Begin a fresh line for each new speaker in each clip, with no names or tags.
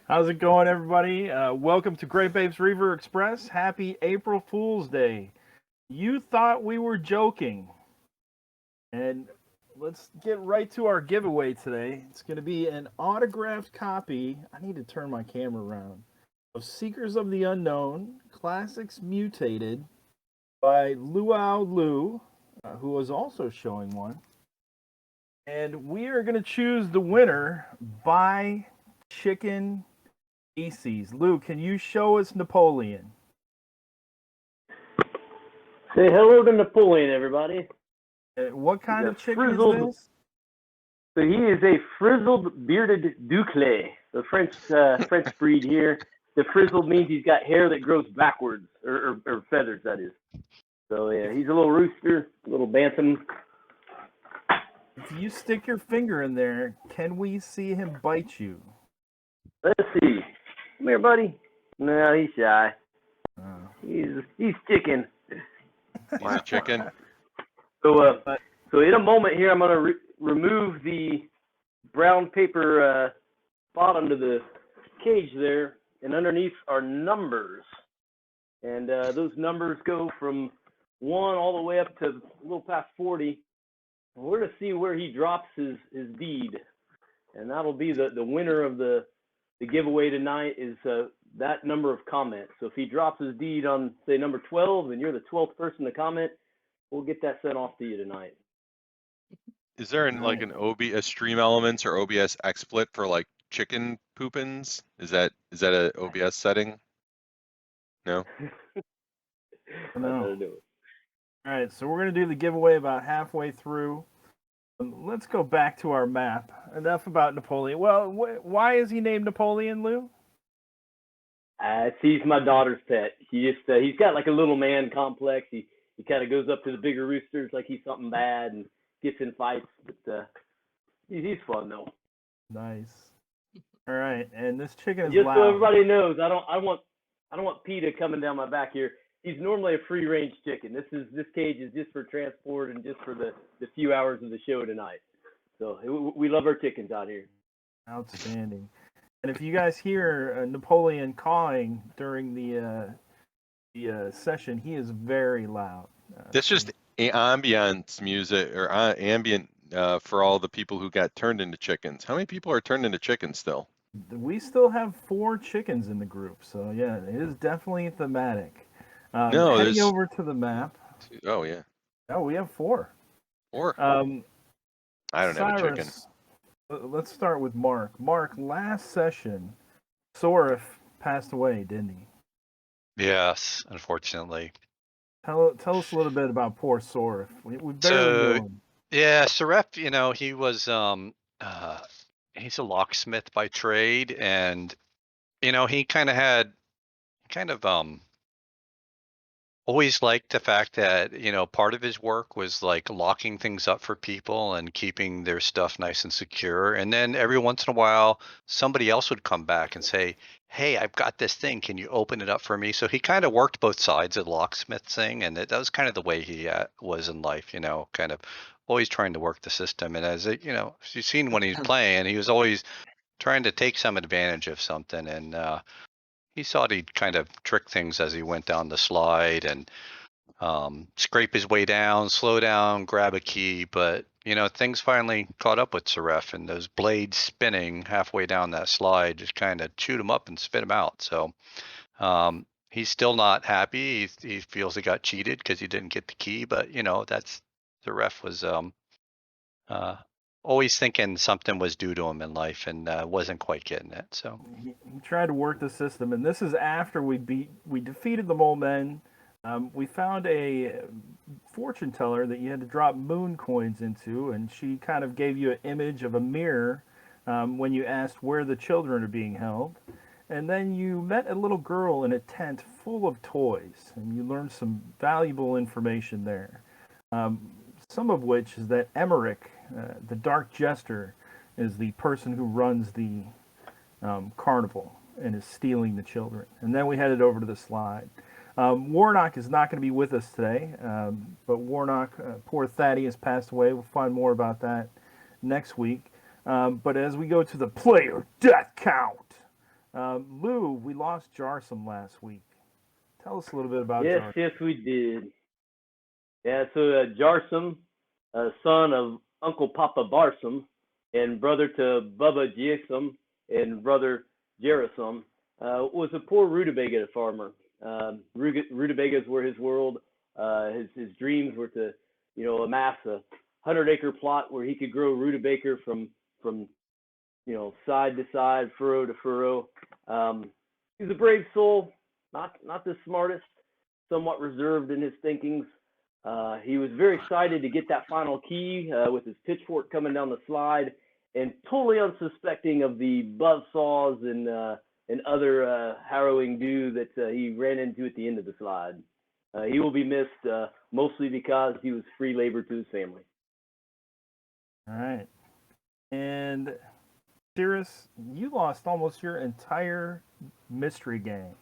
How's it going, everybody? Welcome to GrapeApe's Reaver Express. Happy April Fool's Day. You thought we were joking. And let's get right to our giveaway today. It's going to be an autographed copy. I need to turn my camera around. Of Seekers of the Unknown, Classics Mutated by Luau Lu, who was also showing one. And we are going to choose the winner by chicken species. Lou, can you show us Napoleon?
Say hello to Napoleon, everybody.
What kind of chicken is this?
So he is a frizzled bearded Duclé, the French breed here. The frizzled means he's got hair that grows backwards, or feathers, that is. So yeah, he's a little rooster, a little bantam.
If you stick your finger in there, can we see him bite you?
Let's see. Come here, buddy. No, he's shy.
Oh.
He's chicken.
He's a chicken.
So in a moment here, I'm gonna remove the brown paper bottom to the cage there, and underneath are numbers, and those numbers go from 1 all the way up to a little past 40. And we're gonna see where he drops his deed, and that'll be the winner of the giveaway tonight. Is that number of comments. So if he drops his deed on, say, number 12, and you're the 12th person to comment, we'll get that sent off to you tonight.
Is there like an OBS Stream Elements or OBS XSplit for like chicken poopins? Is that a OBS setting? No.
No. All right, so we're going to do the giveaway about halfway through. Let's go back to our map. Enough about Napoleon. Well, why is he named Napoleon, Lou?
He's my daughter's pet. He's got like a little man complex. He kind of goes up to the bigger roosters like he's something bad and gets in fights. But he's fun though.
Nice. All right, and this chicken is
just
loud.
So everybody knows, I don't want PETA coming down my back here. He's normally a free range chicken. This cage is just for transport and just for the few hours of the show tonight. So we love our chickens out here.
Outstanding. And if you guys hear Napoleon cawing during the session, he is very loud.
That's just ambience music or ambient for all the people who got turned into chickens. How many people are turned into chickens still?
We still have 4 chickens in the group, so yeah, it is definitely thematic.
No,
heading over to the map.
Oh yeah.
Oh, we have 4.
4. I don't
Cyrus,
have a chicken.
Let's start with Mark. Mark, last session, Sorif passed away, didn't he?
Yes, unfortunately.
Tell us a little bit about poor Sorif. We barely know him.
Yeah, Soref, he was he's a locksmith by trade, and he kind of always liked the fact that part of his work was like locking things up for people and keeping their stuff nice and secure, and then every once in a while somebody else would come back and say, hey, I've got this thing, can you open it up for me? So he kind of worked both sides of the locksmith thing, and that was kind of the way he was in life, kind of always trying to work the system. And as you've seen when he's playing, he was always trying to take some advantage of something, and he thought he'd kind of trick things as he went down the slide and scrape his way down, slow down, grab a key. But, things finally caught up with Soref, and those blades spinning halfway down that slide just kind of chewed him up and spit him out. So he's still not happy. He feels he got cheated because he didn't get the key. But, that's Soref was always thinking something was due to him in life and wasn't quite getting it. So
he tried to work the system, and this is after we defeated the Mole Men. We found a fortune teller that you had to drop moon coins into, and she kind of gave you an image of a mirror when you asked where the children are being held. And then you met a little girl in a tent full of toys, and you learned some valuable information there. Some of which is that Emmerich, the Dark Jester, is the person who runs the carnival and is stealing the children. And then we headed over to the slide. Warnock is not going to be with us today, but Warnock, poor Thaddeus, passed away. We'll find more about that next week. But as we go to the player death count, Lou, we lost Jarsum last week. Tell us a little bit about
Yes,
Jarsum.
yes, we did. Yeah, so Jarsum, son of Uncle Papa Barsum, and brother to Bubba Jiexum and brother Jerusum, was a poor rutabaga farmer. Rutabagas were his world. His dreams were to, amass a 100-acre plot where he could grow rutabaga from side to side, furrow to furrow. He's a brave soul, not the smartest, somewhat reserved in his thinkings. He was very excited to get that final key with his pitchfork coming down the slide, and totally unsuspecting of the buzzsaws and other harrowing do that he ran into at the end of the slide. He will be missed mostly because he was free labor to his family.
All right. And Cirrus, you lost almost your entire mystery gang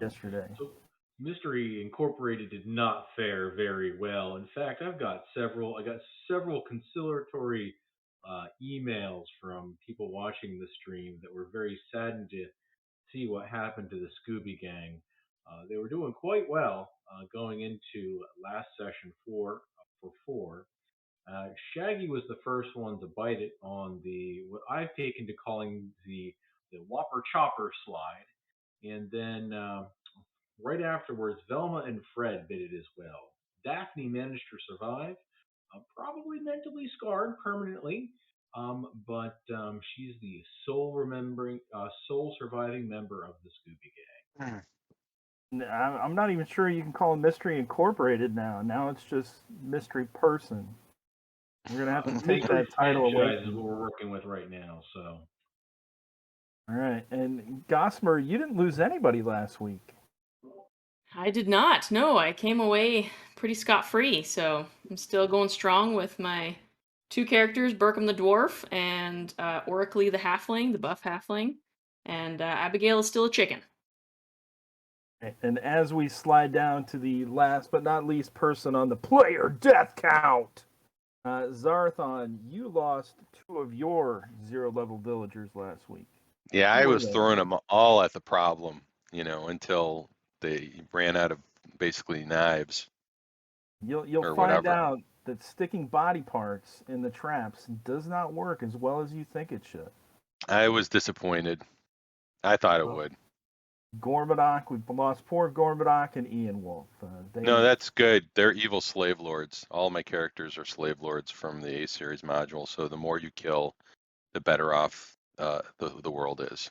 yesterday.
So Mystery Incorporated did not fare very well. In fact, I got several conciliatory emails from people watching the stream that were very saddened to see what happened to the Scooby Gang. They were doing quite well going into last session for 4. Shaggy was the first one to bite it on what I've taken to calling the Whopper Chopper slide, and then right afterwards, Velma and Fred bit it as well. Daphne managed to survive, probably mentally scarred permanently, but she's the sole surviving member of the Scooby Gang.
I'm not even sure you can call it Mystery Incorporated now. Now it's just Mystery Person. We're gonna have to take
Mystery
that title away.
franchise is what we're working with right now. So.
All right, and Gossamer, you didn't lose anybody last week.
I did not. No, I came away pretty scot-free, so I'm still going strong with my 2 characters, Burkham the Dwarf and Oracly the Halfling, the buff Halfling, and Abigail is still a chicken.
And as we slide down to the last but not least person on the player death count, Zarathon, you lost 2 of your 0-level villagers last week.
Yeah, I was throwing them all at the problem, until they ran out of basically knives.
You'll find
whatever.
out that sticking body parts in the traps does not work as well as you think it should.
I was disappointed. I thought it would.
Gorbadoc, we've lost poor Gorbadoc and Ian Wolf.
No, that's good. They're evil slave lords. All my characters are slave lords from the A series module. So the more you kill, the better off the world is.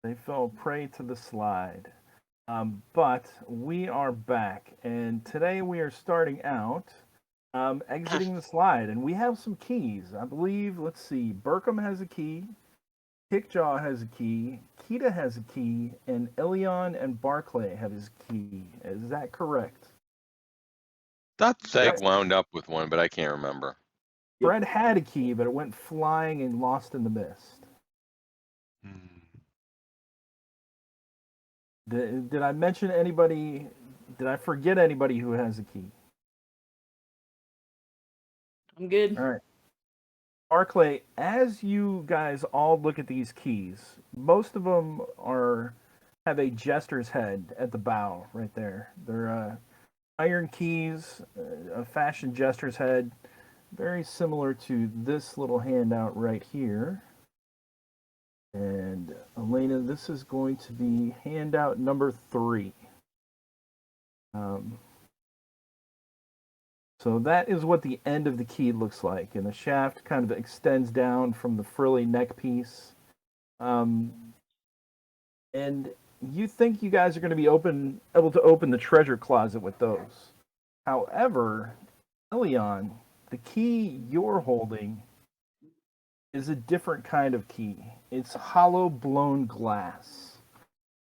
They fell prey to the slide. But we are back, and today we are starting out exiting the slide, and we have some keys. I believe, let's see, Burkham has a key, Kickjaw has a key, Kita has a key, and Ilion and Barclay have his key. Is that correct?
Thought Theg wound up with one, but I can't remember.
Fred had a key, but it went flying and lost in the mist. Did I mention anybody? Did I forget anybody who has a key?
I'm good.
All right. Barclay, as you guys all look at these keys, most of them have a jester's head at the bow right there. They're iron keys, a fashioned jester's head, very similar to this little handout right here. And Elena, this is going to be handout number 3. So that is what the end of the key looks like, and the shaft kind of extends down from the frilly neck piece. And you think you guys are going to be able to open the treasure closet with those. However, Ilion, the key you're holding is a different kind of key. It's hollow blown glass.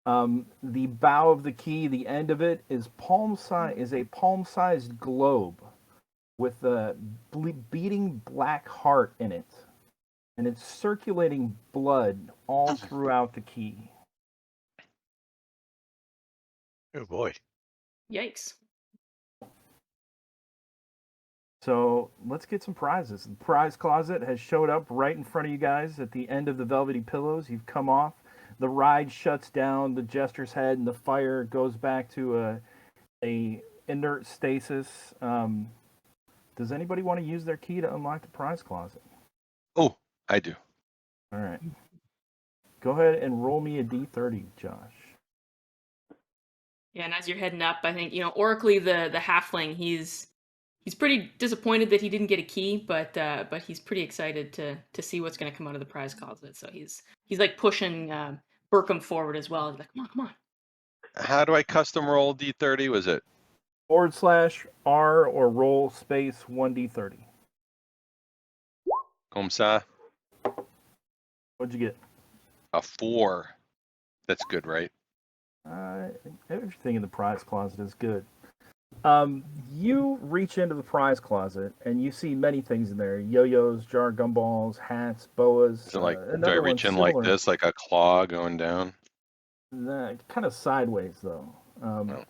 The bow of the key, the end of it, is a palm-sized globe with a beating black heart in it, and it's circulating blood all throughout the key.
Oh boy!
Yikes!
So let's get some prizes. The prize closet has showed up right in front of you guys at the end of the velvety pillows. You've come off the ride shuts down the jester's head, and the fire goes back to a inert stasis. Does anybody want to use their key to unlock the prize closet?
Oh, I do.
All right. Go ahead and roll me a d30, Josh.
Yeah, and as you're heading up, I think Oracly the halfling, he's pretty disappointed that he didn't get a key, but he's pretty excited to see what's going to come out of the prize closet. So he's like pushing Burkham forward as well. He's like, come on.
How do I custom roll D30? Was it?
/R or roll space 1d30.
Comme ça?
What'd you get?
A 4. That's good, right?
Everything in the prize closet is good. You reach into the prize closet and you see many things in there: yo-yos, jar gumballs, hats, boas.
Is it like, do I
another one
reach in like
similar.
this, like a claw going down?
Kind of sideways though.
Oh.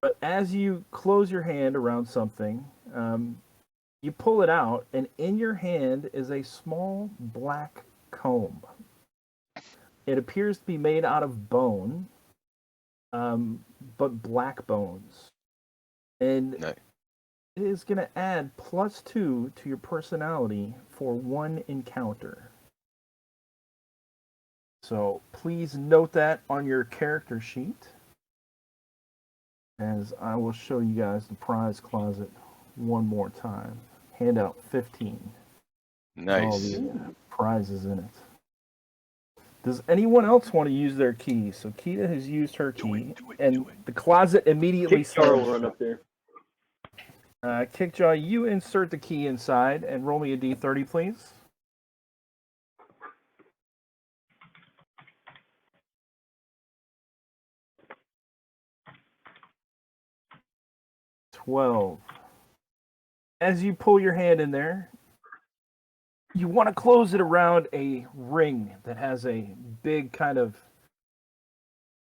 But as you close your hand around something, you pull it out, and in your hand is a small black comb. It appears to be made out of bone, but black bones. And
Nice.
it is going to add +2 to your personality for 1 encounter. So please note that on your character sheet, as I will show you guys the prize closet one more time. Handout 15. All
Nice.
the prizes in it. Does anyone else want to use their key? So Keita has used her key, and the closet immediately
Kickjar will
says,
run up there.
Kickjaw, you insert the key inside and roll me a d30, please. $12. As you pull your hand in there, you want to close it around a ring that has a big kind of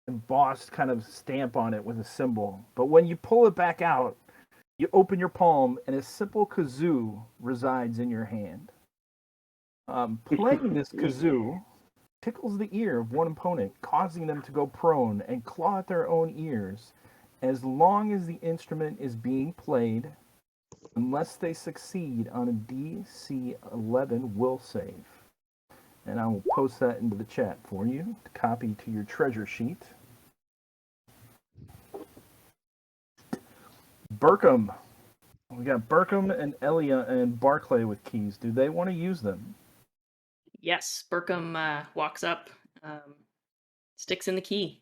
embossed kind of stamp on it with a symbol. But when you pull it back out, you open your palm and a simple kazoo resides in your hand. Playing this kazoo tickles the ear of one opponent, causing them to go prone and claw at their own ears as long as the instrument is being played, unless they succeed on a DC 11 will save. And I will post that into the chat for you to copy to your treasure sheet. Burkham. We got Burkham and Elia and Barclay with keys. Do they want to use them?
Yes, Burkham walks up, sticks in the key.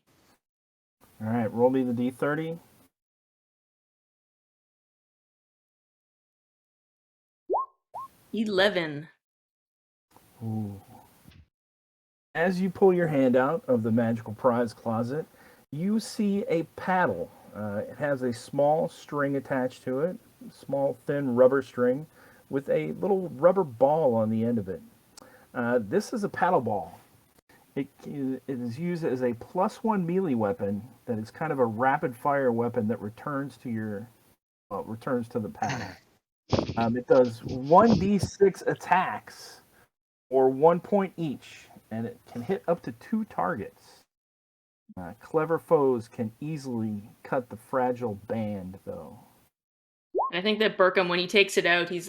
All right, roll me the d30.
$11.
Ooh. As you pull your hand out of the magical prize closet, you see a paddle. It has a small string attached to it, small thin rubber string with a little rubber ball on the end of it. This is a paddle ball. It is used as a +1 melee weapon that is kind of a rapid fire weapon that returns to the paddle. It does 1d6 attacks, or 1 point each, and it can hit up to 2 targets. Clever foes can easily cut the fragile band, though.
And I think that Burkham, when he takes it out, he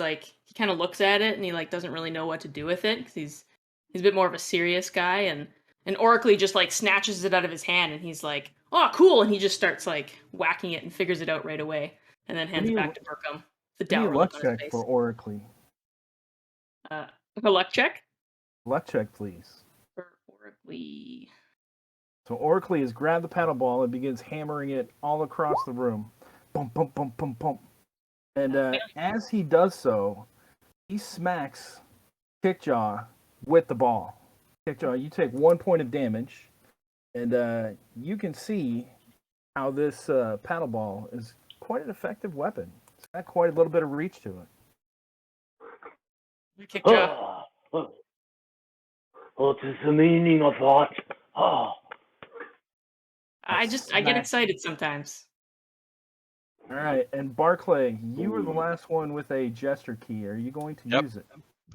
kind of looks at it and he doesn't really know what to do with it because he's a bit more of a serious guy, and Oracly just snatches it out of his hand and he's like, "Oh, cool!" and he just starts whacking it and figures it out right away, and then hands it back to Burkham. The
Give me a
dour
luck
look on his
check
face.
for Oracly.
A luck check
Luck check, please.
for Oracly.
So Oracly has grabbed the paddle ball and begins hammering it all across the room. Bump, bump, bump, bump, bump. And as he does so, he smacks Kickjaw with the ball. Kickjaw, you take 1 point of damage, and you can see how this paddle ball is quite an effective weapon. It's got quite a little bit of reach to it.
Kickjaw.
What is the meaning of what? Oh.
I get excited sometimes.
All right, and Barclay, you were the last one with a gesture key. Are you going to use it?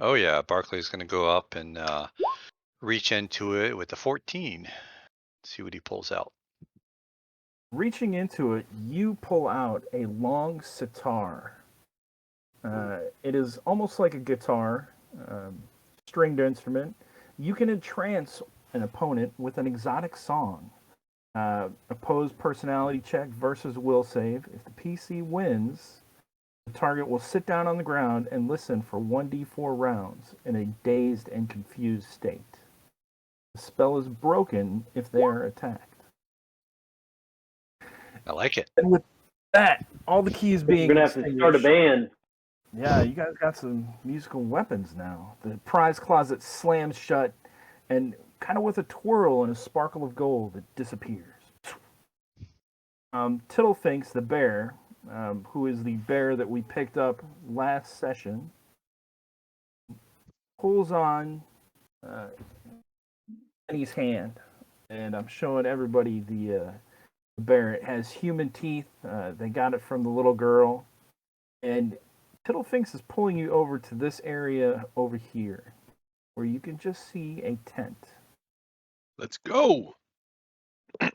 Oh yeah, Barclay's going to go up and reach into it with the 14. See what he pulls out.
Reaching into it, you pull out a long sitar. It is almost like a guitar, stringed instrument. You can entrance an opponent with an exotic song. Opposed personality check versus will save. If the PC wins, the target will sit down on the ground and listen for 1d4 rounds in a dazed and confused state. The spell is broken if they are attacked.
I like it.
And with that, all the keys being
We're gonna have to start a band.
Yeah, you guys got some musical weapons now. The prize closet slams shut, and kind of with a twirl and a sparkle of gold, it disappears. Tiddlefinks, the bear, who is the bear that we picked up last session, pulls on Penny's hand, and I'm showing everybody the bear. It has human teeth. They got it from the little girl, and Tiddlefinks is pulling you over to this area over here, where you can just see a tent.
Let's go.
And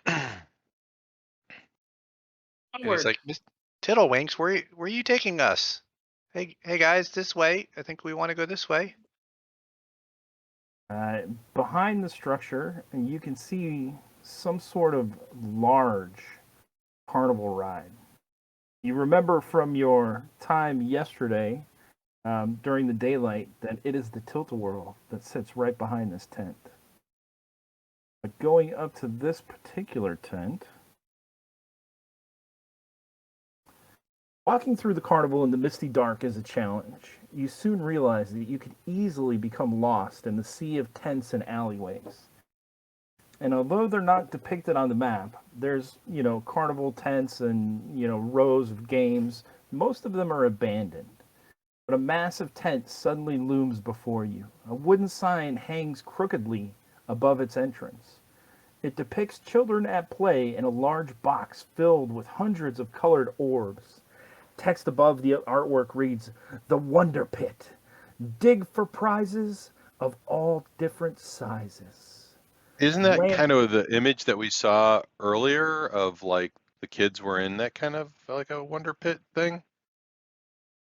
he's like, Miss Tiddlewinks, where are you taking us? Hey guys, this way. I think we want to go this way.
Behind the structure, you can see some sort of large carnival ride. You remember from your time yesterday, during the daylight, that it is the Tilt-A-Whirl that sits right behind this tent. But going up to this particular tent, walking through the carnival in the misty dark is a challenge. You soon realize that you could easily become lost in the sea of tents and alleyways. And although they're not depicted on the map, there's, carnival tents and, rows of games. Most of them are abandoned. But a massive tent suddenly looms before you. A wooden sign hangs crookedly above its entrance. It depicts children at play in a large box filled with hundreds of colored orbs. Text above the artwork reads, "The Wonder Pit. Dig for prizes of all different sizes."
Isn't that kind of the image that we saw earlier of like the kids were in that kind of like a Wonder Pit thing?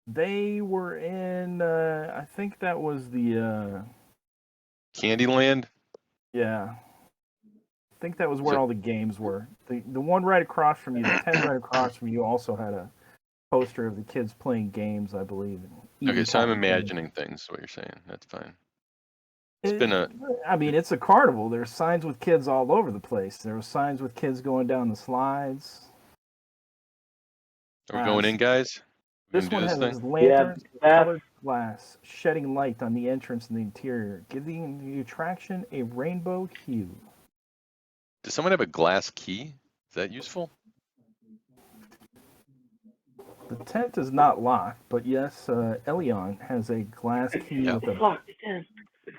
They were in, I think that was the,
Candyland?
yeah. I think that was where all the games were. The one right across from you, the tent right across from you also had a poster of the kids playing games, I believe.
Okay, so I'm imagining things, what you're saying. That's fine.
It's a carnival. There's signs with kids all over the place. There were signs with kids going down the slides.
Are we going in, guys?
This one has lanterns,
Yeah,
colored glass, shedding light on the entrance and the interior, giving the attraction a rainbow hue.
Does someone have a glass key? Is that useful?
The tent is not locked, but yes, Elion has a glass key with a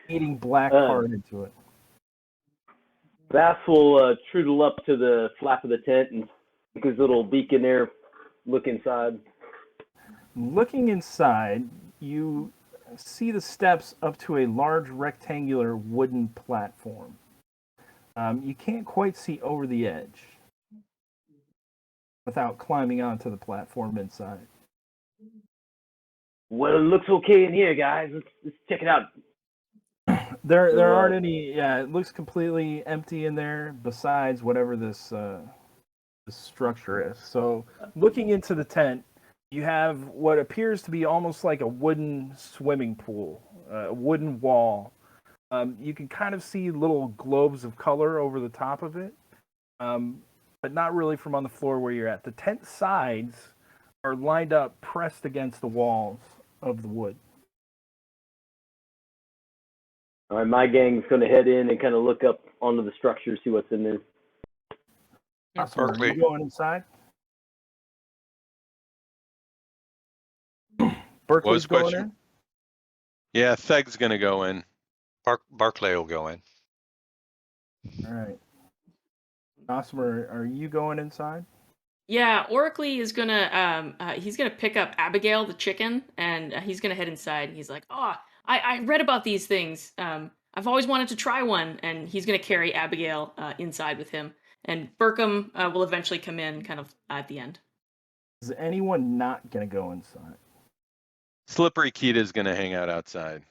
eating black card into it.
Bass will trudle up to the flap of the tent and stick his little beak in there, look inside.
Looking inside, you see the steps up to a large rectangular wooden platform. You can't quite see over the edge without climbing onto the platform inside.
Well, it looks okay in here, guys. Let's check it out.
There aren't any. Yeah, it looks completely empty in there. Besides whatever this structure is. So, looking into the tent, you have what appears to be almost like a wooden swimming pool, a wooden wall. You can kind of see little globes of color over the top of it, but not really from on the floor where you're at. The tent sides are lined up, pressed against the walls of the wood.
All right, my gang's going to head in and kind of look up onto the structure, see what's in there.
Awesome. Are you going inside? Berkeley's going in?
Yeah, Theg's going to go in.
Barclay will go in.
All right. Awesome. Are you going inside?
Yeah, Oracly is gonna he's gonna pick up Abigail the chicken, and he's gonna head inside. And he's like, "Oh, I read about these things. I've always wanted to try one, and he's going to carry Abigail inside with him. And Burkham will eventually come in kind of at the end.
Is anyone not going to go inside?
Slippery Kita's gonna hang out outside.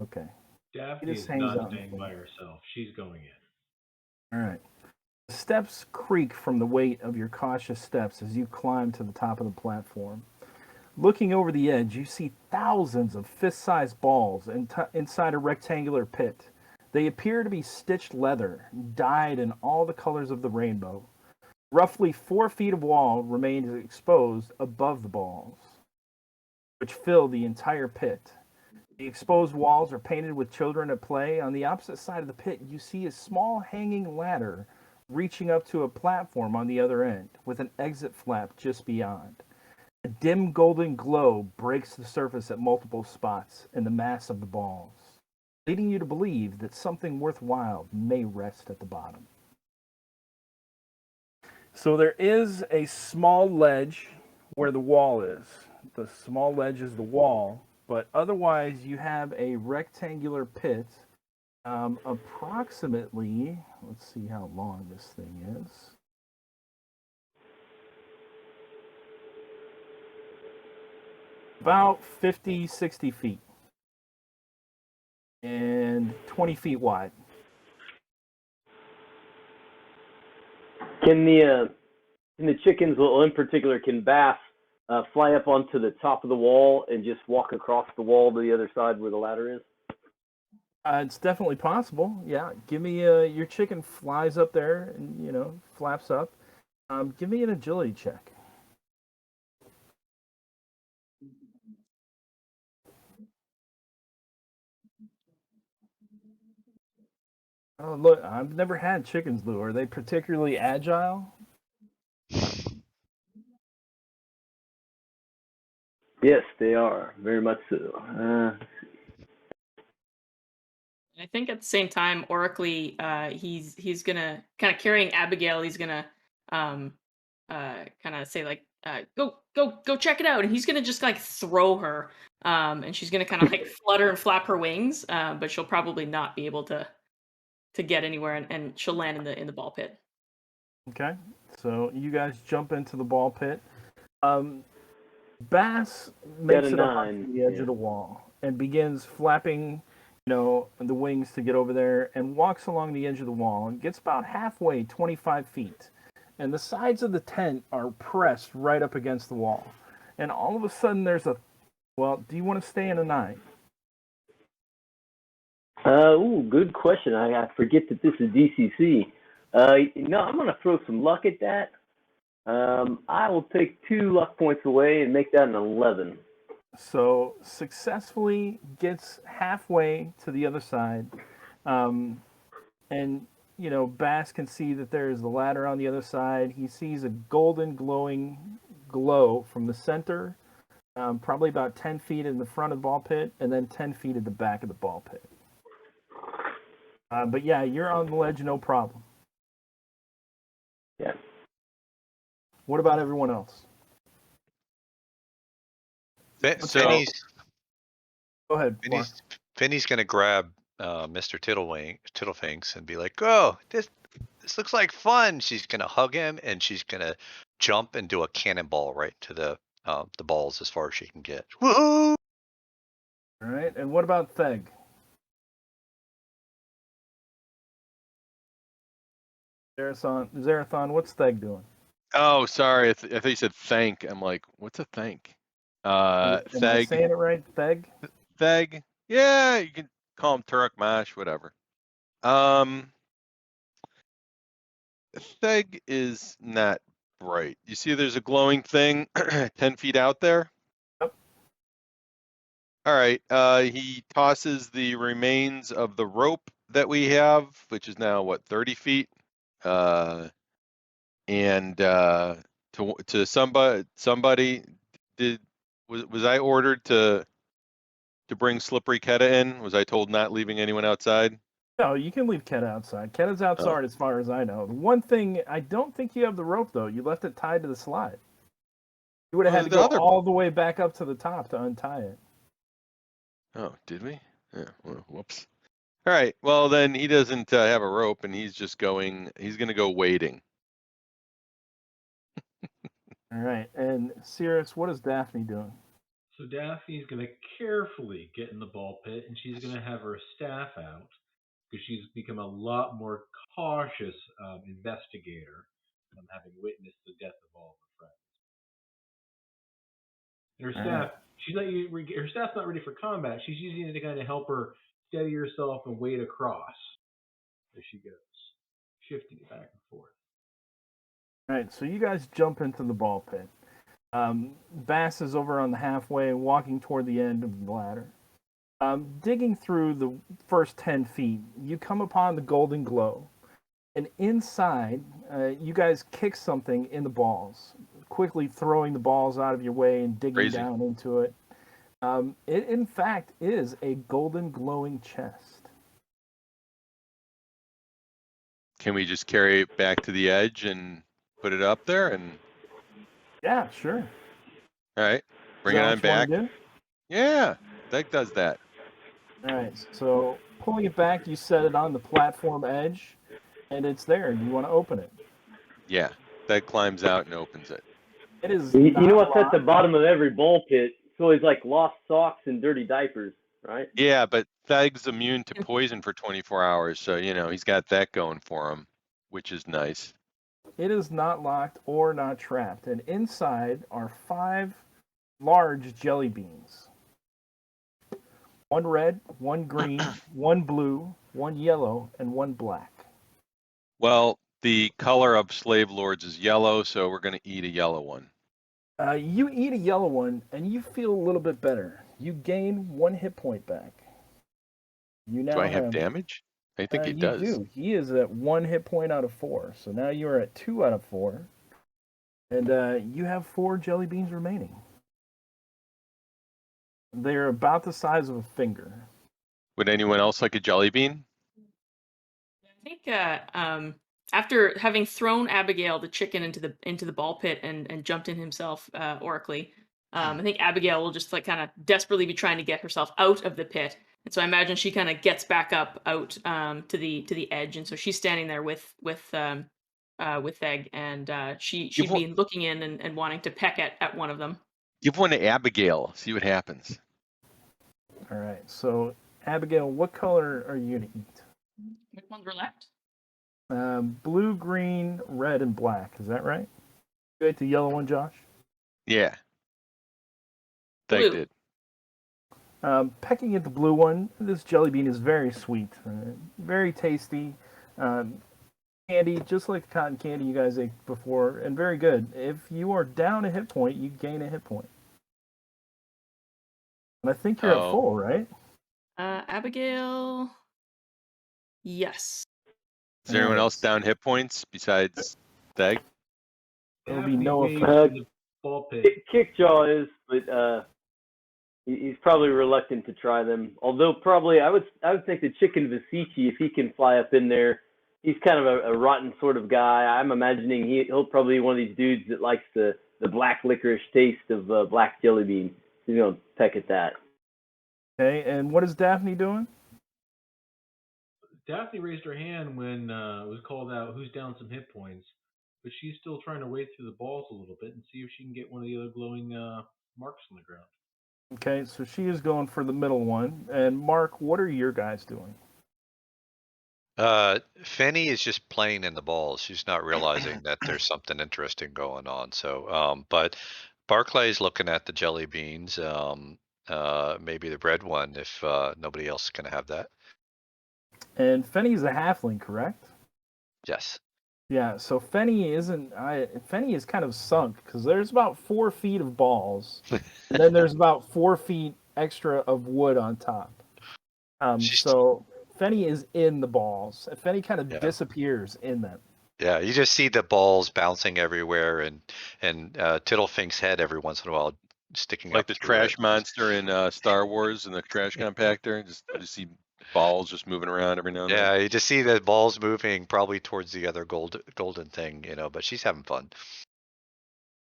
Okay.
Daphne
just
is
hangs
not
out in
staying
front.
by herself. She's going in.
All right. The steps creak from the weight of your cautious steps as you climb to the top of the platform. Looking over the edge, you see thousands of fist-sized balls inside a rectangular pit. They appear to be stitched leather, dyed in all the colors of the rainbow. Roughly 4 feet of wall remains exposed above the balls, which fill the entire pit. The exposed walls are painted with children at play. On the opposite side of the pit, you see a small hanging ladder reaching up to a platform on the other end, with an exit flap just beyond. A dim golden glow breaks the surface at multiple spots in the mass of the balls, leading you to believe that something worthwhile may rest at the bottom. So there is a small ledge where the wall is. The small ledge is the wall, but otherwise you have a rectangular pit, approximately, let's see how long this thing is. About 50, 60 feet. And 20 feet wide.
Can the chickens, well, in particular, can Bass fly up onto the top of the wall and just walk across the wall to the other side where the ladder is?
It's definitely possible. Yeah, give me your chicken flies up there and flaps up. Give me an agility check. Oh, look, I've never had chickens, Lou. Are they particularly agile?
Yes, they are. Very much so.
I think at the same time, Oracly, he's gonna kind of carrying Abigail. He's gonna kind of say like, go check it out, and he's gonna just like throw her, and she's gonna kind of like flutter and flap her wings, but she'll probably not be able to get anywhere, and she'll land in the ball pit.
Okay, so you guys jump into the ball pit. Bass makes it up onto the edge of the wall and begins flapping, the wings to get over there, and walks along the edge of the wall and gets about halfway, 25 feet. And the sides of the tent are pressed right up against the wall. And all of a sudden there's do you want to stay in a 9?
Good question. I forget that this is DCC. I'm going to throw some luck at that. I will take 2 luck points away and make that an 11.
So successfully gets halfway to the other side. And, Bass can see that there's the ladder on the other side. He sees a golden glowing glow from the center, probably about 10 feet in the front of the ball pit, and then 10 feet at the back of the ball pit. But yeah, you're on the ledge, no problem.
Yeah.
What about everyone else?
Finney's
Go ahead.
Finney's gonna grab Mr. Tiddlefinks and be like, "Oh, this looks like fun." She's gonna hug him and she's gonna jump and do a cannonball right to the balls as far as she can get. Woohoo!
All right, and what about Theg? Zarathon, what's Theg doing?
Oh, sorry. I thought you said thank. I'm like, what's a thank?
Am I saying it right? Theg?
Theg. Yeah, you can call him Turok Mash, whatever. Theg is not bright. You see there's a glowing thing 10 feet out there?
Yep.
All right. He tosses the remains of the rope that we have, which is now, 30 feet? And to somebody was I ordered to bring Slippery Keta in? Was I told not leaving anyone outside?
No, you can leave Keta outside. Keta's outside as far as I know. The one thing, I don't think you have the rope, though. You left it tied to the slide. You would have had to go all the way back up to the top to untie it.
Oh, did we? Yeah, well, whoops. All right. Well, then he doesn't have a rope, and he's just going. He's going to go wading.
All right. And Sirius, what is Daphne doing?
So Daphne's going to carefully get in the ball pit, and she's going to have her staff out because she's become a lot more cautious investigator, having witnessed the death of all of her friends. And her staff, she's not her staff's not ready for combat. She's using it to kind of help her steady herself and wade across as she goes, shifting it back and forth.
All right. So you guys jump into the ball pit. Bass is over on the halfway, walking toward the end of the ladder. Digging through the first 10 feet, you come upon the golden glow. And inside, you guys kick something in the balls, quickly throwing the balls out of your way and digging down into it. It, in fact, is a golden glowing chest.
Can we just carry it back to the edge and put it up there? And
Yeah, sure.
all right, bring it on back.
Do?
Yeah, that does that.
All right, so pulling it back, you set it on the platform edge, and it's there. You want to open it?
Yeah, that climbs out and opens it.
It is.
You know what's at the bottom of every ball pit? It's always like lost socks and dirty diapers, right?
Yeah, but Theg's immune to poison for 24 hours, so he's got that going for him, which is nice.
It is not locked or not trapped, and inside are 5 large jelly beans. 1 red, 1 green, 1 blue, 1 yellow, and 1 black.
Well, the color of slave lords is yellow, so we're going to eat a yellow one.
You eat a yellow one, and you feel a little bit better. You gain 1 hit point back. You now
Do I have damage? I think he does.
You do. He is at 1 hit point out of 4, so now you are at 2 out of 4, and you have 4 jelly beans remaining. They're about the size of a finger.
Would anyone else like a jelly bean?
I think after having thrown Abigail the chicken into the ball pit and jumped in himself oracly, I think Abigail will just kind of desperately be trying to get herself out of the pit, and so I imagine she kind of gets back up out to the edge, and so she's standing there with Egg, and she'd be looking in and wanting to peck at one of them.
Give one to Abigail. See what happens.
All right. So Abigail, what color are you gonna eat?
Which ones were left?
Blue, green, red, and black. Is that right? You ate the yellow one, Josh?
Yeah. Theg did.
Pecking at the blue one, this jelly bean is very sweet, very tasty, candy, just like the cotton candy you guys ate before, and very good. If you are down a hit point, you gain a hit point. And I think you're at full, right?
Abigail. Yes.
Is there anyone else down hit points besides Theg?
There'll be no
Kickjaw is, but he's probably reluctant to try them. Although probably I would think the chicken Visici, if he can fly up in there, he's kind of a rotten sort of guy. I'm imagining he'll probably be one of these dudes that likes the black licorice taste of black jelly bean. He's gonna peck at that.
Okay, and what is Daphne doing?
Daphne raised her hand when it was called out who's down some hit points, but she's still trying to wade through the balls a little bit and see if she can get one of the other glowing marks on the ground.
Okay, so she is going for the middle one. And Mark, what are your guys doing?
Fenny is just playing in the balls. She's not realizing that there's something interesting going on. So, but Barclay's looking at the jelly beans, maybe the red one if nobody else is going to have that.
And Fenny's a halfling, correct?
Yes.
Yeah, so Fenny Fenny is kind of sunk because there's about 4 feet of balls, and then there's about 4 feet extra of wood on top. So Fenny is in the balls. Fenny kind of disappears in them.
Yeah, you just see the balls bouncing everywhere, and Tittlefink's head every once in a while sticking
like
up
the trash monster in Star Wars and the trash compactor. Just see balls just moving around every now and then.
Yeah, you just see the balls moving probably towards the other golden thing, but she's having fun.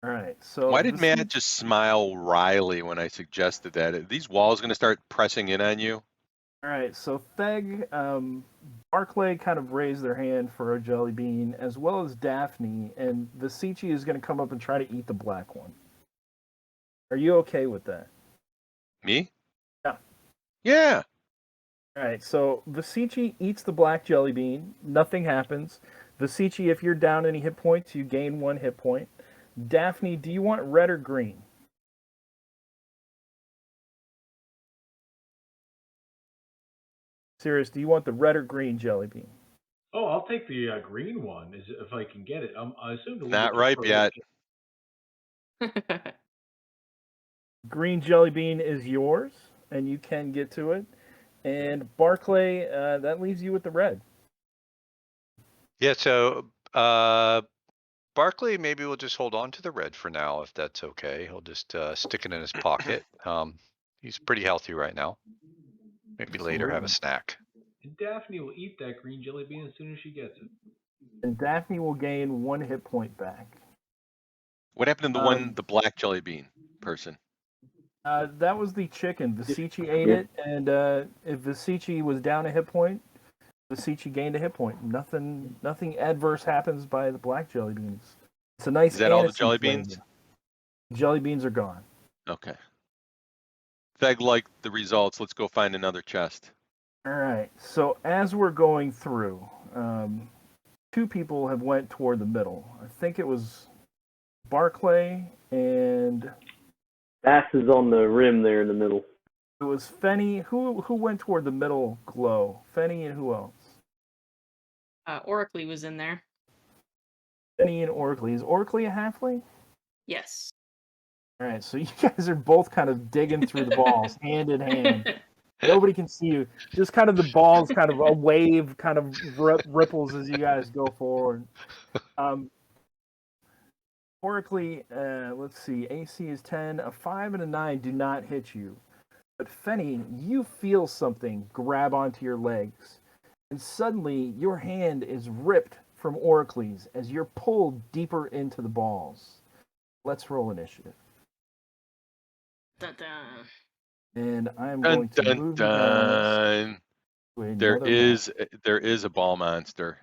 All right. So
why did Matt just smile wryly when I suggested that? Are these walls going to start pressing in on you?
All right, so Theg, Barclay kind of raised their hand for a jelly bean, as well as Daphne, and Visici is going to come up and try to eat the black one. Are you okay with that?
Me?
Yeah.
Yeah.
All right, so Visici eats the black jelly bean. Nothing happens. Visici, if you're down any hit points, you gain 1 hit point. Daphne, do you want red or green? Sirius, do you want the red or green jelly bean?
Oh, I'll take the green one if I can get it. I assume to leave
Not
it
ripe
for
yet.
Green jelly bean is yours, and you can get to it. And Barclay, that leaves you with the red.
Yeah, so Barkley maybe we'll just hold on to the red for now, if that's okay. He'll just stick it in his pocket. He's pretty healthy right now. Maybe later have a snack.
And Daphne will eat that green jelly bean as soon as she gets it.
And Daphne will gain 1 hit point back.
What happened to the black jelly bean person?
That was the chicken. Visici ate
Yeah.
it, and if Visici was down a hit point, Visici gained a hit point. Nothing adverse happens by the black jelly beans. It's a nice.
Is that all the
anise
jelly
flavor.
beans?
Jelly beans are gone.
Okay. Theg liked the results. Let's go find another chest.
All right. So as we're going through, 2 people have went toward the middle. I think it was Barclay and
Bass is on the rim there in the middle.
it was Fenny. Who went toward the middle glow? Fenny and who else?
Oracly was in there.
Fenny and Oracly. Is Oracly a halfling?
Yes.
All right, so you guys are both kind of digging through the balls, hand in hand. Nobody can see you. Just kind of the balls, kind of a wave, kind of ripples as you guys go forward. Oracly, let's see, AC is 10. A 5 and a 9 do not hit you. But Fenny, you feel something grab onto your legs. And suddenly, your hand is ripped from Oracles as you're pulled deeper into the balls. Let's roll initiative.
Dun, dun.
And I'm
Dun
going to
dun
move you guys
dun.
to another
There
map.
is a ball monster.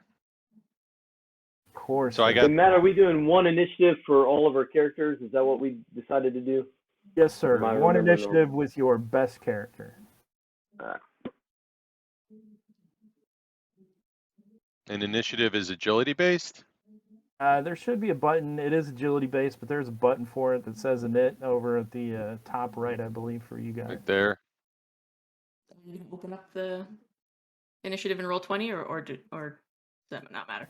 Of course.
So I
So
got
Matt, are we doing 1 initiative for all of our characters? Is that what we decided to do?
Yes, sir.
Am I
1
remembering
initiative with your best character.
an initiative is agility based.
There should be a button. It is agility based, but there's a button for it that says init over at the top right, I believe, for you guys.
Right there.
Are you gonna open up the initiative and roll 20, or does that not matter?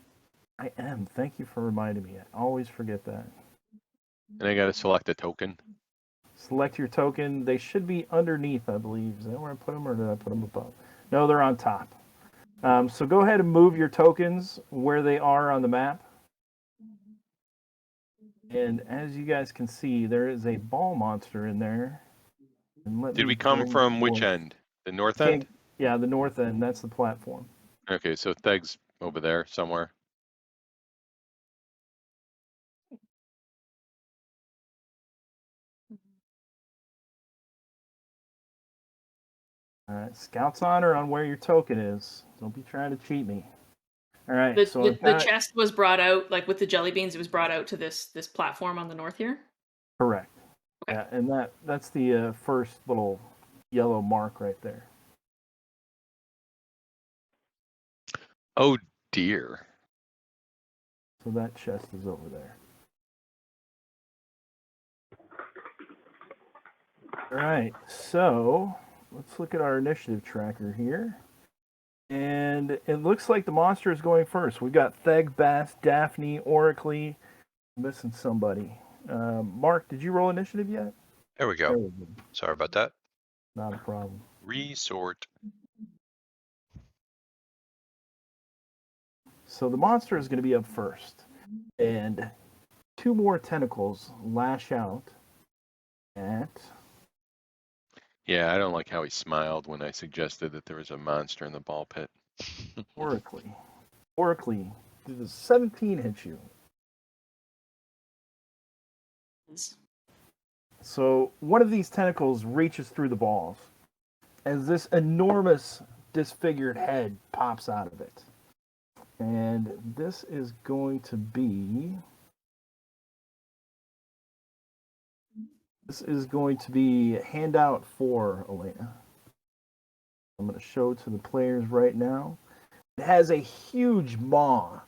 I am. Thank you for reminding me. I always forget that.
And I got to select a token.
Select your token. They should be underneath, I believe. Is that where I put them, or did I put them above? No, they're on top. So go ahead and move your tokens where they are on the map. And as you guys can see, there is a ball monster in there. And
Did we come from which end? The north end?
Yeah, the north end. That's the platform.
Okay, so Theg's over there somewhere.
All right, Scout's honor on where your token is. Don't be trying to cheat me. All right,
The,
so
the chest was brought out, like with the jelly beans, it was brought out to this platform on the north here.
correct.
Okay.
Yeah, and that's the first little yellow mark right there.
Oh dear.
So that chest is over there. All right, so let's look at our initiative tracker here. And it looks like the monster is going first. We've got Theg, Bass, Daphne, Oracly. Missing somebody. Mark, did you roll initiative yet?
There we go.
There we go.
Sorry about that.
Not a problem.
Resort.
So the monster is going to be up first. And 2 more tentacles lash out at...
Yeah, I don't like how he smiled when I suggested that there was a monster in the ball pit.
Oracly. Oracly, did the 17 hit you? So one of these tentacles reaches through the balls, as this enormous disfigured head pops out of it. And this is going to be handout 4, Elena. I'm going to show to the players right now. It has a huge maw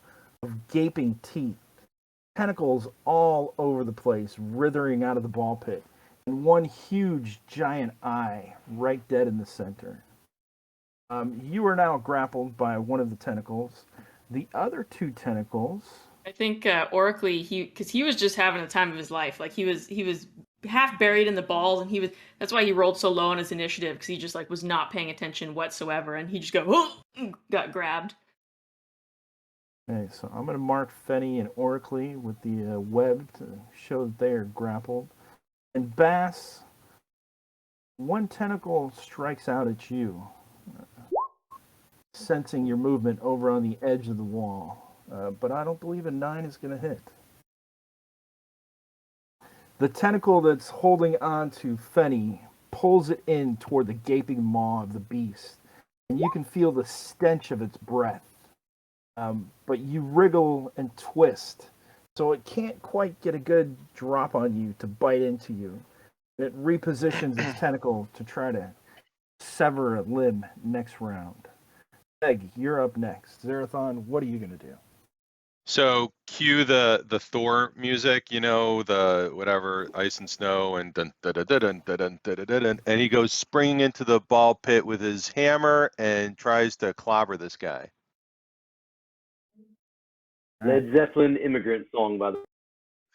of gaping teeth, tentacles all over the place, writhing out of the ball pit, and one huge giant eye right dead in the center. You are now grappled by one of the tentacles. The other 2 tentacles.
I think Oracly, because he was just having the time of his life. Like he was half buried in the balls, and that's why he rolled so low on his initiative, because he just like was not paying attention whatsoever, and he just got grabbed.
Okay, so I'm going to mark Fenny and Oracly with the web to show that they are grappled. And Bass, one tentacle strikes out at you, sensing your movement over on the edge of the wall. But I don't believe a 9 is going to hit. The tentacle that's holding on to Fenny pulls it in toward the gaping maw of the beast, and you can feel the stench of its breath. But you wriggle and twist, so it can't quite get a good drop on you to bite into you. It repositions its tentacle to try to sever a limb next round. Egg, you're up next. Zerathon, what are you going to do?
So cue the Thor music, the whatever, ice and snow, and dun, dun, dun, dun, dun, dun, dun, dun, dun, and he goes springing into the ball pit with his hammer and tries to clobber this guy.
Led Zeppelin immigrant song, by the way.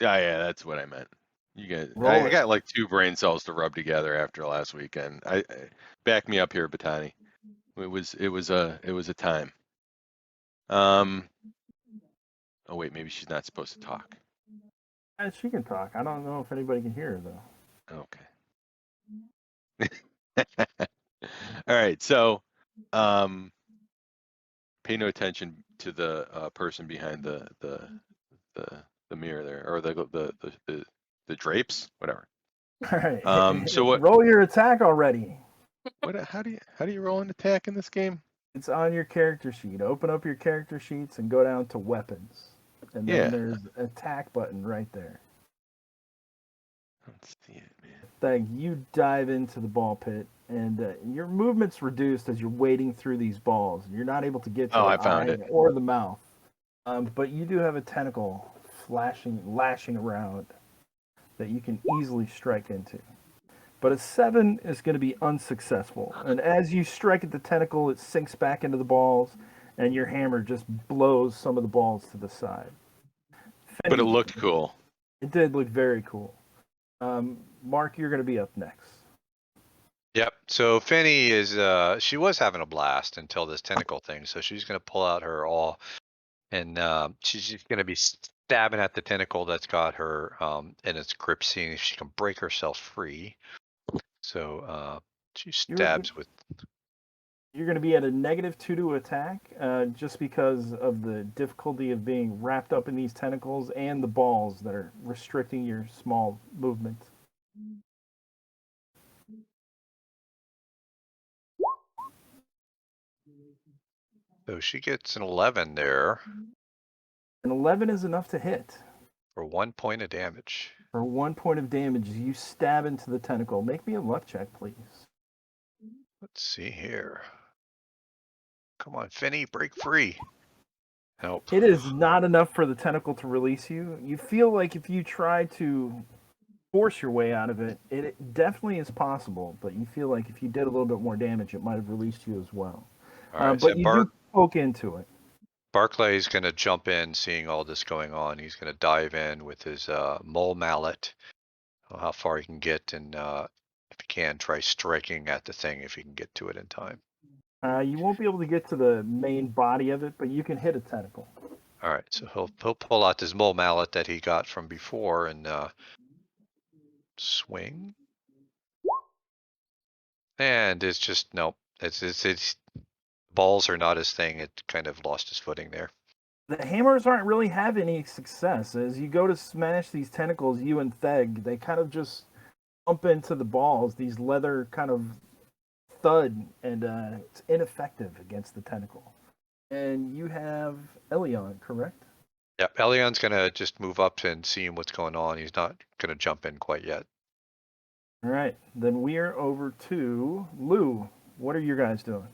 Yeah, that's what I meant.
Roll
I
it.
got like 2 brain cells to rub together after last weekend. I back me up here, Batani. It was a time. Oh wait, maybe she's not supposed to talk.
She can talk. I don't know if anybody can hear her though.
Okay. All right. So, pay no attention to the person behind the mirror there, or the drapes, whatever.
All right.
So what?
Roll your attack already.
How do you roll an attack in this game?
It's on your character sheet. Open up your character sheets and go down to weapons. And then there's an attack button right there.
Let's see it, man.
You dive into the ball pit, and your movement's reduced as you're wading through these balls. You're not able to get to the
I found
eye
it.
or the mouth. But you do have a tentacle lashing around that you can easily strike into. But a 7 is going to be unsuccessful. And as you strike at the tentacle, it sinks back into the balls, and your hammer just blows some of the balls to the side.
But it looked cool.
It did look very cool. Mark, you're going to be up next.
Yep. So Finny she was having a blast until this tentacle thing. So she's going to pull out her awl, and she's just going to be stabbing at the tentacle that's got her in its grip, seeing if she can break herself free. So she stabs with.
You're going to be at a -2 to attack, just because of the difficulty of being wrapped up in these tentacles and the balls that are restricting your small movement.
So she gets an 11 there.
An 11 is enough to hit.
For 1 point of damage.
For 1 point of damage, you stab into the tentacle. Make me a luck check, please.
Let's see here. Come on, Finny, break free. Help.
It is not enough for the tentacle to release you. You feel like if you try to force your way out of it, it definitely is possible, but you feel like if you did a little bit more damage, it might have released you as well.
All right,
but you do poke into it.
Barclay's going to jump in, seeing all this going on. He's going to dive in with his mole mallet, how far he can get, and if he can, try striking at the thing if he can get to it in time.
You won't be able to get to the main body of it, but you can hit a tentacle.
All right, so he'll pull out his mole mallet that he got from before and swing. And it's just nope. It's balls are not his thing. It kind of lost his footing there.
The hammers aren't really having any success. As you go to smash these tentacles, you and Theg, they kind of just bump into the balls, these leather kind of thud, and it's ineffective against the tentacle. And you have Elion, correct?
Yep, Elion's gonna just move up and see what's going on. He's not gonna jump in quite yet.
All right, then we are over to Lou. What are you guys doing?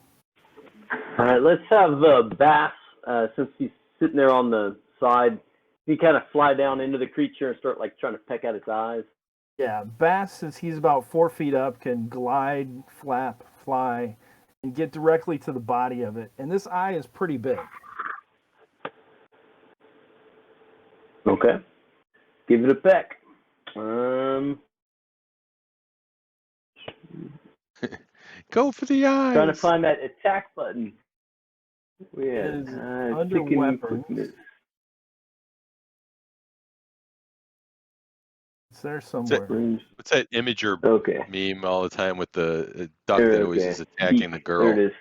All right, let's have Bass, since he's sitting there on the side, he kind of fly down into the creature and start like trying to peck at its eyes.
Yeah, Bass, since he's about 4 feet up, can glide, flap, fly, and get directly to the body of it. And this eye is pretty big.
Okay. Give it a peck.
Go for the eyes.
Trying to find that attack button. Yeah.
It is under
chicken
weapons.
quickness.
It's there somewhere.
What's that Imager
Okay.
meme all the time with the duck that always is attacking the girl?
There it is.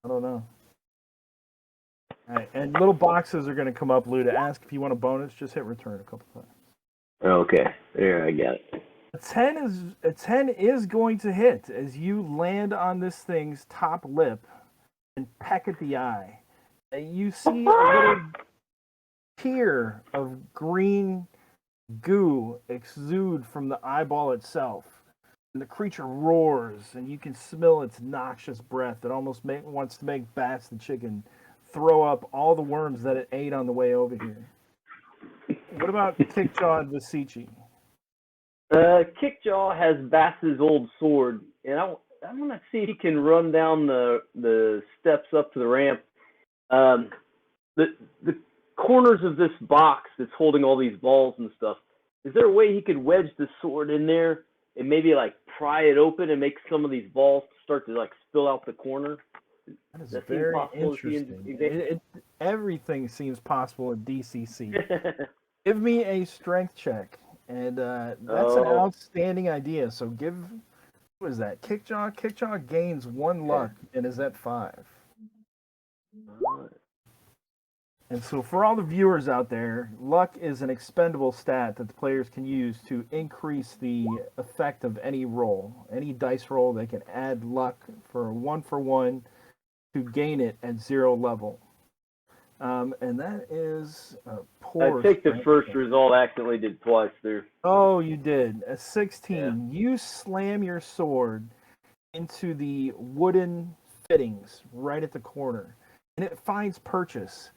I don't know. All right, and little boxes are going to come up, Lou, to ask if you want a bonus. Just hit return a couple times.
Okay. There, I got it.
A 10 is going to hit as you land on this thing's top lip and peck at the eye. And you see a little tear of green goo exude from the eyeball itself. And the creature roars, and you can smell its noxious breath that almost wants to make Bass the chicken throw up all the worms that it ate on the way over here. What about Kickjaw and Vasici?
Kickjaw has Bass's old sword, and I want to see if he can run down the steps up to the ramp. The corners of this box that's holding all these balls and stuff, is there a way he could wedge the sword in there and maybe like pry it open and make some of these balls start to like spill out the corner?
That is
That seems
very
possible if he
interesting. Everything seems possible in DCC. Give me a strength check. And that's an outstanding idea. So what is that? Kickjaw? Kickjaw gains 1 luck and is at 5. And so for all the viewers out there, luck is an expendable stat that the players can use to increase the effect of any roll. Any dice roll, they can add luck for a 1-for-1 to gain it at 0 level. And that is a poor.
I think the first result accidentally did twice there.
Oh, you did. A 16.
Yeah.
You slam your sword into the wooden fittings right at the corner, and it finds purchase,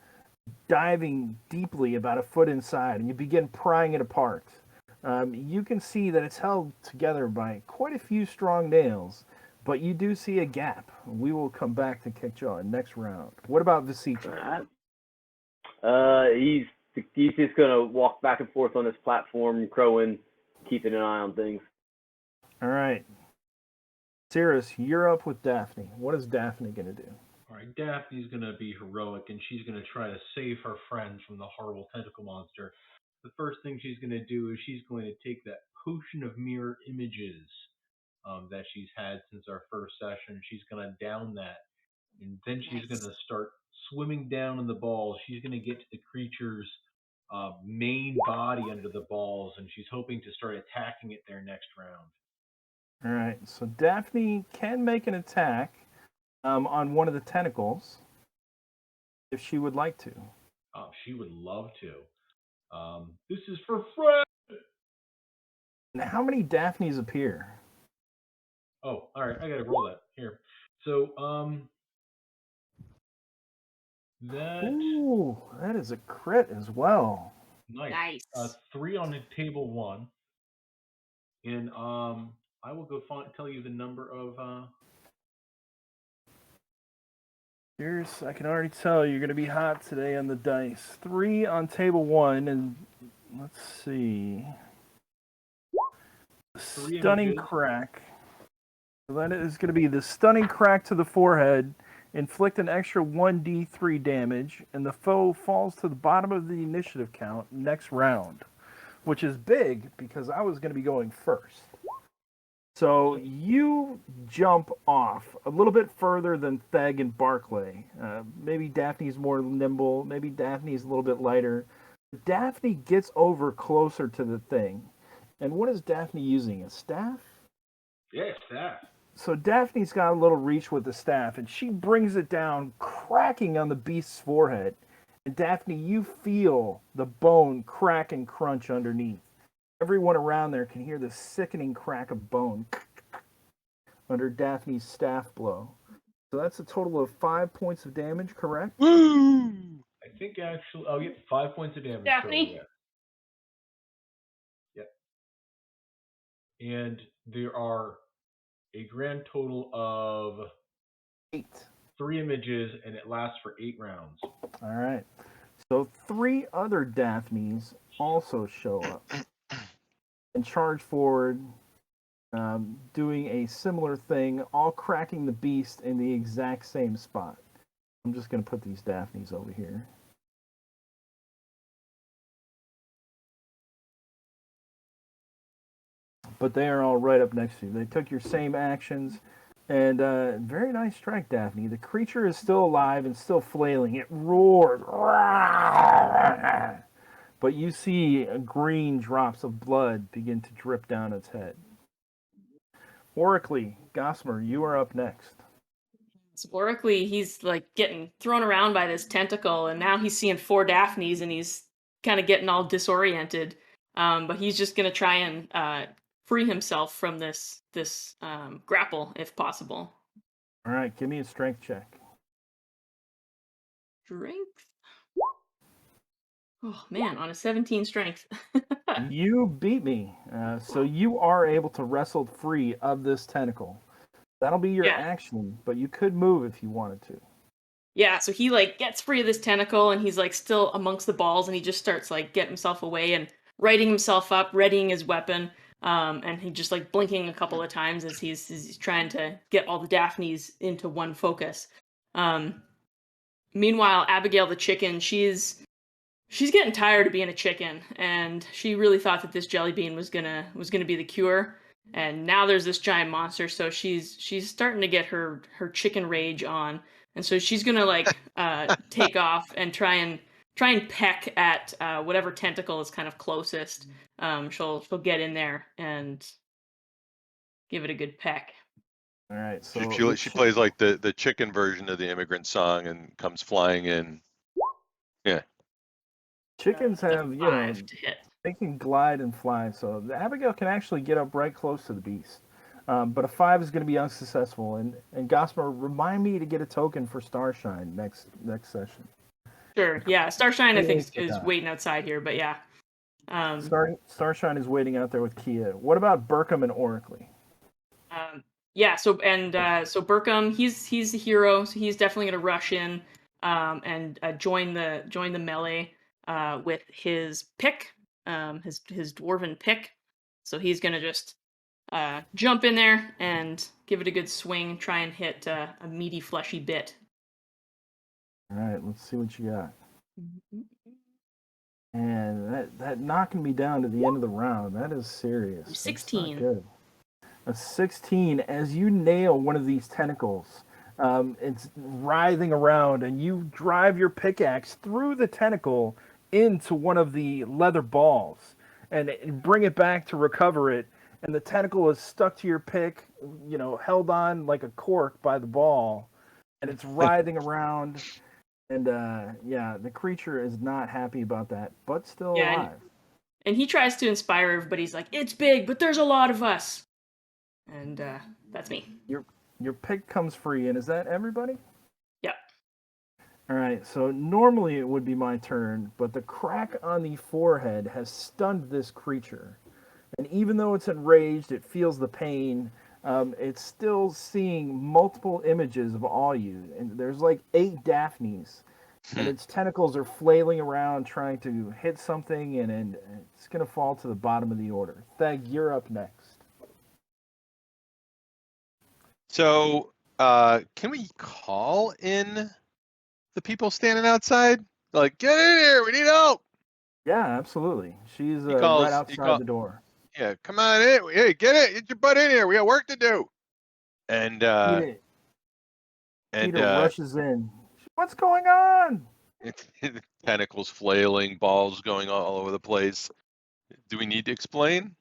diving deeply about a foot inside, and you begin prying it apart. You can see that it's held together by quite a few strong nails, but you do see a gap. We will come back to Kickjaw next round. What about Vasici?
He's just gonna walk back and forth on this platform, crowing, keeping an eye on things.
All right, Cirrus, you're up with Daphne. What is Daphne gonna do?
All right, Daphne's gonna be heroic, and she's gonna try to save her friends from the horrible tentacle monster. The first thing she's gonna do is she's going to take that potion of mirror images that she's had since our first session. She's gonna down that, and then she's gonna start swimming down in the balls. She's going to get to the creature's main body under the balls, and she's hoping to start attacking it there next round.
All right, so Daphne can make an attack on one of the tentacles if she would like to.
She would love to. This is for Fred!
And how many Daphnes appear?
Oh, all right, I got to roll that. Here. So,
Ooh, that is a crit as well.
Nice. 3 on table 1. And I will go tell you the number of...
Here's, I can already tell you're going to be hot today on the dice. 3 on table 1, and let's see. Stunning crack. So that is going to be the stunning crack to the forehead. Inflict an extra 1d3 damage, and the foe falls to the bottom of the initiative count next round, which is big because I was going to be going first. So you jump off a little bit further than Theg and Barclay. Maybe Daphne's more nimble, maybe Daphne's a little bit lighter. Daphne gets over closer to the thing. And what is Daphne using? A staff?
Yeah, staff.
So Daphne's got a little reach with the staff, and she brings it down, cracking on the beast's forehead. And Daphne, you feel the bone crack and crunch underneath. Everyone around there can hear the sickening crack of bone under Daphne's staff blow. So that's a total of 5 points of damage, correct?
Woo!
I think actually I'll get 5 points of damage.
Daphne?
Total, yeah. Yep. And there are a grand total of
8.
3 images, and it lasts for 8 rounds.
All right. So 3 other Daphnes also show up and charge forward, doing a similar thing, all cracking the beast in the exact same spot. I'm just going to put these Daphnes over here. But they are all right up next to you. They took your same actions. And very nice strike, Daphne. The creature is still alive and still flailing. It roars. But you see green drops of blood begin to drip down its head. Oracly, Gossamer, you are up next.
So Oracly, he's like getting thrown around by this tentacle, and now he's seeing 4 Daphnes, and he's kind of getting all disoriented. But he's just gonna try and free himself from this grapple if possible.
All right, give me a strength check.
Strength. Oh man, on a 17 strength.
You beat me. So you are able to wrestle free of this tentacle. That'll be your
Yeah.
action, but you could move if you wanted to.
Yeah, so he like gets free of this tentacle, and he's like still amongst the balls, and he just starts like getting himself away and righting himself up, readying his weapon. And he just like blinking a couple of times as he's trying to get all the Daphnes into one focus. Meanwhile, Abigail the chicken, she's getting tired of being a chicken, and she really thought that this jelly bean was gonna be the cure. And now there's this giant monster, so she's starting to get her chicken rage on, and so she's gonna like take off and try and peck at whatever tentacle is kind of closest. She'll get in there and give it a good peck.
All right, so
She plays like the chicken version of the Immigrant Song and comes flying in. Yeah.
chickens have,
5 to hit.
they can glide and fly, so the Abigail can actually get up right close to the beast. But a 5 is going to be unsuccessful. And Gossamer, remind me to get a token for Starshine next session.
Sure, yeah. Starshine, I think,
Please,
is
God.
waiting outside here, but yeah.
Starshine is waiting out there with Kia. What about Burkham and Oracly?
Yeah, so Burkham, he's the hero, so he's definitely gonna rush in and join the melee with his pick, his dwarven pick. So he's gonna just jump in there and give it a good swing, try and hit a meaty, fleshy bit.
All right, let's see what you got. And that knocking me down to the end of the round, that is serious. That's
16.
not good. A 16, as you nail one of these tentacles, it's writhing around, and you drive your pickaxe through the tentacle into one of the leather balls and bring it back to recover it. And the tentacle is stuck to your pick, held on like a cork by the ball, and it's writhing around. And the creature is not happy about that, but still alive.
And he tries to inspire everybody. He's like, "It's big, but there's a lot of us." And that's me.
Your pick comes free, and is that everybody?
Yep.
All right, so normally it would be my turn, but the crack on the forehead has stunned this creature. And even though it's enraged, it feels the pain. It's still seeing multiple images of all you. And there's like 8 Daphnes. And its tentacles are flailing around trying to hit something, and it's going to fall to the bottom of the order. Theg, you're up next.
So, can we call in the people standing outside? Like, get in here, we need help.
Yeah, absolutely. She's
He calls-
right outside the door.
Yeah, come on in. Hey, get your butt in here. We got work to do. And
Peter rushes in. What's going on?
tentacles flailing, balls going all over the place. Do we need to explain?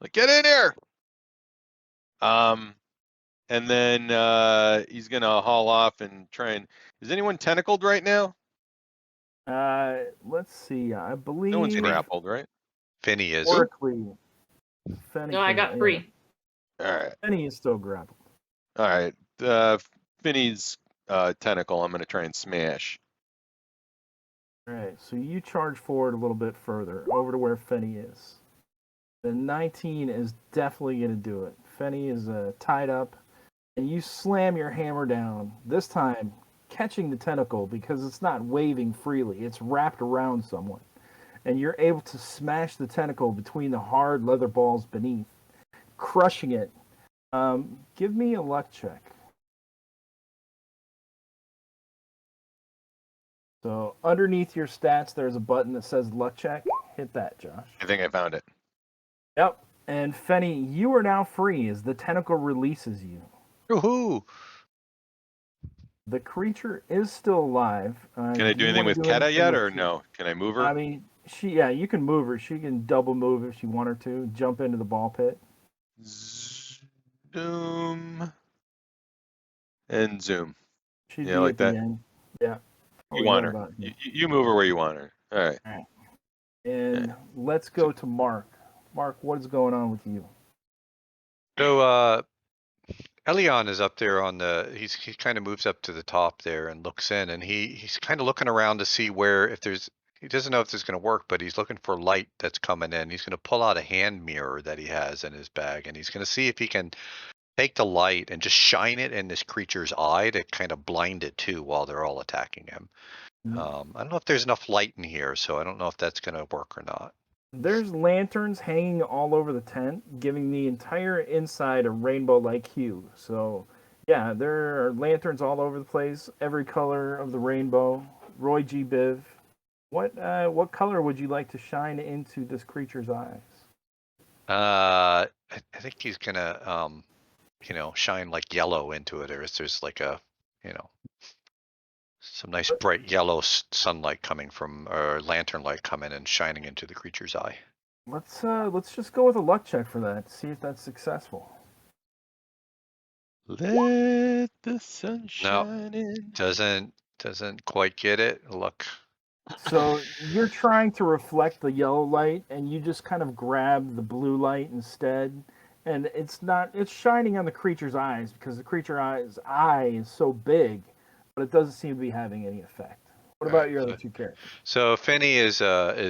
Like, get in here. and then he's gonna haul off and try and. Is anyone tentacled right now?
Let's see. I
No one's
believe
grappled, right?
Finney is.
Oracly. Fenny
No, I got
yeah.
free.
All right,
Fenny is still grappled.
all right. Finney's tentacle. I'm gonna try and smash.
All right, so you charge forward a little bit further, over to where Fenny is. The 19 is definitely going to do it. Fenny is tied up, and you slam your hammer down, this time catching the tentacle because it's not waving freely. It's wrapped around someone. And you're able to smash the tentacle between the hard leather balls beneath, crushing it. Give me a luck check. So underneath your stats, there's a button that says luck check. Hit that, Josh.
I think I found it.
Yep. And Fenny, you are now free as the tentacle releases you.
Woohoo!
The creature is still alive.
Can I do anything with Keta yet, or no? Can I move her?
I mean, you can move her. She can double move if she wanted to. Jump into the ball pit.
Zoom and zoom.
She'd
Yeah,
be
like
at
that.
the end. Yeah.
You want her. You move her where you want her. All right.
All right. And let's go to Mark. Mark, what is going on with you?
So Elion is up there on the. He kind of moves up to the top there and looks in, and he's kind of looking around to see where if there's. He doesn't know if this is going to work, but he's looking for light that's coming in. He's going to pull out a hand mirror that he has in his bag, and he's going to see if he can take the light and just shine it in this creature's eye to kind of blind it too while they're all attacking him. I don't know if there's enough light in here, so I don't know if that's going to work or not.
There's lanterns hanging all over the tent, giving the entire inside a rainbow-like hue. So, yeah, there are lanterns all over the place, every color of the rainbow. Roy G. Biv, what color would you like to shine into this creature's eyes?
I think he's gonna shine like yellow into it, or if there's like a some nice bright yellow sunlight coming from, or lantern light coming and shining into the creature's eye.
Let's just go with a luck check for that. See if that's successful.
Let the sun shine in.
Doesn't quite get it. Look.
So you're trying to reflect the yellow light, and you just kind of grab the blue light instead. And it's shining on the creature's eyes because the creature's eye is so big, but it doesn't seem to be having any effect. What about your other two characters?
So Finny is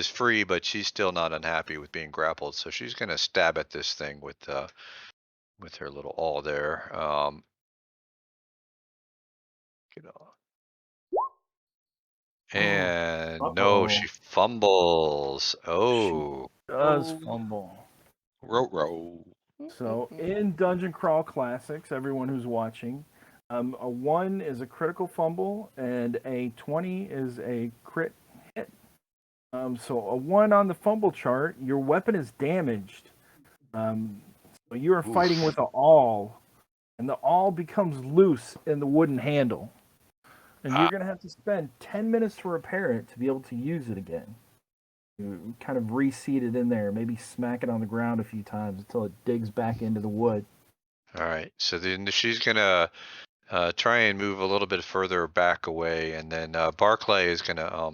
free, but she's still not unhappy with being grappled. So she's gonna stab at this thing with her little awl there. Get on. And no, she fumbles. Oh,
she does fumble.
Row.
So in Dungeon Crawl Classics, everyone who's watching, a 1 is a critical fumble and a 20 is a crit hit. So a 1 on the fumble chart, your weapon is damaged. So you are fighting with an awl, and the awl becomes loose in the wooden handle. And you're going to have to spend 10 minutes to repair it to be able to use it again. You kind of reseat it in there, maybe smack it on the ground a few times until it digs back into the wood.
all right. So then she's gonna try and move a little bit further back away, and then Barclay is gonna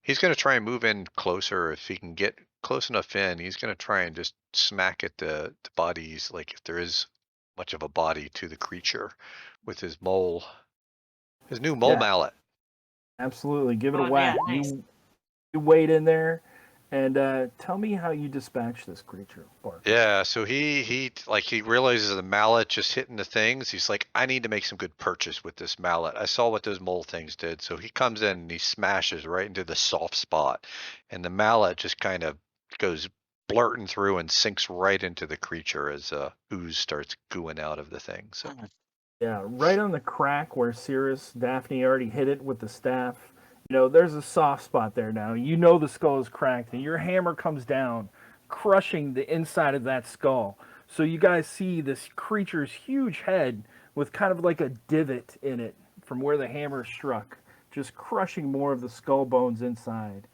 he's gonna try and move in closer if he can get close enough in. He's gonna try and just smack at the bodies, like if there is much of a body to the creature, with his new mole mallet.
Absolutely, give it a whack.
Yeah, nice.
You wade in there, and tell me how you dispatch this creature, Bart.
Yeah, so he realizes the mallet just hitting the things. He's like, I need to make some good purchase with this mallet. I saw what those mole things did. So he comes in and he smashes right into the soft spot, and the mallet just kind of goes blurting through and sinks right into the creature as ooze starts gooing out of the thing. So
Yeah, right on the crack where Cirrus Daphne already hit it with the staff. There's a soft spot there now. The skull is cracked, and your hammer comes down, crushing the inside of that skull. So you guys see this creature's huge head with kind of like a divot in it from where the hammer struck, just crushing more of the skull bones inside.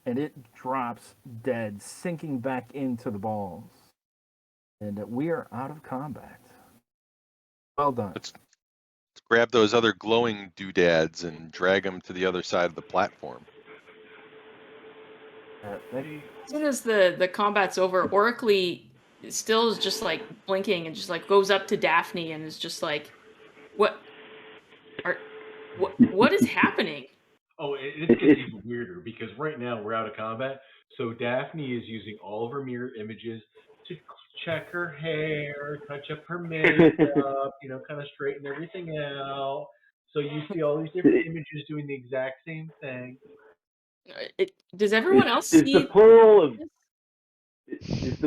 And it drops dead, sinking back into the balls. And we are out of combat. Well done.
Let's grab those other glowing doodads and drag them to the other side of the platform.
Thank you.
As soon as the combat's over, Oracly still is just like blinking and just like goes up to Daphne and is just like, what is happening?
Oh, it gets even weirder because right now we're out of combat. So Daphne is using all of her mirror images to check her hair, touch up her makeup, kind of straighten everything out. So you see all these different images doing the exact same thing.
Does everyone else
Is
see?
the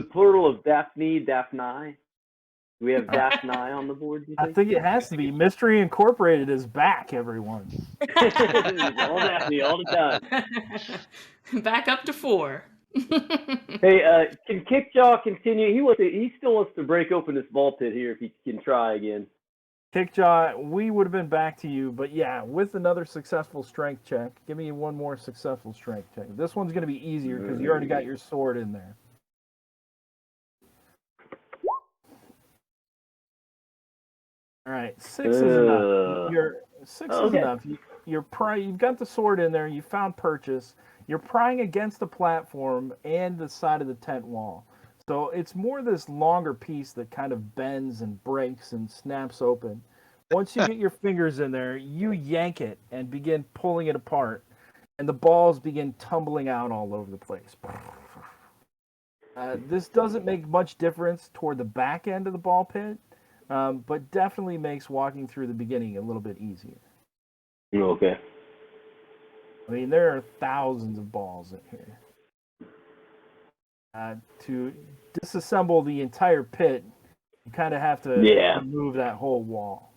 plural of Daphne, Daphni? Do we have Daphne on the board? Do you
I
think?
think it has to be. Mystery Incorporated is back, everyone.
All Daphne, all the time.
Back up to 4.
Hey, can Kickjaw continue? He still wants to break open this ball pit here if he can try again.
Kickjaw, we would have been back to you, but yeah, with another successful strength check. Give me one more successful strength check. This one's going to be easier because you already got your sword in there. All right, 6 is enough. Six is enough. You've got the sword in there. You found purchase. You're prying against the platform and the side of the tent wall. So it's more this longer piece that kind of bends and breaks and snaps open. Once you get your fingers in there, you yank it and begin pulling it apart, and the balls begin tumbling out all over the place. This doesn't make much difference toward the back end of the ball pit, but definitely makes walking through the beginning a little bit easier.
Okay.
I mean, there are thousands of balls in here. To disassemble the entire pit, you kind of have to remove that whole wall.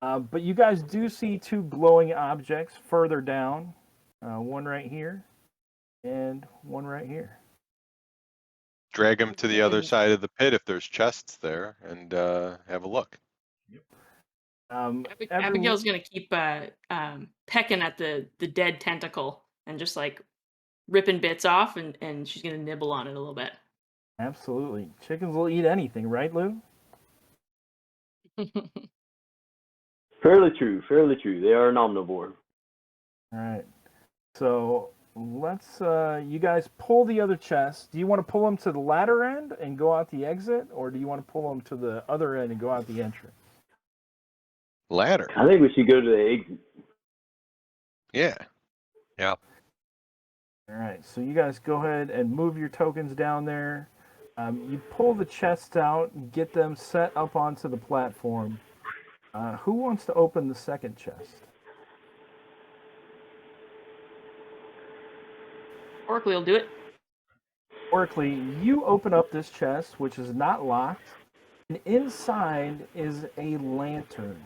But you guys do see 2 glowing objects further down. One right here and one right here.
Drag them to the other side of the pit if there's chests there and have a look.
Abigail's going to keep pecking at the dead tentacle and just like ripping bits off, and she's going to nibble on it a little bit.
Absolutely. Chickens will eat anything, right, Lou?
Fairly true. They are an omnivore.
All right. So let's, you guys pull the other chest. Do you want to pull them to the ladder end and go out the exit, or do you want to pull them to the other end and go out the entrance?
Ladder.
I think we should go to the exit.
Yeah.
Yeah.
All right. So you guys go ahead and move your tokens down there. You pull the chests out and get them set up onto the platform. Who wants to open the second chest?
Oracly will do it.
Oracly, you open up this chest, which is not locked, and inside is a lantern.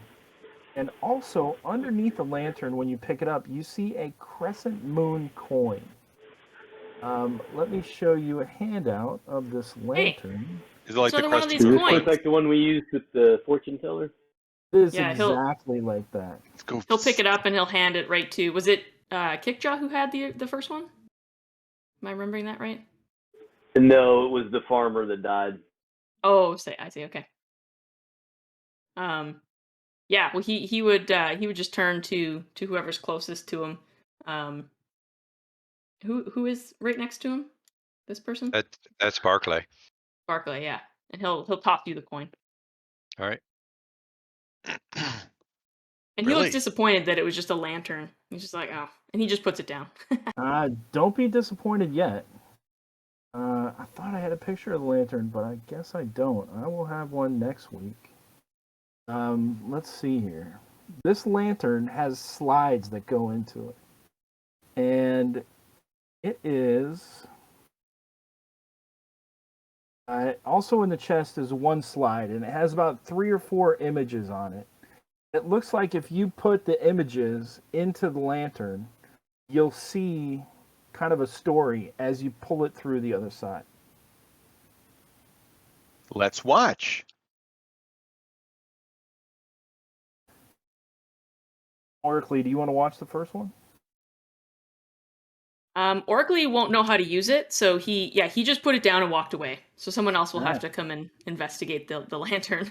And also, underneath the lantern, when you pick it up, you see a crescent moon coin. Let me show you a handout of this lantern.
Is it like
So
the
they're one of
Crescent?
these
Does this
coins.
look like the one we used with the fortune teller?
It is
Yeah,
exactly like that.
Let's go.
He'll pick it up and he'll hand it right to. Was it Kickjaw who had the first one? Am I remembering that right?
No, it was the farmer that died.
Oh, I see. Okay. Yeah. Well, he would just turn to whoever's closest to him. Who is right next to him? This person?
That's Barclay.
Barclay. Yeah, and he'll toss you the coin.
All right.
And he
Really?
looks disappointed that it was just a lantern. He's just like, oh, and he just puts it down.
Don't be disappointed yet. I thought I had a picture of the lantern, but I guess I don't. I will have one next week. Let's see here. This lantern has slides that go into it. And it is... also in the chest is one slide, and it has about 3 or 4 images on it. It looks like if you put the images into the lantern, you'll see kind of a story as you pull it through the other side.
Let's watch.
Oracly, do you want to watch the first one?
Oracly won't know how to use it, so he just put it down and walked away. So someone else will have to come and investigate the lantern.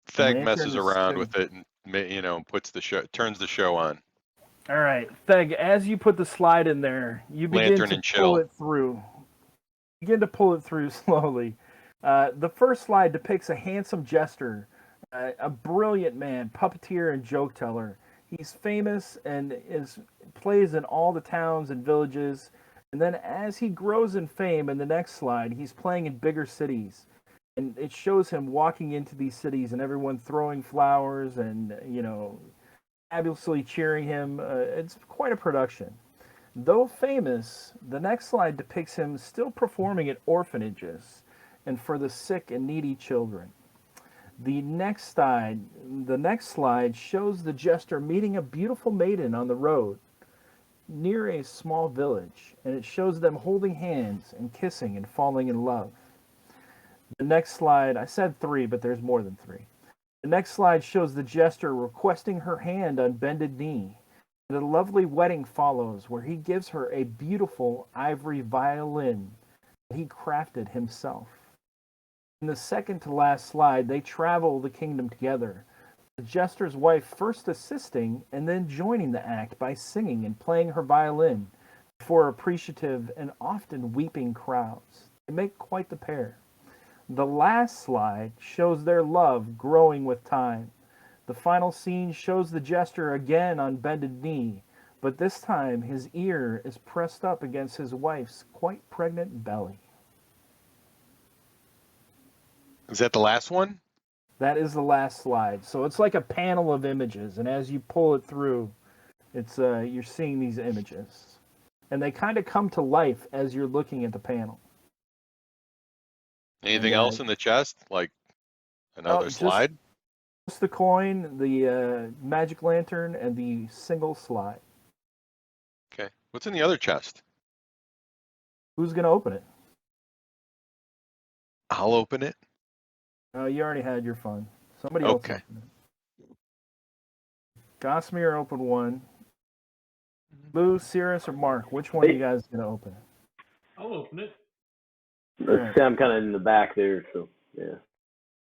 Theg
lantern
messes
is
around
sitting-
with it and turns the show on.
All right, Theg, as you put the slide in there, you begin
Lantern
to
and
pull
chill.
it through. Begin to pull it through slowly. The first slide depicts a handsome jester, a brilliant man, puppeteer, and joke teller. He's famous and plays in all the towns and villages. And then as he grows in fame in the next slide, he's playing in bigger cities. And it shows him walking into these cities and everyone throwing flowers and, fabulously cheering him. It's quite a production. Though famous, the next slide depicts him still performing at orphanages and for the sick and needy children. The next slide shows the jester meeting a beautiful maiden on the road near a small village, and it shows them holding hands and kissing and falling in love. The next slide, I said 3, but there's more than 3. The next slide shows the jester requesting her hand on bended knee. And a lovely wedding follows where he gives her a beautiful ivory violin that he crafted himself. In the second to last slide, they travel the kingdom together. The jester's wife first assisting and then joining the act by singing and playing her violin before appreciative and often weeping crowds. They make quite the pair. The last slide shows their love growing with time. The final scene shows the jester again on bended knee, but this time his ear is pressed up against his wife's quite pregnant belly.
Is that the last one?
That is the last slide. So it's like a panel of images, and as you pull it through, it's you're seeing these images. And they kind of come to life as you're looking at the panel.
Anything
And,
else in the chest? Like another
just-
slide?
Just the coin, the magic lantern, and the single slide.
Okay. What's in the other chest?
Who's going to open it?
I'll open it.
You already had your fun. Somebody else
Okay.
open it. Gosmere opened one. Lou, Cirrus, or Mark? Which one are you guys going to open it?
I'll open it.
Let's say I'm kind of in the back there, so yeah.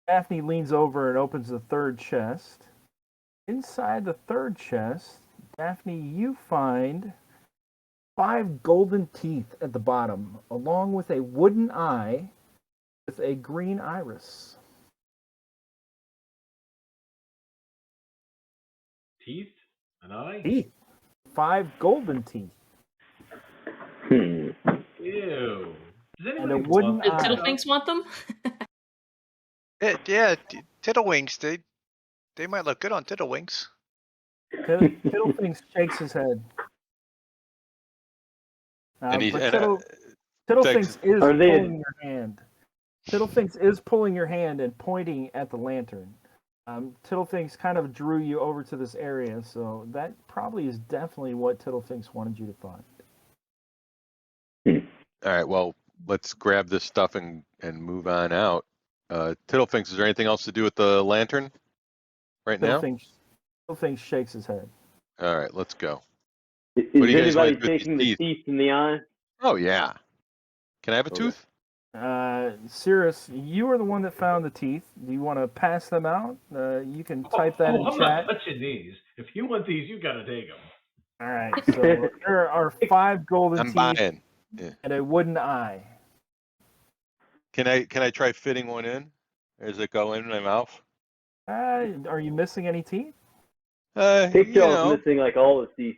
Daphne leans over and opens the third chest. Inside the third chest, Daphne, you find 5 golden teeth at the bottom, along with a wooden eye with a green iris.
Teeth? An eye?
Teeth. 5 golden teeth.
Hmm.
Ew. Does
And
anybody
a wooden
want
Did
eye.
Tiddlewinks want them?
Yeah, Tiddlewinks, they might look good on Tiddlewinks.
Tiddlewinks shakes his head.
And he's
But
and,
Tiddlewinks is
Are they-
pulling your hand. Tiddlewinks is pulling your hand and pointing at the lantern. Tiddlewinks kind of drew you over to this area, so that probably is definitely what Tiddlewinks wanted you to find.
all right, well, let's grab this stuff and move on out. Tiddlefinks, is there anything else to do with the lantern right now?
Tiddlewinks shakes his head.
All right, let's go.
Is
What do you guys
anybody
wanna do with these
taking the
teeth?
teeth in the eye?
Oh yeah. Can I have a
Okay.
tooth?
Cirrus, you are the one that found the teeth. Do you want to pass them out? You can type that in
I'm
chat.
not touching these. If you want these, you gotta take them.
All right, so there are 5 golden
I'm
teeth
buying.
and a wooden eye.
Can I try fitting one in? Or does it go in my mouth?
Are you missing any teeth?
You
Pigtail's
know,
missing like all his teeth.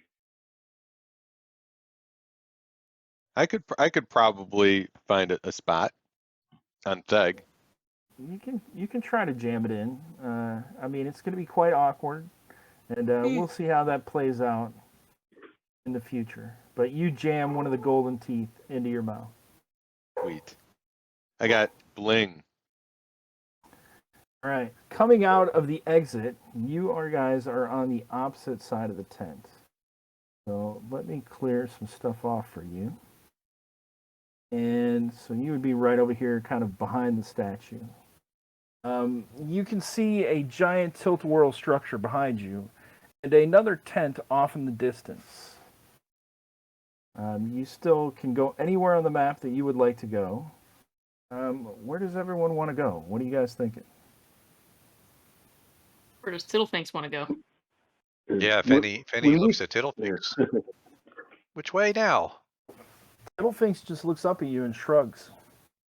I could probably find a spot on Theg.
You can try to jam it in. I mean, it's going to be quite awkward, and we'll see how that plays out in the future. But you jam one of the golden teeth into your mouth.
Sweet. I got bling.
All right, coming out of the exit, guys are on the opposite side of the tent. So let me clear some stuff off for you. And so you would be right over here, kind of behind the statue. You can see a giant tilt-a-whirl structure behind you, and another tent off in the distance. You still can go anywhere on the map that you would like to go. Where does everyone want to go? What are you guys thinking?
Where does Tiddlefinks want to go?
Yeah, if
When-
any
when
looks
we-
at Tiddlefinks. Which way now?
Tiddlefinks just looks up at you and shrugs.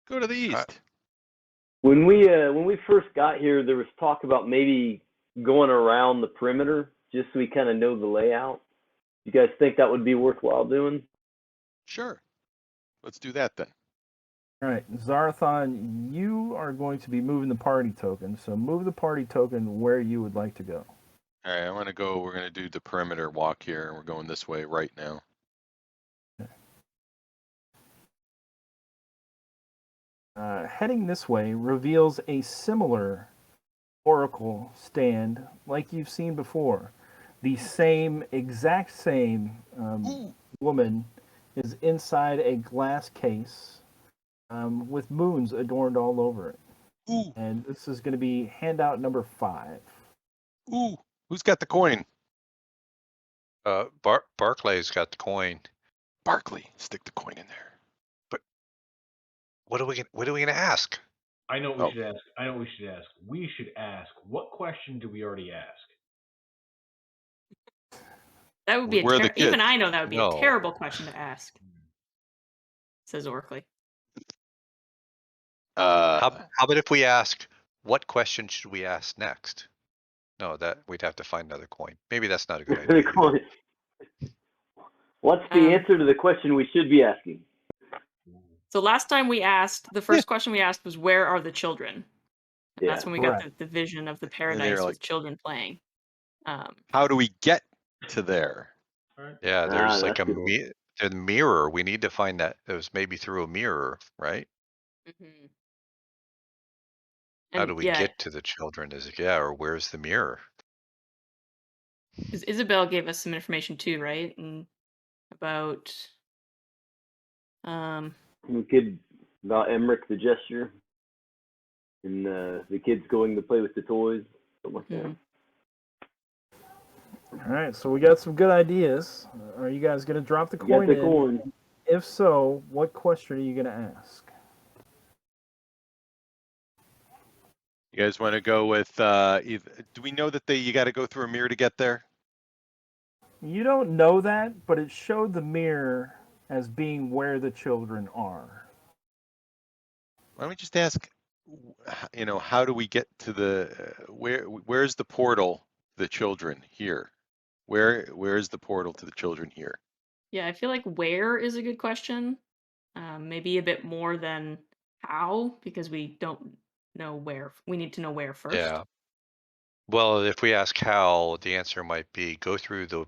Go to the east.
When we first got here, there was talk about maybe going around the perimeter just so we kind of know the layout. You guys think that would be worthwhile doing?
Sure. Let's do that then.
All right, Zarathon, you are going to be moving the party token. So move the party token where you would like to go.
All right, we're going to do the perimeter walk here, and we're going this way right now.
Heading this way reveals a similar oracle stand like you've seen before. The exact same woman is inside a glass case with moons adorned all over it.
Ooh.
And this is going to be handout number 5.
Ooh, who's got the coin?
Barclay's got the coin.
Barkley, stick the coin in there.
What are we gonna ask?
I know what
Oh.
we should ask. I know what we should ask. We should ask, what question do we already ask?
That would be
Where are the
even
kids?
I know that would be
No.
a terrible question to ask. Says Orkley.
How about if we ask, what question should we ask next? No, that we'd have to find another coin. Maybe that's not a good idea.
What's the answer to the question we should be asking?
So last time we asked, the first question we asked was, where are the children? And that's
Yeah,
when we
correct.
got the vision of the
they
paradise
were
with
like-
children playing.
How do we get to there?
All right.
Yeah, there's like
that's
a
a good one.
mirror. We need to find that. It was maybe through a mirror, right?
mhm.
How
And
do we
yeah,
get to the children? Or where's the mirror?
because Isabel gave us some information too, right? And about
The kid about Emmerich the gesture, and the kids going to play with the toys, something like that.
mhm.
All right, so we got some good ideas. Are you guys going to drop the
You got
coin
the
in?
coin.
If so, what question are you going to ask?
You guys want to go with do we know that you got to go through a mirror to get there?
You don't know that, but it showed the mirror as being where the children are.
Why don't we just ask, how do we get to the where's the portal to the children here? Where's the portal to the children here?
Yeah, I feel like where is a good question. Maybe a bit more than how, because we don't know where. We need to know where first.
Yeah. Well, if we ask how, the answer might be go through the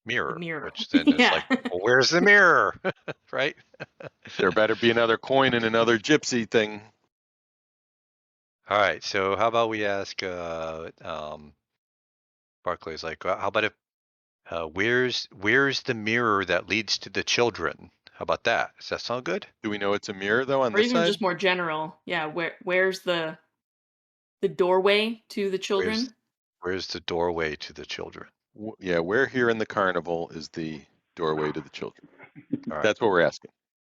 mirror,
mirror.
which then is like,
Yeah.
well, where's the mirror? Right?
There better be another coin and another gypsy thing.
All right. So how about we ask Barclay's like, how about if where's the mirror that leads to the children? How about that? Does that sound good?
Do we know it's a mirror though on
Or
this
even
side?
just more general. Yeah, where's the doorway to the children?
Where's the doorway to the children?
Yeah, where here in the carnival is the doorway to the children?
All right.
That's what we're asking.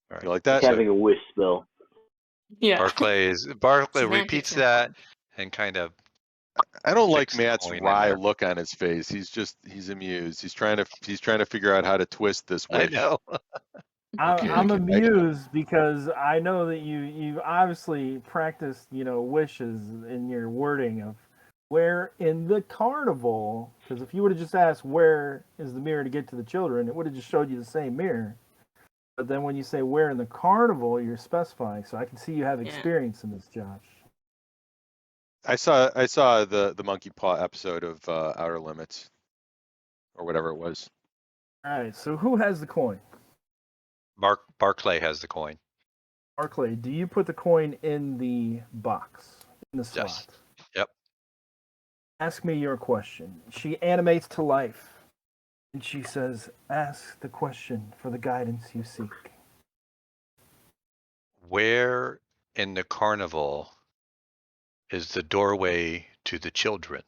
All right.
You like that?
Like having a wish spell.
Yeah.
Barclay
Semantics
repeats
are
that
fun.
and kind of
I don't like
sticks the
Matt's
coin in
wry
there.
look on his face. He's amused. He's trying to figure out how to twist this
I
wish.
know.
I'm
Okay.
amused because I know that you obviously practiced, wishes in your wording of where in the carnival. Because if you would have just asked where is the mirror to get to the children, it would have just showed you the same mirror. But then when you say where in the carnival, you're specifying. So I can see you have
Yeah.
experience in this, Josh.
I saw the monkey paw episode of Outer Limits, or whatever it was.
All right. So who has the coin?
Barclay has the coin.
Barclay, do you put the coin in the box, in the slot?
Yes. Yep.
Ask me your question. She animates to life, and she says, ask the question for the guidance you seek.
Where in the carnival is the doorway to the children?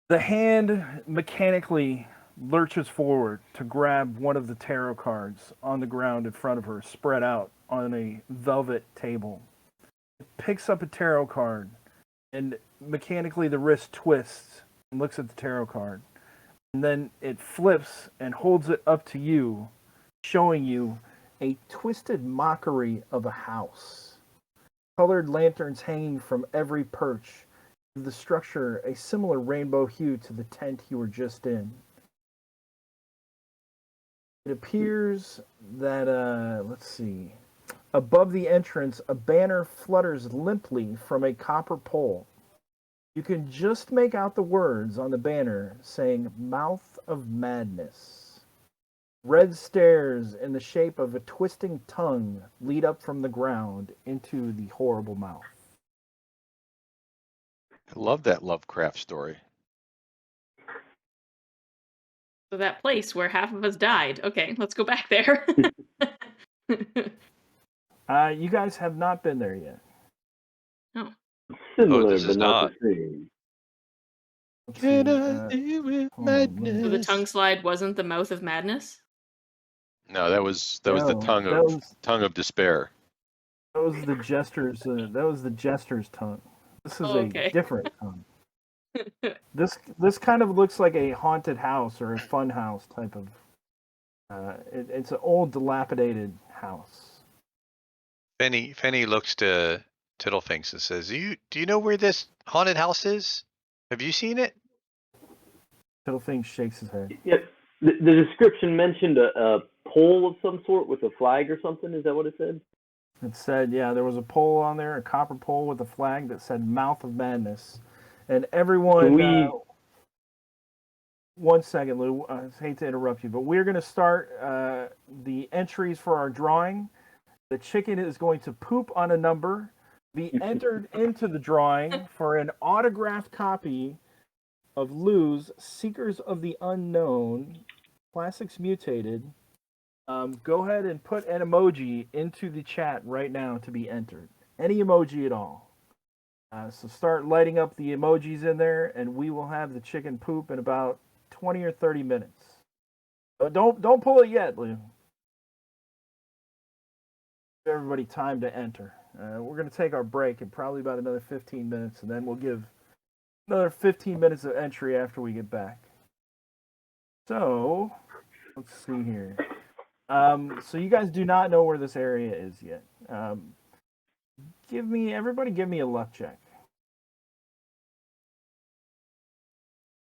The hand mechanically lurches forward to grab one of the tarot cards on the ground in front of her, spread out on a velvet table. It picks up a tarot card and mechanically the wrist twists and looks at the tarot card. And then it flips and holds it up to you, showing you a twisted mockery of a house. Colored lanterns hanging from every perch. The structure a similar rainbow hue to the tent you were just in. It appears that, let's see, above the entrance, a banner flutters limply from a copper pole. You can just make out the words on the banner saying, Mouth of Madness. Red stairs in the shape of a twisting tongue lead up from the ground into the horrible mouth.
I love that Lovecraft story.
So that place where half of us died. Okay, let's go back there.
You guys have not been there yet.
Similar,
this
but
is
not
not.
the same.
Let's
Can
see,
I deal with
hold on, let me-
So the
madness?
tongue slide wasn't the mouth of madness?
No, that was the
No,
tongue of despair.
That was the jester's. That was the jester's tongue. This is
Okay.
a different tongue. This kind of looks like a haunted house or a fun house type of. It's an old, dilapidated house.
Fenny looks to Tiddlefinks and says, Do you know where this haunted house is? Have you seen it?
Tiddlefinks shakes his head.
Yep. The description mentioned a pole of some sort with a flag or something. Is that what it said?
It said, yeah, there was a pole on there, a copper pole with a flag that said "Mouth of Madness," and everyone. One second, Lou. I hate to interrupt you, but we're going to start the entries for our drawing. The chicken is going to poop on a number, be entered into the drawing for an autographed copy of Lou's Seekers of the Unknown, Classics Mutated. Go ahead and put an emoji into the chat right now to be entered. Any emoji at all. So start lighting up the emojis in there, and we will have the chicken poop in about 20 or 30 minutes. Don't pull it yet, Lou. Give everybody time to enter. We're going to take our break in probably about another 15 minutes, and then we'll give another 15 minutes of entry after we get back. So, let's see here. So you guys do not know where this area is yet. Everybody give me a luck check.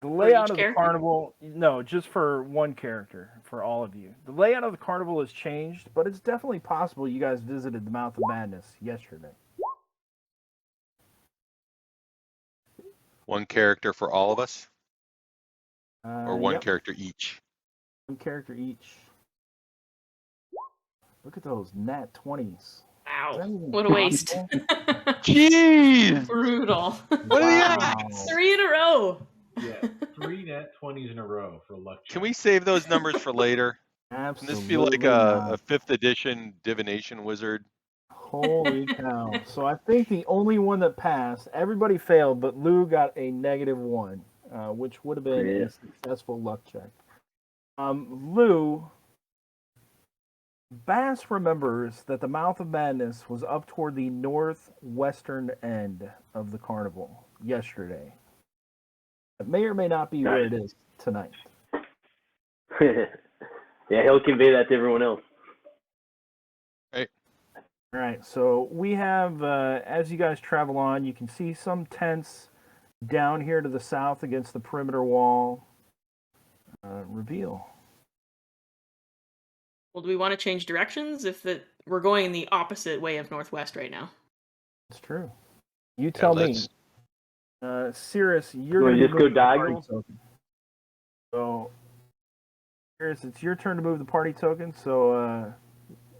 The layout of the carnival, no, just for one character, for all of you. The layout of the carnival has changed, but it's definitely possible you guys visited the Mouth of Madness yesterday.
One character for all of us? Or one
Yep.
character each?
One character each. Look at those nat 20s.
Wow, what a waste.
Jeez!
Brutal.
What are the odds?
3 in a row.
Yeah, 3 nat 20s in a row for luck.
Can we save those numbers for later?
Absolutely.
Can this be like a 5th edition divination wizard?
Holy cow. So I think the only one that passed, everybody failed, but Lou got a -1, which would have been a successful luck check. Lou, Bass remembers that the Mouth of Madness was up toward the northwestern end of the carnival yesterday. It may or may not be where it is tonight.
Yeah, he'll convey that to everyone else.
Right.
All right, so we have, as you guys travel on, you can see some tents down here to the south against the perimeter wall. Reveal.
Well, do we want to change directions if we're going the opposite way of northwest right now?
It's true. You tell me. Cirrus, you're going
to just go diagonal?
So, Cirrus, it's your turn to move the party token. So,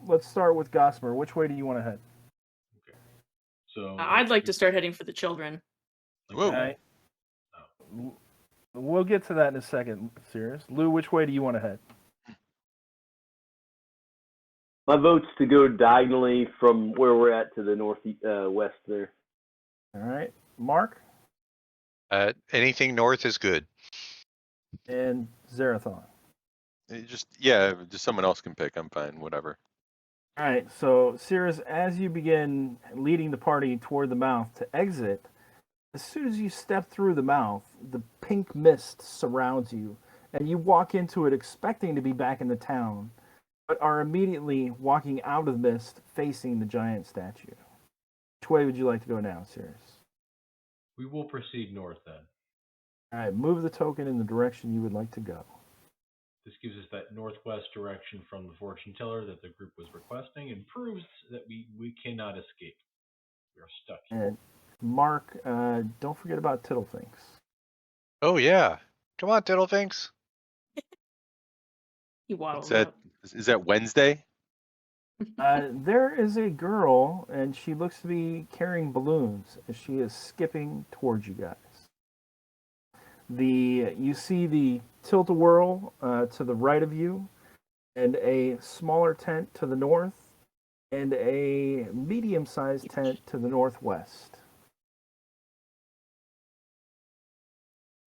let's start with Gossamer. Which way do you want to head?
Okay. So
I'd like to start heading for the children.
Whoa.
Okay. We'll get to that in a second, Cirrus. Lou, which way do you want to head?
My vote's to go diagonally from where we're at to the northwest there.
All right. Mark?
Anything north is good.
And Zerathon.
Just someone else can pick. I'm fine, whatever.
All right, so Cirrus, as you begin leading the party toward the mouth to exit, As soon as you step through the mouth, the pink mist surrounds you, and you walk into it expecting to be back in the town, but are immediately walking out of the mist facing the giant statue. Which way would you like to go now, Sirius?
We will proceed north then.
All right, move the token in the direction you would like to go.
This gives us that northwest direction from the fortune teller that the group was requesting and proves that we cannot escape. We are stuck here.
And Mark, don't forget about Tiddlefinks.
Oh yeah. Come on, Tiddlefinks.
He waddles
What's that?
up.
Is that Wednesday?
There is a girl, and she looks to be carrying balloons as she is skipping towards you guys. You see the tilt-a-whirl to the right of you, and a smaller tent to the north, and a medium-sized tent to the northwest.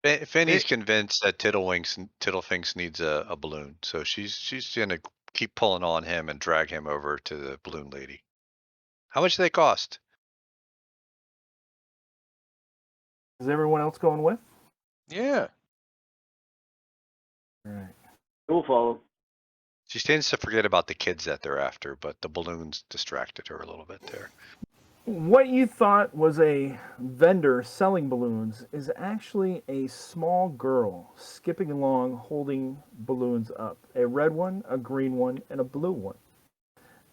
Fanny's convinced that Tiddlefinks needs a balloon, so she's gonna keep pulling on him and drag him over to the balloon lady. How much do they cost?
Is everyone else going with?
Yeah.
All right.
We'll follow.
She tends to forget about the kids that they're after, but the balloons distracted her a little bit there.
What you thought was a vendor selling balloons is actually a small girl skipping along holding balloons up. A red one, a green one, and a blue one.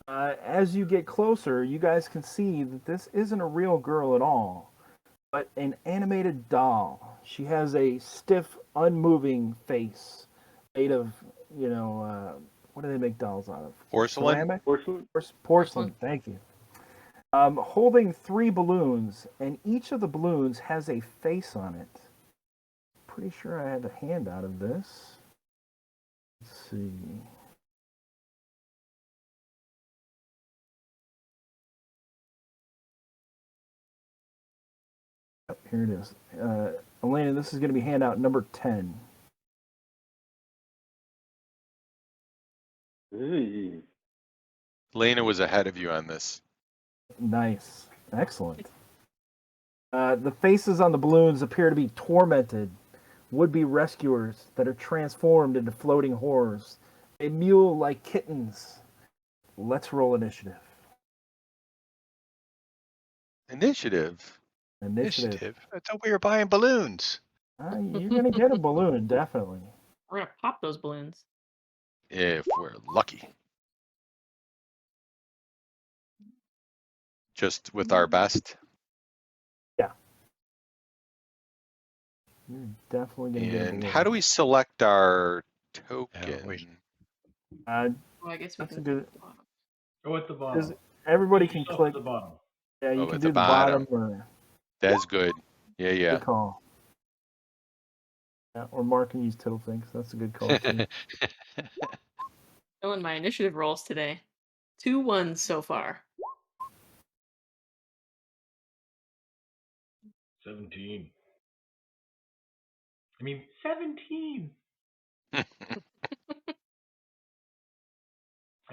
As you get closer, you guys can see that this isn't a real girl at all, but an animated doll. She has a stiff, unmoving face made of, what do they make dolls out of?
Porcelain?
Ceramic?
Porcelain?
Porcelain, thank you. Holding 3 balloons, and each of the balloons has a face on it. Pretty sure I have a handout of this. Let's see. Yep, here it is. Elena, this is going to be handout number 10.
Ooh.
Lena was ahead of you on this.
Nice. Excellent. The faces on the balloons appear to be tormented would-be rescuers that are transformed into floating horrors. They mew like kittens. Let's roll initiative.
Initiative.
Initiative.
I thought we were buying balloons.
You're going to get a balloon, definitely.
We're gonna pop those balloons.
If we're lucky. Just with our best.
You're definitely going to get a
And
balloon.
how do we select our token?
Uh,
Well, I guess we
That's
can
a good-
Go at the bottom.
Is- everybody
Put
can
yourself
click.
at the bottom.
Yeah, you
Oh,
can
at
do
the
the bottom
bottom.
or
That's good. Yeah, yeah.
good call. Yeah, or Mark can use Tiddlefinks. That's a good call too.
Killing my initiative rolls today. 2 1s so far.
17. 17. I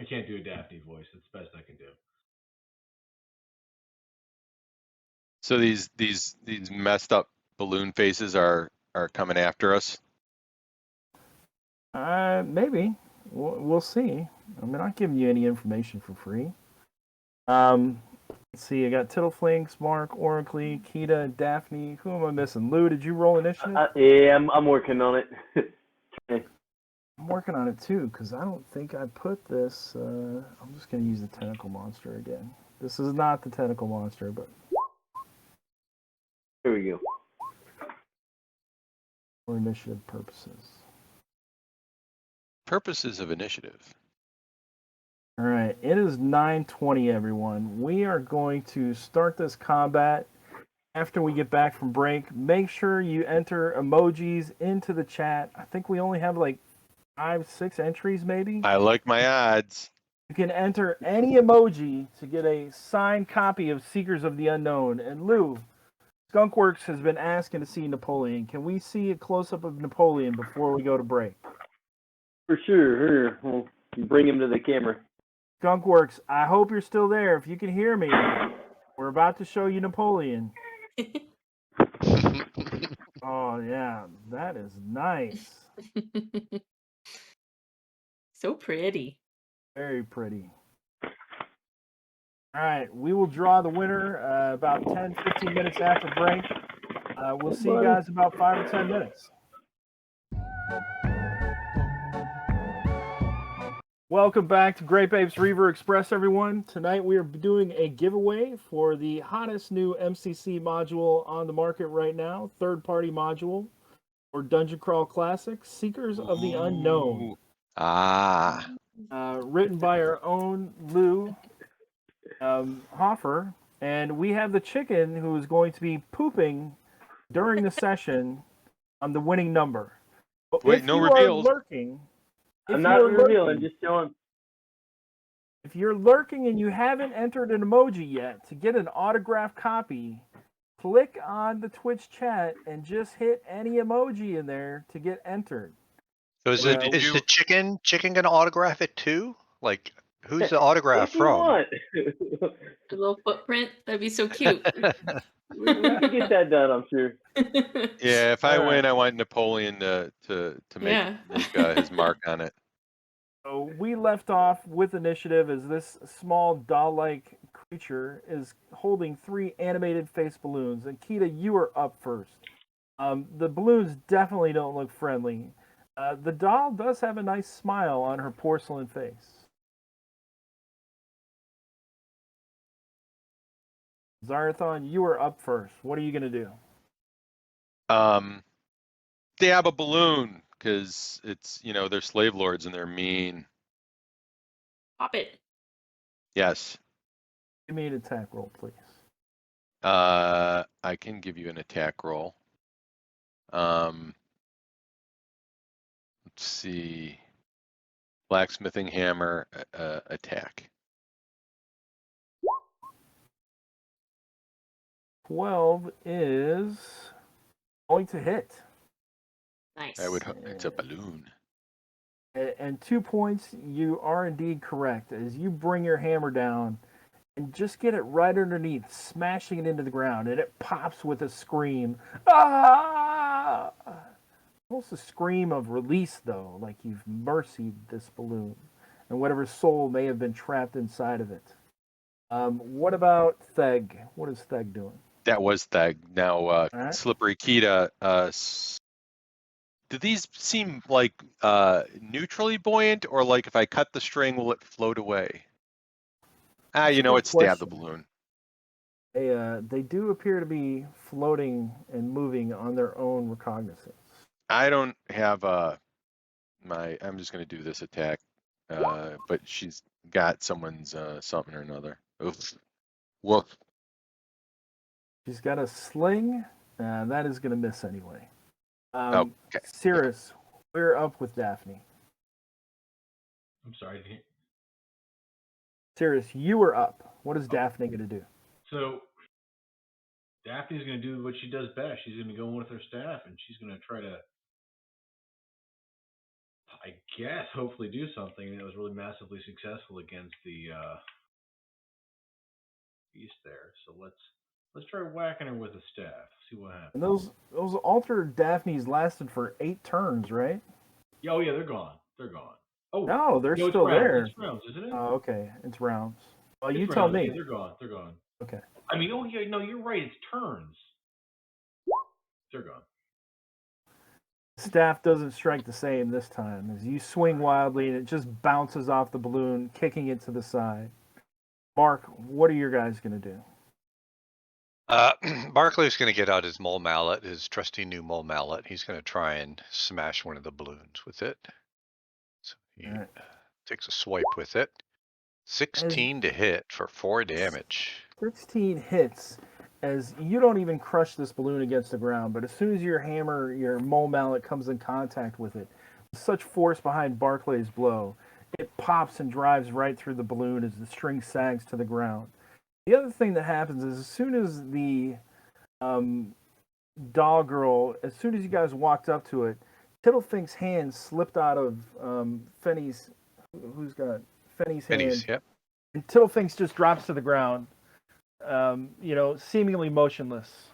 can't do a Daphne voice. It's the best I can do.
So these messed up balloon faces are coming after us.
Maybe we'll see. I'm not giving you any information for free. Let's see. I got Tiddleflinks, Mark, Oracle, Kita, Daphne. Who am I missing? Lou, did you roll initiative?
Yeah, I'm working on it.
I'm working on it too because I don't think I put this. I'm just gonna use the tentacle monster again. This is not the tentacle monster, but
Here we go.
for initiative purposes.
Purposes of initiative.
All right, it is 9:20, everyone. We are going to start this combat after we get back from break. Make sure you enter emojis into the chat. I think we only have like 5-6 entries, maybe.
I like my odds.
You can enter any emoji to get a signed copy of Seekers of the Unknown. And Lou, Skunkworks has been asking to see Napoleon. Can we see a close-up of Napoleon before we go to break?
For sure. Here, we'll bring him to the camera.
Skunkworks, I hope you're still there. If you can hear me, we're about to show you Napoleon. Oh yeah, that is nice.
So pretty.
Very pretty. All right, we will draw the winner about 10, 15 minutes after break. We'll see you guys about 5 or 10 minutes. Welcome back to GrapeApe's Reaver Express, everyone. Tonight we are doing a giveaway for the hottest new MCC module on the market right now, third-party module for Dungeon Crawl Classic, Seekers of the Unknown.
Ooh. Ah.
Written by our own Lou Hoffer, and we have the chicken who is going to be pooping during the session on the winning number. But
Wait,
if
no
you
reveals.
are lurking,
I'm not revealing, just showing.
if you're lurking and you haven't entered an emoji yet, to get an autographed copy, click on the Twitch chat and just hit any emoji in there to get entered.
So is
Well,
the chicken gonna autograph it too? Like, who's the autograph
If you
from?
want.
A little footprint. That'd be so cute.
we could get that done, I'm sure.
Yeah, if I
All
win,
right.
I want Napoleon to make
Yeah.
his mark on it.
So we left off with initiative as this small doll-like creature is holding 3 animated face balloons. And Kita, you are up first. The balloons definitely don't look friendly. The doll does have a nice smile on her porcelain face. Zarathon, you are up first. What are you going to do?
Dab a balloon because it's they're slave lords and they're mean.
Pop it.
Yes.
Give me an attack roll, please.
I can give you an attack roll. Let's see. Blacksmithing hammer attack.
12 is going to hit.
Nice.
It's a balloon.
And 2 points, you are indeed correct. As you bring your hammer down and just get it right underneath, smashing it into the ground, and it pops with a scream. Ah! Almost a scream of release, though, like you've mercied this balloon and whatever soul may have been trapped inside of it. What about Theg? What is Theg doing?
That was Theg. Now,
right.
Slippery Kita. Do these seem like neutrally buoyant, or like if I cut the string, will it float away? It's stab the balloon.
They do appear to be floating and moving on their own recognizance.
I don't have I'm just gonna do this attack, but she's got someone's something or another. Oof. Woof.
She's got a sling. That is going to miss anyway.
Okay.
Cirrus, we're up with Daphne.
I'm sorry.
Cirrus, you were up. What is Daphne going to do?
So Daphne's going to do what she does best. She's going to go in with her staff, and she's going to try to, I guess, hopefully do something that was really massively successful against the beast there. So let's try whacking her with a staff. See what happens.
And those altered Daphnes lasted for 8 turns, right?
Oh yeah, they're gone. They're gone. Oh
no, they're
no,
still
rounds.
there.
It's rounds, isn't it?
Oh, okay. It's rounds. Well,
it's
you
rounds.
tell me.
Yeah, they're gone. They're gone.
Okay.
I mean, oh yeah, no, you're right. It's turns. They're gone.
Staff doesn't strike the same this time as you swing wildly and it just bounces off the balloon, kicking it to the side. Mark, what are your guys going to do?
Barclay's going to get out his mole mallet, his trusty new mole mallet. He's going to try and smash one of the balloons with it. So he takes a swipe with it. 16 to hit for 4 damage.
16 hits as you don't even crush this balloon against the ground, but as soon as your hammer, your mole mallet comes in contact with it, with such force behind Barclay's blow, it pops and drives right through the balloon as the string sags to the ground. The other thing that happens is as soon as the doll girl, as soon as you guys walked up to it, Tittlefink's hand slipped out of Fenny's. Who's got Fenny's hand?
Fenny's, yep.
And Tittlefinks just drops to the ground, seemingly motionless.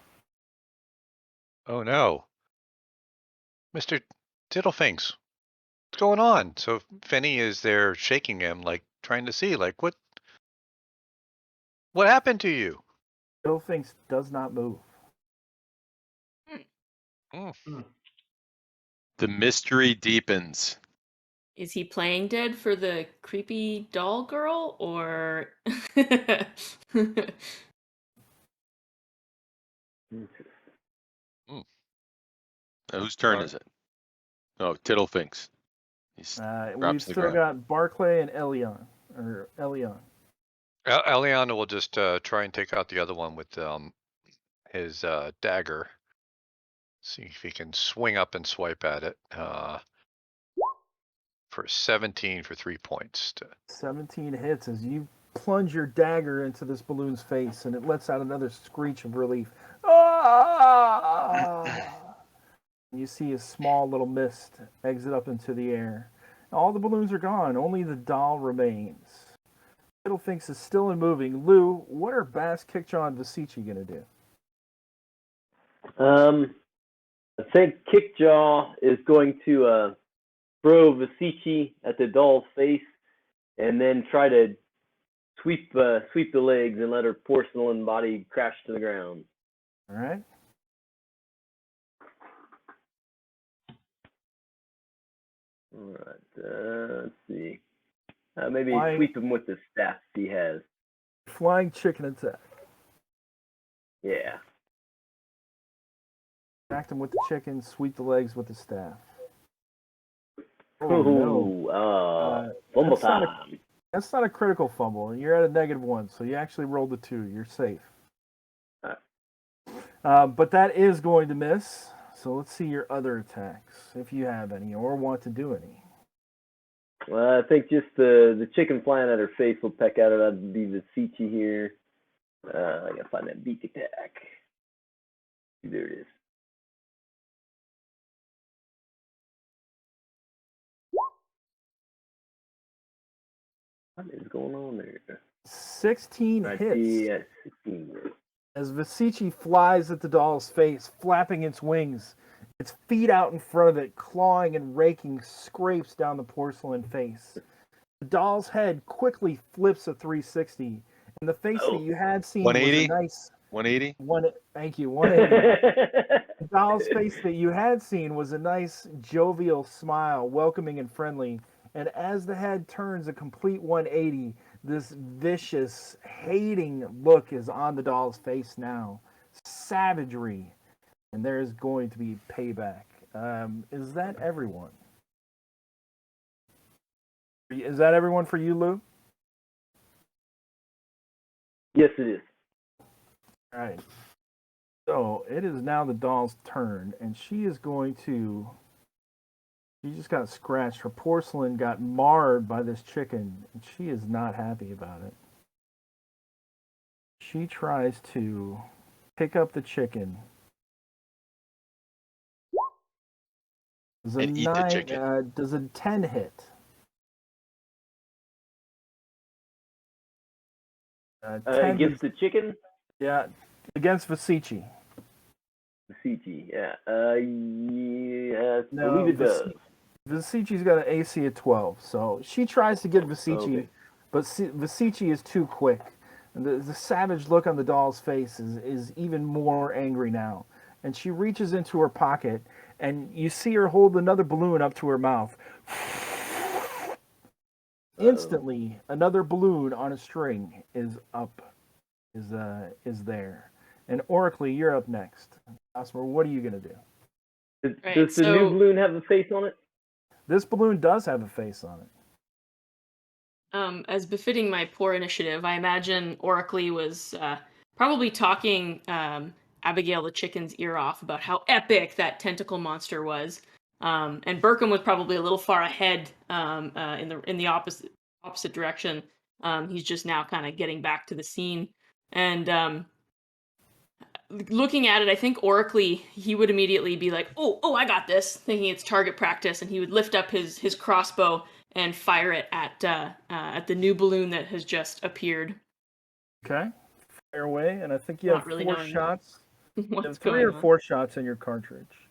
Oh no. Mr. Tiddlefinks, what's going on? So Finny is there shaking him, like trying to see, like what happened to you?
Tiddlefinks does not move.
Mm.
The mystery deepens.
Is he playing dead for the creepy doll girl, or
Whose turn
Alright.
is it? Oh, Tiddlefinks. He's
We've
drops to the
still
ground.
got Barclay and Elion.
Eliana will just try and take out the other one with his dagger. See if he can swing up and swipe at it. For 17 for 3 points.
17 hits as you plunge your dagger into this balloon's face, and it lets out another screech of relief. Ah! You see a small little mist exit up into the air. All the balloons are gone. Only the doll remains. Fiddlefinks is still and moving. Lou, what are Bass, Kickjaw, and Vasici going to do?
I think Kickjaw is going to throw Vasici at the doll's face, and then try to sweep the legs and let her porcelain body crash to the ground.
All right.
All right. Let's see. Maybe
Flying-
sweep him with the staff he has.
Flying chicken attack.
Yeah.
Attack him with the chicken, sweep the legs with the staff.
Oh,
no.
fumble
that's not a-
time.
That's not a critical fumble. You're at a -1, so you actually rolled a 2. You're safe. But that is going to miss. So let's see your other attacks, if you have any or want to do any.
Well, I think just the chicken flying at her face will peck at her. That'd be the Vasici here. I gotta find that beak attack. There it is. What is going on there?
16
Right,
hits.
yeah, 16.
As Vasici flies at the doll's face, flapping its wings, its feet out in front of it, clawing and raking scrapes down the porcelain face. The doll's head quickly flips a 360, and the face that you had seen was a
180?
nice
180?
Thank you, 180. The doll's face that you had seen was a nice jovial smile, welcoming and friendly. And as the head turns a complete 180, this vicious, hating look is on the doll's face now. Savagery. And there is going to be payback. Is that everyone? Is that everyone for you, Lou?
Yes, it is.
All right. So it is now the doll's turn, and she is going to. She just got scratched. Her porcelain got marred by this chicken, and she is not happy about it. She tries to pick up the chicken. Does a
And eat the chicken.
Does a 10 hit? 10
Against the chicken?
yeah, against Vasici.
Vasici, yeah. I
No,
believe it does.
Vasici's got an AC of 12, so she tries to get Vasici,
Okay.
but Vasici is too quick. And the savage look on the doll's face is even more angry now. And she reaches into her pocket, and you see her hold another balloon up to her mouth. Instantly, another balloon on a string is there. And Oracle, you're up next. Osmer, what are you gonna do?
Right,
Does the new balloon have a face on it?
This balloon does have a face on it.
As befitting my poor initiative, I imagine Oracle was probably talking Abigail the chicken's ear off about how epic that tentacle monster was. And Burkham was probably a little far ahead in the opposite direction. He's just now kind of getting back to the scene. And looking at it, I think Oracle, he would immediately be like, oh, I got this, thinking it's target practice, and he would lift up his crossbow and fire it at the new balloon that has just appeared.
Okay, fire away, and I think you
Not
have
really
4
knowing
shots. You
What's
have 3
going
or
on?
4 shots in your cartridge.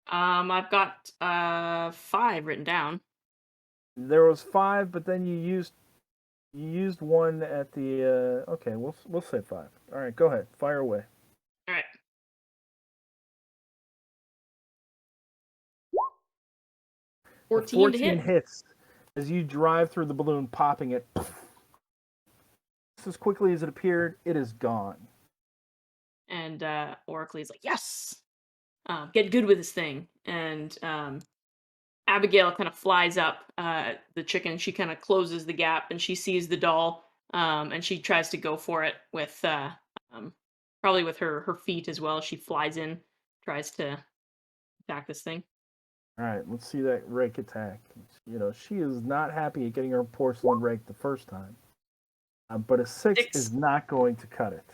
I've got 5 written down.
There was 5, but then you used one at the. Okay, we'll say 5. All right, go ahead, fire away.
All right. 14 to hit.
hits as you drive through the balloon, popping it. Just as quickly as it appeared, it is gone.
And Oracle's like, yes! Get good with this thing. And Abigail kind of flies up the chicken. She kind of closes the gap, and she sees the doll, and she tries to go for it with probably with her feet as well. She flies in, tries to attack this thing.
All right, let's see that rake attack. You know, she is not happy at getting her porcelain rake the first time. But a 6 is not going to cut it.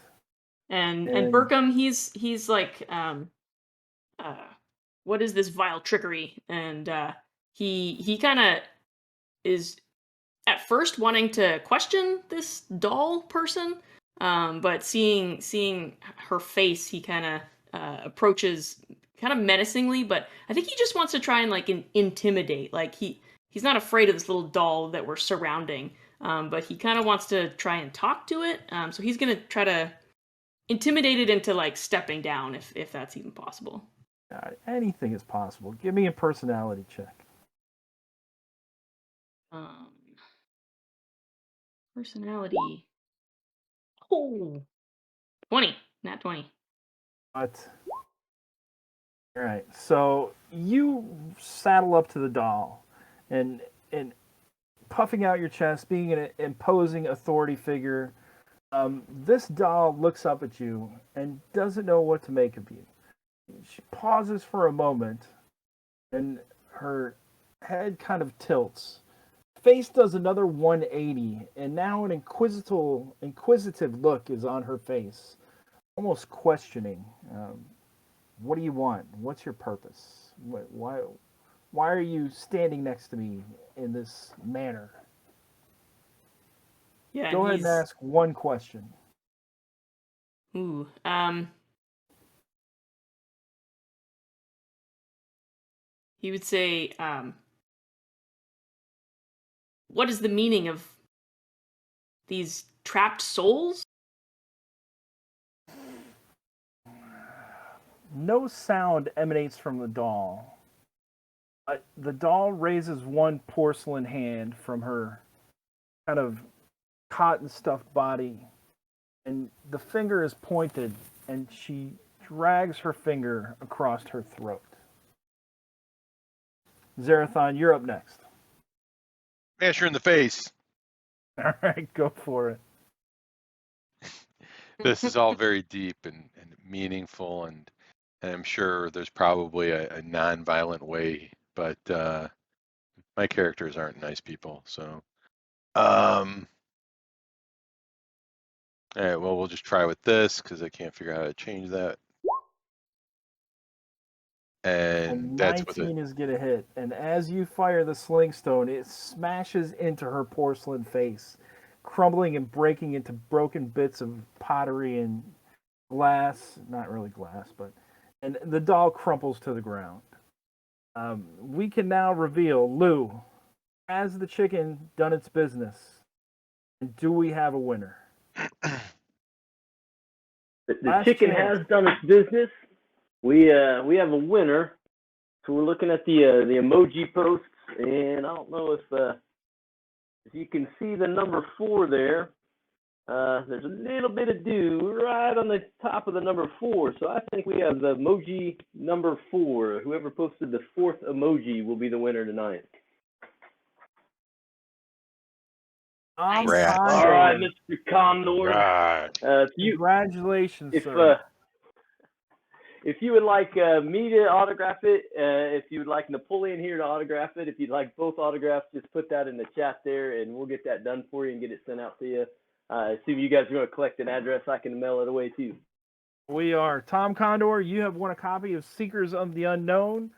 And Burkham, he's like, what is this vile trickery? And he kind of is at first wanting to question this doll person, but seeing her face, he kind of approaches kind of menacingly. But I think he just wants to try and like intimidate. Like he's not afraid of this little doll that we're surrounding, but he kind of wants to try and talk to it. So he's gonna try to intimidate it into like stepping down, if that's even possible.
Anything is possible. Give me a personality check.
Personality. Oh, 20. Nat 20.
But all right, so you saddle up to the doll, and puffing out your chest, being an imposing authority figure. This doll looks up at you and doesn't know what to make of you. She pauses for a moment, and her head kind of tilts. Face does another 180, and now an inquisitive look is on her face, almost questioning. What do you want? What's your purpose? Why are you standing next to me in this manner?
Yeah.
Go ahead and ask one question.
Ooh. He would say, what is the meaning of these trapped souls?
No sound emanates from the doll. The doll raises one porcelain hand from her kind of cotton stuffed body, and the finger is pointed, and she drags her finger across her throat. Zerathon, you're up next.
Smash her in the face.
All right, go for it.
This is all very deep and meaningful, and I'm sure there's probably a non-violent way, but my characters aren't nice people, so all right, well, we'll just try with this because I can't figure out how to change that. And that's with
19 is gonna hit, and as you fire the sling stone, it smashes into her porcelain face, crumbling and breaking into broken bits of pottery and glass. Not really glass, but and the doll crumples to the ground. We can now reveal, Lou, has the chicken done its business? And do we have a winner?
The chicken has done its business. We have a winner. So we're looking at the emoji posts, and I don't know if you can see the number 4 there. There's a little bit of dew right on the top of the number 4. So I think we have the emoji number 4. Whoever posted the 4th emoji will be the winner tonight.
All
right, Mr. Condor.
Congratulations, sir.
If you would like me to autograph it, if you would like Napoleon here to autograph it, if you'd like both autographs, just put that in the chat there, and we'll get that done for you and get it sent out to you. See if you guys are going to collect an address, I can mail it away too.
We are. Tom Condor, you have won a copy of Seekers of the Unknown.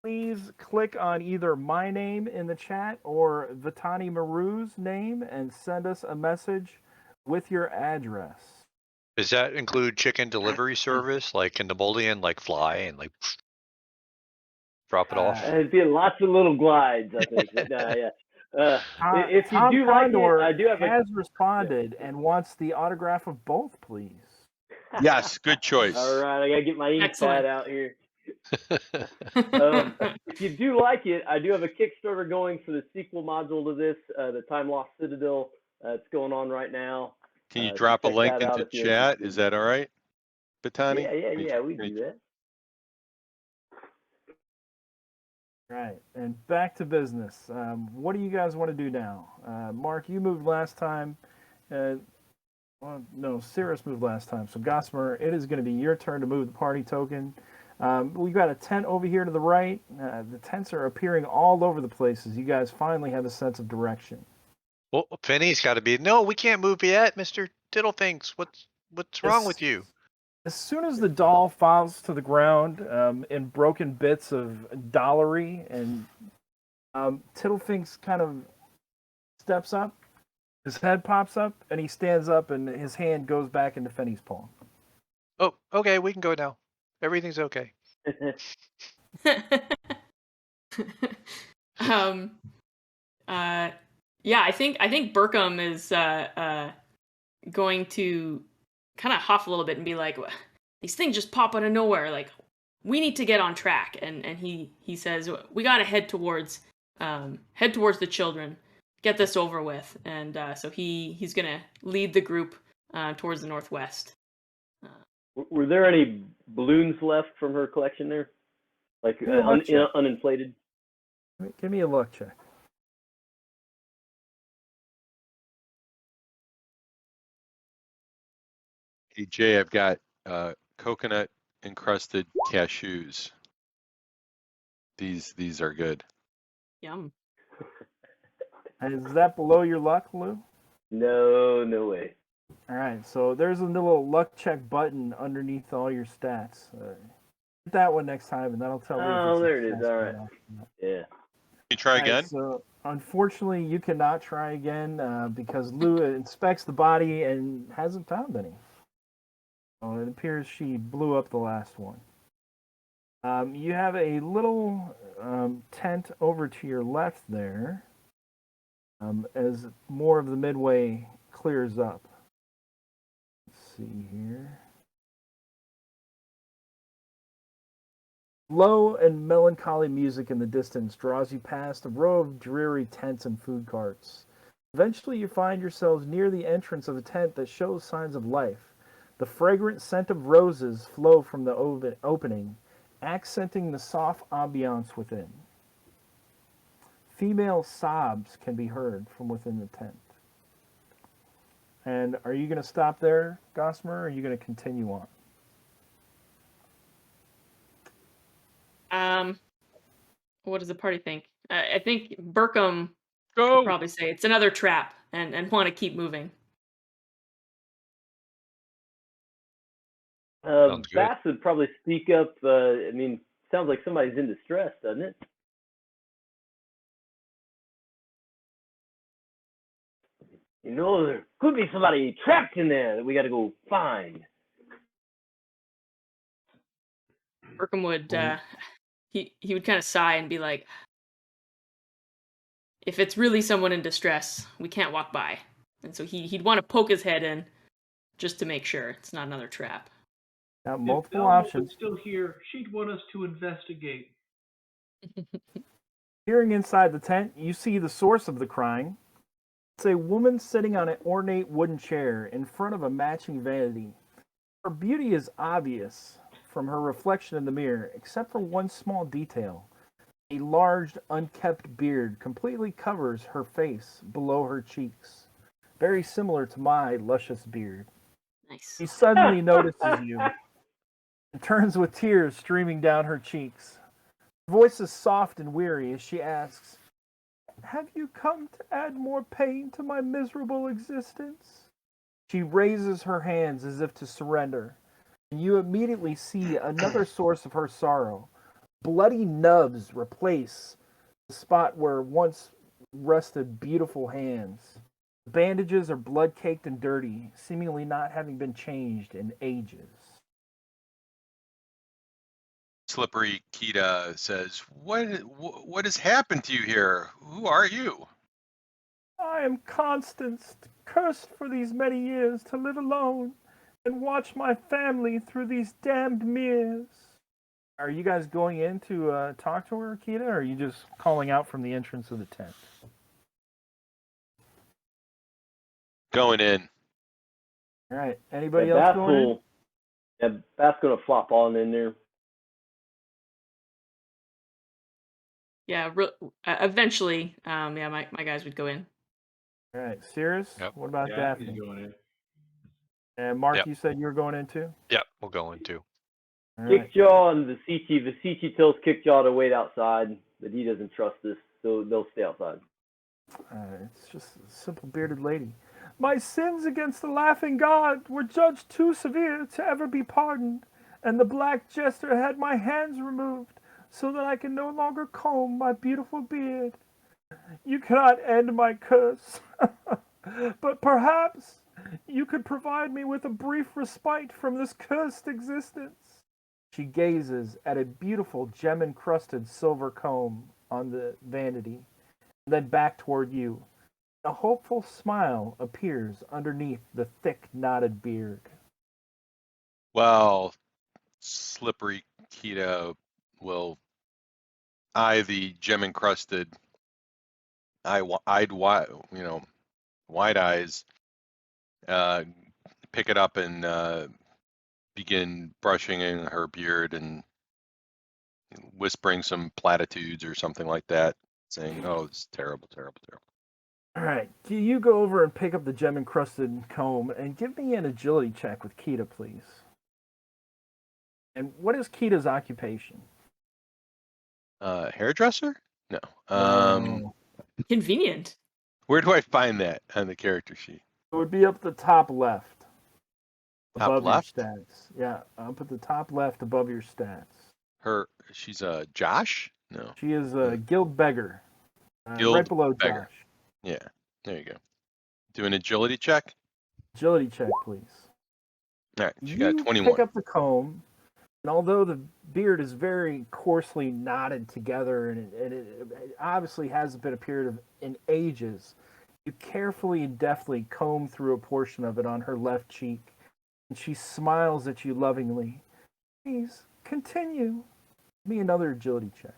Please click on either my name in the chat or Vitani Maru's name and send us a message with your address.
Does that include chicken delivery service, like in Napoleon, like fly and like? Drop it off.
It'd be lots of little glides, I think. But, yeah. If you
Tom
do like it,
Condor
I do have
has responded and wants the autograph of both, please.
Yes, good choice.
All right, I gotta get my ink
Excellent.
pad out here. If you do like it, I do have a Kickstarter going for the sequel module to this, the Time Lost Citadel. It's going on right now.
Can you
So
drop a
check
link
that out
into
if you're
chat?
interested.
Is that all right, Batani?
Yeah, we do that.
Right, and back to business. What do you guys want to do now? Mark, you moved last time. Well, no, Cirrus moved last time. So Gossamer, it is going to be your turn to move the party token. We've got a tent over here to the right. The tents are appearing all over the places. You guys finally have a sense of direction.
Well, Penny's got to be. No, we can't move yet, Mister Tiddlethings. What's wrong with you?
As soon as the doll falls to the ground in broken bits of dollary, and Tiddlefinks kind of steps up, his head pops up, and he stands up, and his hand goes back into Fenny's palm.
Oh, okay, we can go now. Everything's okay.
Yeah, I think Burkham is going to kind of huff a little bit and be like, these things just pop out of nowhere. Like, we need to get on track. And he says, we got to head towards the children, get this over with. And so he's going to lead the group towards the northwest.
Were there any balloons left from her collection there? Like uninflated?
Give me a luck check.
Hey Jay, I've got coconut encrusted cashews. These are good.
Yum.
And is that below your luck, Lou?
No way.
All right, so there's a little luck check button underneath all your stats. Hit that one next time, and that'll tell me.
Oh, there it is. All right. Yeah.
Can you try again?
Right, so unfortunately, you cannot try again because Lou inspects the body and hasn't found any. So it appears she blew up the last one. You have a little tent over to your left there as more of the midway clears up. Let's see here. Low and melancholy music in the distance draws you past a row of dreary tents and food carts. Eventually, you find yourselves near the entrance of a tent that shows signs of life. The fragrant scent of roses flow from the opening, accenting the soft ambiance within. Female sobs can be heard from within the tent. And are you going to stop there, Gossamer, or are you going to continue on?
What does the party think? I think Burkham
Go.
will probably say it's another trap and want to keep moving.
Sounds good.
Bass would probably speak up. I mean, sounds like somebody's in distress, doesn't it? You know, there could be somebody trapped in there that we got to go find.
Burkham would he would kind of sigh and be like, if it's really someone in distress, we can't walk by. And so he'd want to poke his head in just to make sure it's not another trap.
Got
If
multiple
Velma was
options.
still here, she'd want us to investigate.
Peering inside the tent, you see the source of the crying. It's a woman sitting on an ornate wooden chair in front of a matching vanity. Her beauty is obvious from her reflection in the mirror, except for one small detail. A large, unkept beard completely covers her face below her cheeks, very similar to my luscious beard.
Nice.
She suddenly notices you and turns with tears streaming down her cheeks. Her voice is soft and weary as she asks, "Have you come to add more pain to my miserable existence?" She raises her hands as if to surrender, and you immediately see another source of her sorrow. Bloody nubs replace the spot where once rested beautiful hands. The bandages are blood-caked and dirty, seemingly not having been changed in ages.
Slippery Kita says, what has happened to you here? Who are you?
I am Constance, cursed for these many years to live alone and watch my family through these damned mirrors. Are you guys going in to talk to her, Kita, or are you just calling out from the entrance of the tent?
Going in.
All right. Anybody
Yeah,
else
Bass
going in?
will. Yeah, Bass gonna flop on in there.
Yeah, eventually, yeah, my guys would go in.
All right. Cirrus,
Yep.
what about
Yeah,
Daphne?
he's going in.
And Mark,
Yep.
you said you were going in too?
Yep, we'll go in too.
All right.
Kickjaw and the CT tells Kickjaw to wait outside, but he doesn't trust this, so they'll stay outside.
It's just a simple bearded lady. My sins against the laughing god were judged too severe to ever be pardoned, and the black jester had my hands removed so that I can no longer comb my beautiful beard. You cannot end my curse, but perhaps you could provide me with a brief respite from this cursed existence. She gazes at a beautiful gem-encrusted silver comb on the vanity, then back toward you. A hopeful smile appears underneath the thick knotted beard.
Well, Slippery Kita will eye the gem-encrusted, wide eyes, pick it up and begin brushing in her beard and whispering some platitudes or something like that, saying, "Oh, it's terrible, terrible, terrible."
All right, you go over and pick up the gem-encrusted comb and give me an agility check with Kita, please. And what is Kita's occupation?
Hairdresser? No.
No.
Convenient.
Where do I find that on the character sheet?
It would be up the top left.
Top
Above
left?
your stats. Yeah, up at the top left above your stats.
She's a Josh? No.
She is a guild beggar.
Guild
right below
beggar.
Josh.
Yeah, there you go. Do an agility check.
Agility check, please.
All right, she
You
got 21.
pick up the comb, and although the beard is very coarsely knotted together, and it obviously hasn't been appeared in ages, you carefully and deftly comb through a portion of it on her left cheek, and she smiles at you lovingly. Please, continue. Give me another agility check.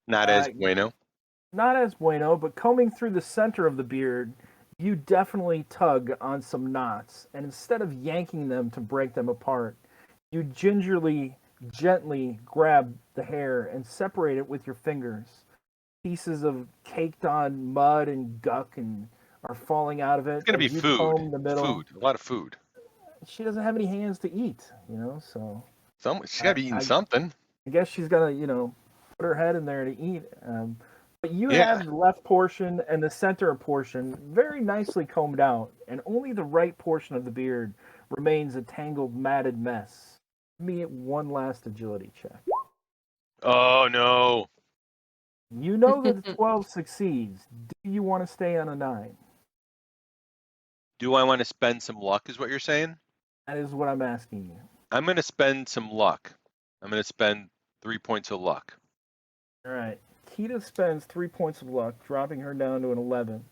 Not as bueno.
Not as bueno, but combing through the center of the beard, you definitely tug on some knots, and instead of yanking them to break them apart, you gingerly, gently grab the hair and separate it with your fingers. Pieces of caked on mud and guck and are falling out of it.
It's gonna be
as you
food.
comb the middle.
Food. A lot of food.
She doesn't have any hands to eat, so
She's gotta be eating something.
I guess she's gonna, put her head in there to eat. But you
Yeah.
have the left portion and the center portion very nicely combed out, and only the right portion of the beard remains a tangled, matted mess. Give me one last agility check.
Oh no.
You know that the 12 succeeds. Do you want to stay on a 9?
Do I want to spend some luck, is what you're saying?
That is what I'm asking you.
I'm gonna spend some luck. I'm gonna spend 3 points of luck.
All right. Kita spends 3 points of luck, dropping her down to an 11.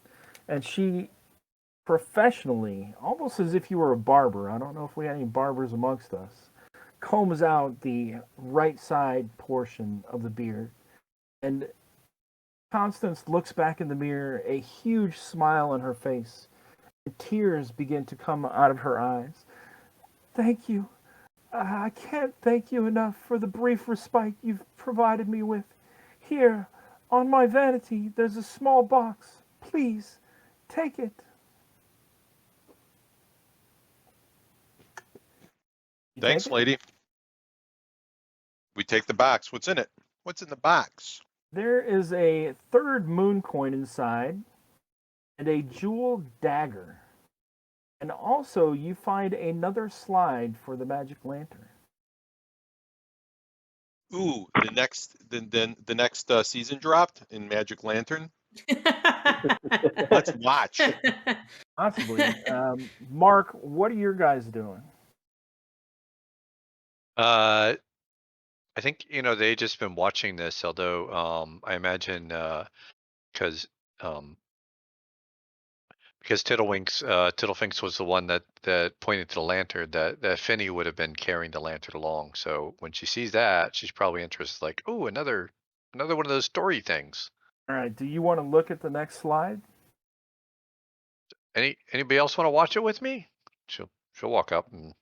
And she professionally, almost as if you were a barber, I don't know if we had any barbers amongst us, combs out the right side portion of the beard. And Constance looks back in the mirror, a huge smile on her face. And tears begin to come out of her eyes. Thank you. I can't thank you enough for the brief respite you've provided me with. Here, on my vanity, there's a small box. Please, take it.
Thanks,
Take it?
lady. We take the box. What's in it? What's in the box?
There is a third moon coin inside and a jeweled dagger. And also, you find another slide for the magic lantern.
Ooh, the next season dropped in Magic Lantern. Let's watch.
Possibly. Mark, what are your guys doing?
I think they just been watching this, although I imagine because Tiddlewinks was the one that pointed to the lantern, that Finny would have been carrying the lantern along. So when she sees that, she's probably interested, like, oh, another one of those story things.
All right. Do you want to look at the next slide?
Anybody else want to watch it with me? She'll walk up and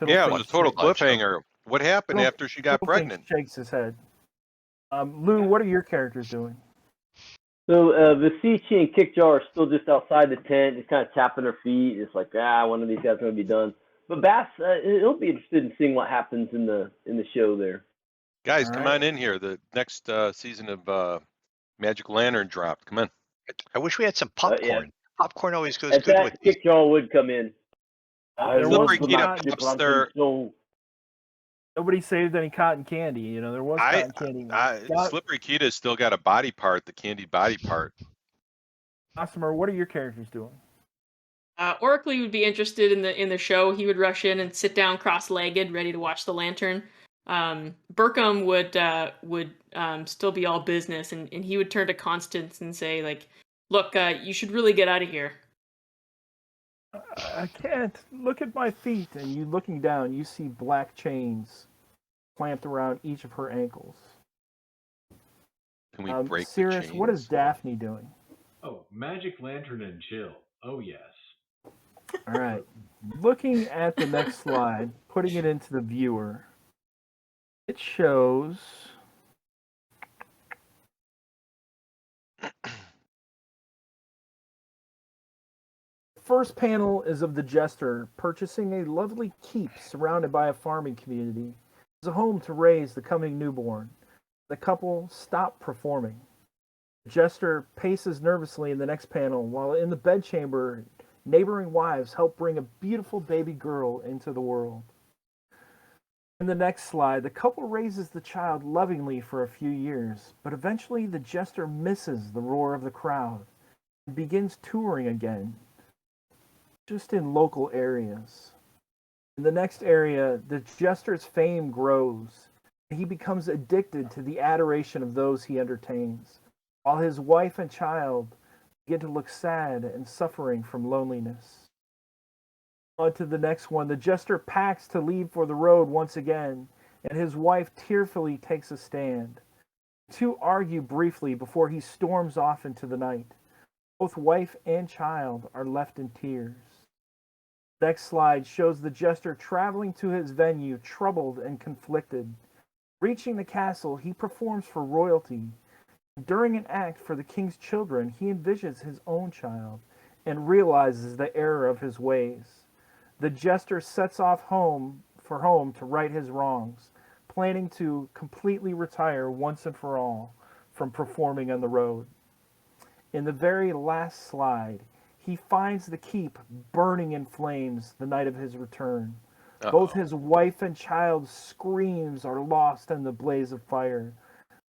Yeah, it was a total
Slideshow.
cliffhanger. What happened after she got pregnant?
Shakes his head. Lou, what are your characters doing?
So Vasici and Kickjaw are still just outside the tent, just kind of tapping their feet. It's like, one of these guys is going to be done. But Bass, he'll be interested in seeing what happens in the show there.
Guys,
All
come
right.
on in here. The next season of Magic Lantern dropped. Come on.
I wish we had some popcorn.
Yeah.
Popcorn always goes
At
good
that,
with these.
Kickjaw would come in.
There
Slippery
was
Kitty
not-
pops their.
Nobody saved any cotton candy. There was cotton candy.
Slippery Kita's still got a body part, the candied body part.
Gossamer, what are your characters doing?
Oracly would be interested in the show. He would rush in and sit down cross-legged, ready to watch the lantern. Burkham would still be all business, and he would turn to Constance and say, like, look, you should really get out of here.
I can't. Look at my feet. And you looking down, you see black chains clamped around each of her ankles.
Can we break
Sirius,
the chains?
what is Daphne doing?
Oh, magic lantern and chill. Oh yes.
All right. Looking at the next slide, putting it into the viewer, it shows first panel is of the jester purchasing a lovely keep surrounded by a farming community as a home to raise the coming newborn. The couple stop performing. The jester paces nervously in the next panel, while in the bedchamber, neighboring wives help bring a beautiful baby girl into the world. In the next slide, the couple raises the child lovingly for a few years, but eventually the jester misses the roar of the crowd and begins touring again, just in local areas. In the next area, the jester's fame grows, and he becomes addicted to the adoration of those he entertains, while his wife and child begin to look sad and suffering from loneliness. On to the next one. The jester packs to leave for the road once again, and his wife tearfully takes a stand. The two argue briefly before he storms off into the night. Both wife and child are left in tears. Next slide shows the jester traveling to his venue, troubled and conflicted. Reaching the castle, he performs for royalty. During an act for the king's children, he envisions his own child and realizes the error of his ways. The jester sets off home to right his wrongs, planning to completely retire once and for all from performing on the road. In the very last slide, he finds the keep burning in flames the night of his return. Both his wife and child's screams are lost in the blaze of fire,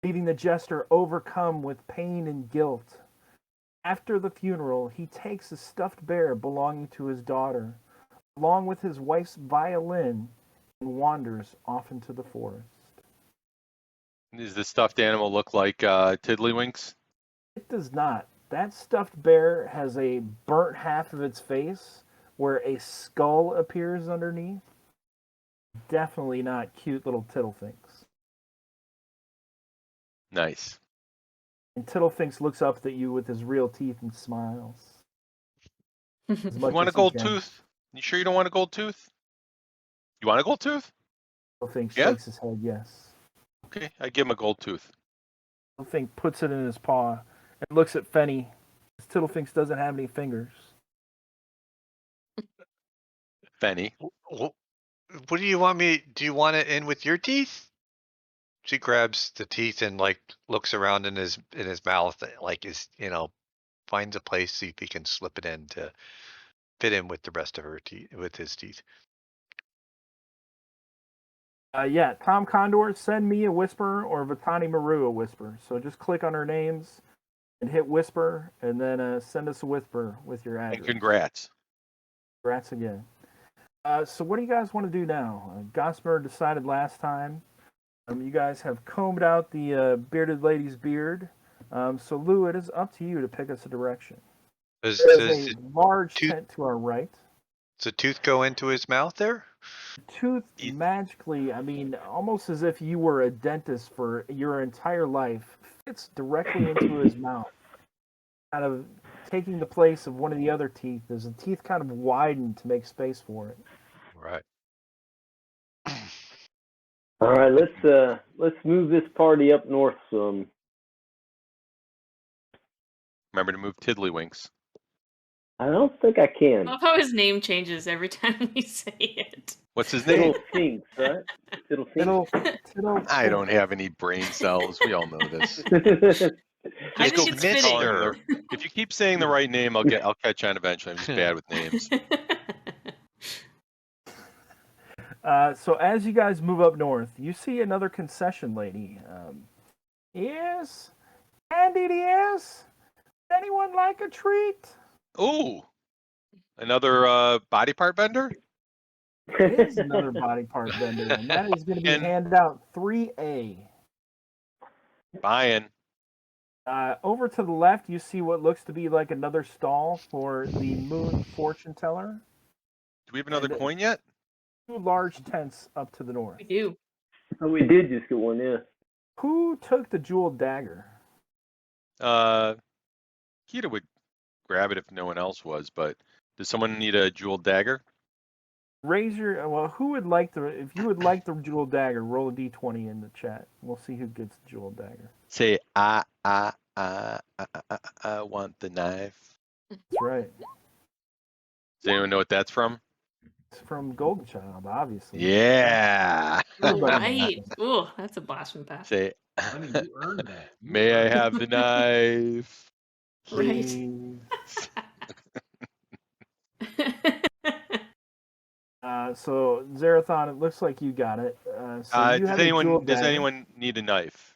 leaving the jester overcome with pain and guilt. After the funeral, he takes a stuffed bear belonging to his daughter, along with his wife's violin, and wanders off into the forest.
Does the stuffed animal look like Tiddlywinks?
It does not. That stuffed bear has a burnt half of its face where a skull appears underneath. Definitely not cute little Tiddlefinks.
Nice.
And Tiddlefinks looks up at you with his real teeth and smiles.
You want a gold tooth? You sure you don't want a gold tooth? You want a gold tooth?
Tiddlefink
Yeah?
shakes his head, yes.
Okay, I give him a gold tooth.
Tiddlefink puts it in his paw and looks at Fenny. Tiddlefinks doesn't have any fingers.
Fenny.
What do you want me? Do you want it in with your teeth? She grabs the teeth and like looks around in his mouth, like finds a place, see if he can slip it in to fit in with the rest of her teeth, with his teeth.
Yeah, Tom Condor, send me a whisper or Vitani Maru a whisper. So just click on her names and hit whisper, and then send us a whisper with your address.
And congrats.
Congrats again. So what do you guys want to do now? Gossamer decided last time. You guys have combed out the bearded lady's beard. So Lou, it is up to you to pick us a direction.
Does
There's a large
tooth-
tent to our right.
the tooth go into his mouth there?
Tooth magically, I mean, almost as if you were a dentist for your entire life, fits directly into his mouth, kind of taking the place of one of the other teeth. As the teeth kind of widen to make space for it.
Right.
All right, let's move this party up north some.
Remember to move Tiddlywinks.
I don't think I
I
can.
love how his name changes every time we say it.
What's his name?
Fiddle Finks, right? Fiddle
Tittle,
I don't have any brain cells. We all know this.
Finks.
I
Just
think
keep
it's
calling him
Mister.
if you keep saying the right name, I'll catch on eventually. I'm just bad with names.
So as you guys move up north, you see another concession lady. Yes? Candied ears? Anyone like a treat?
Ooh, another body part vendor.
It is another body part vendor, and that is going to be
And-
handout 3A.
Buying.
Over to the left, you see what looks to be like another stall for the moon fortune teller.
Do we have another
And-
coin yet?
2 large tents up to the north.
We do.
Oh, we did just get one, yeah.
Who took the jeweled dagger?
Kita would grab it if no one else was, but does someone need a jeweled dagger?
Raise your who would like the if you would like the jeweled dagger, roll a d20 in the chat. We'll see who gets the jeweled dagger.
Say I want the knife.
That's right.
Does anyone know what that's from?
It's from Golden Child, obviously.
Yeah.
Everybody
Right. Ooh, that's a blasphemy pass.
Say,
Honey, you earned that. You
may I
earned
have the knife?
Right.
Please. So Zerathon, it looks like you got it. So you have a jeweled
Does
dagger.
anyone need a knife?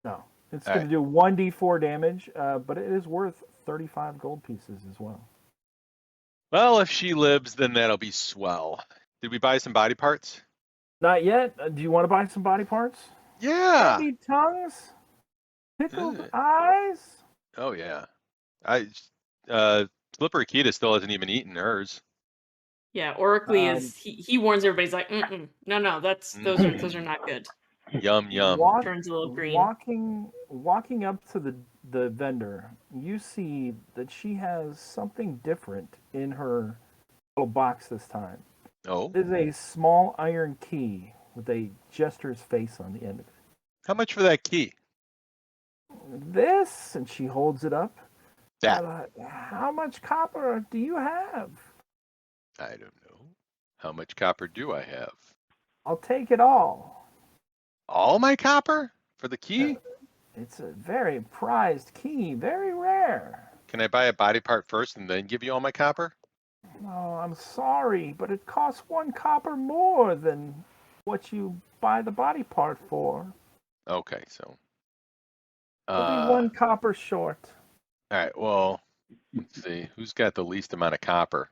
No, it's
All
going to do 1d4 damage, but it is worth 35 gold pieces as well.
Well, if she lives, then that'll be swell. Did we buy some body parts?
Not yet. Do you want to buy some body parts?
Yeah.
Candied tongues, pickled
Good.
eyes.
Oh yeah. Slippery Kita still hasn't even eaten hers.
Yeah, Oracly
Um,
is he warns everybody. He's like, no, those are not good.
Yum yum.
Turns a little green.
Walking up to the vendor, you see that she has something different in her little box this time.
Oh,
It is a small iron key with a jester's face on the end of it.
how much for that key?
This, and she holds it up.
That
How much copper do you have?
I don't know. How much copper do I have?
I'll take it all.
All my copper for the key?
It's a very prized key, very rare.
Can I buy a body part first and then give you all my copper?
Oh, I'm sorry, but it costs 1 copper more than what you buy the body part for.
Okay, so.
It'll be 1 copper short.
All right. Well, let's see. Who's got the least amount of copper?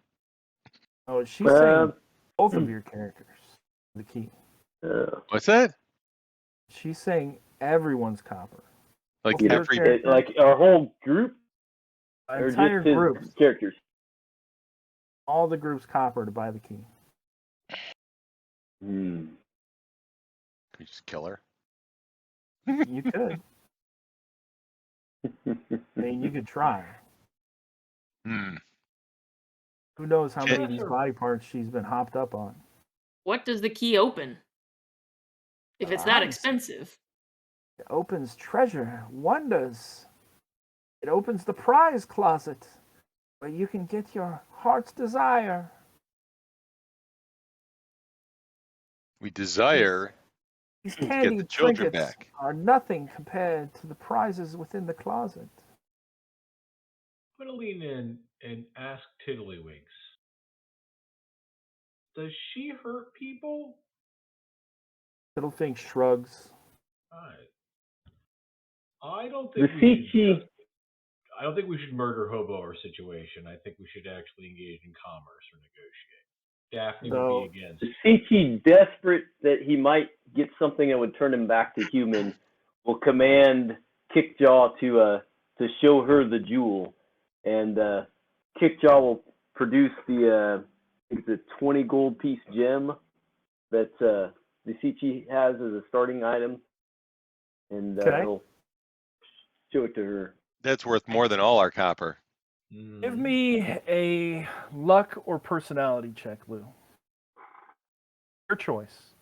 Oh, she's saying both of your characters. The key.
What's that?
She's saying everyone's copper.
Like
Both your
every.
characters,
Like our whole group, or
entire
just his
groups,
characters.
all the groups copper to buy the key.
Hmm.
Can we just kill her?
You could. I mean, you could try.
Hmm.
Who knows how many of these body parts she's been hopped up on.
What does the key open? If it's that
Eyes.
expensive.
It opens treasure, wonders. It opens the prize closet where you can get your heart's desire.
We desire
These
to get the
candied
children
trinkets
back.
are nothing compared to the prizes within the closet.
I'm gonna lean in and ask Tiddlywinks. Does she hurt people?
Littlefink shrugs.
Alright. I don't
The
think we should.
Vicici,
I don't think we should murder hobo our situation. I think we should actually engage in commerce or negotiate. Daphne would be
So
against.
the Vicici, desperate that he might get something that would turn him back to human, will command Kickjaw to show her the jewel, and Kickjaw will produce the I think it's a 20 gold piece gem that Vicici has as a starting item, and
Okay.
he'll show it to her.
That's worth more than all our copper.
give me a luck or personality check, Lou. Your choice.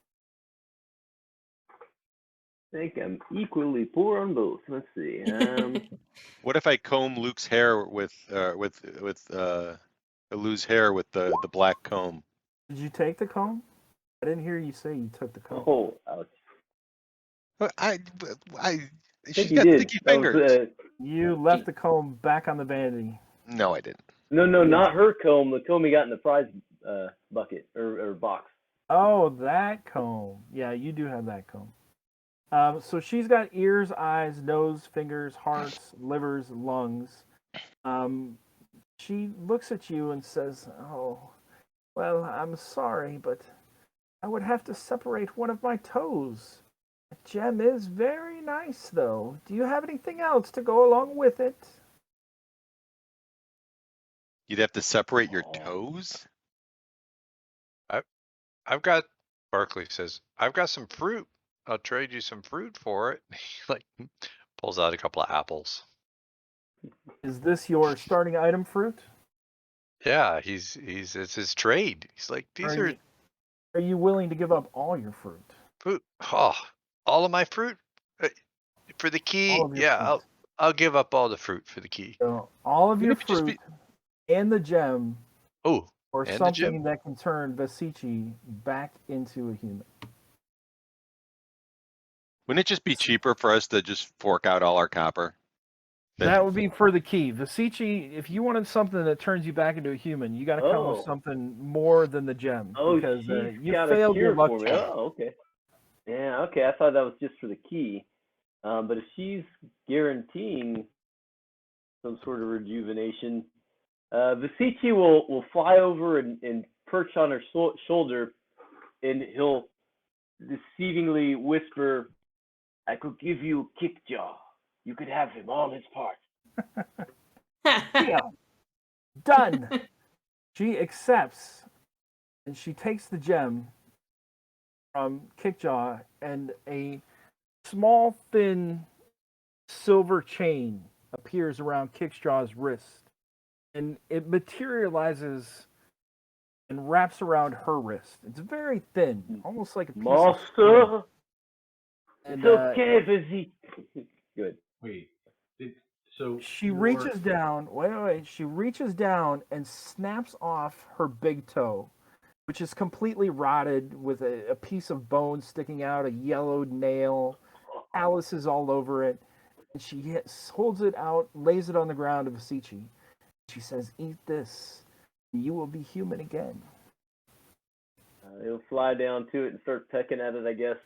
I think I'm equally poor on both. Let's see.
What if I comb Luke's hair with Lou's hair with the black comb?
Did you take the comb? I didn't hear you say you took the comb.
Oh, ouch.
But I
I
she's
think you
got
did.
sticky
That was,
fingers.
You left the comb back on the vanity.
No, I didn't.
no, not her comb. The comb he got in the prize bucket or box.
Oh, that comb. Yeah, you do have that comb. So she's got ears, eyes, nose, fingers, hearts, livers, lungs. She looks at you and says, "Oh, well, I'm sorry, but I would have to separate one of my toes. The gem is very nice, though. Do you have anything else to go along with it?"
You'd have to separate your toes?
I've got, Barkley says, I've got some fruit. I'll trade you some fruit for it. He like pulls out a couple of apples.
Is this your starting item fruit?
Yeah, it's his trade. He's like, these are
Are you willing to give up all your fruit?
fruit. Oh, all of my fruit for the key.
All of your
Yeah,
fruit.
I'll give up all the fruit for the key.
So all of
Wouldn't
your
it just
fruit and the gem,
Oh,
or
and the
something
gem?
that can turn Vicici back into a human.
Wouldn't it just be cheaper for us to just fork out all our copper?
That would be for the key. Vicici, if you wanted something that turns you back into a human, you got to come with
Oh.
something more than the gem.
Oh,
because
she's
you
got
failed
a
your
cure
luck
for me.
check.
Oh, okay. Yeah, okay. I thought that was just for the key. But if she's guaranteeing some sort of rejuvenation, Vicici will fly over and perch on her shoulder, and he'll deceivingly whisper, "I could give you Kickjaw. You could have him, all his parts."
Yeah. Done. She accepts, and she takes the gem from Kickjaw, and a small, thin silver chain appears around Kickjaw's wrist, and it materializes and wraps around her wrist. It's very thin, almost like a piece of string.
Master,
And
it's okay, Vicici. Good.
Wait. So
she
your-
reaches down. Wait. She reaches down and snaps off her big toe, which is completely rotted with a piece of bone sticking out, a yellowed nail, calluses all over it. And she holds it out, lays it on the ground of Vicici. She says, "Eat this. You will be human again."
He'll fly down to it and start pecking at it, I guess,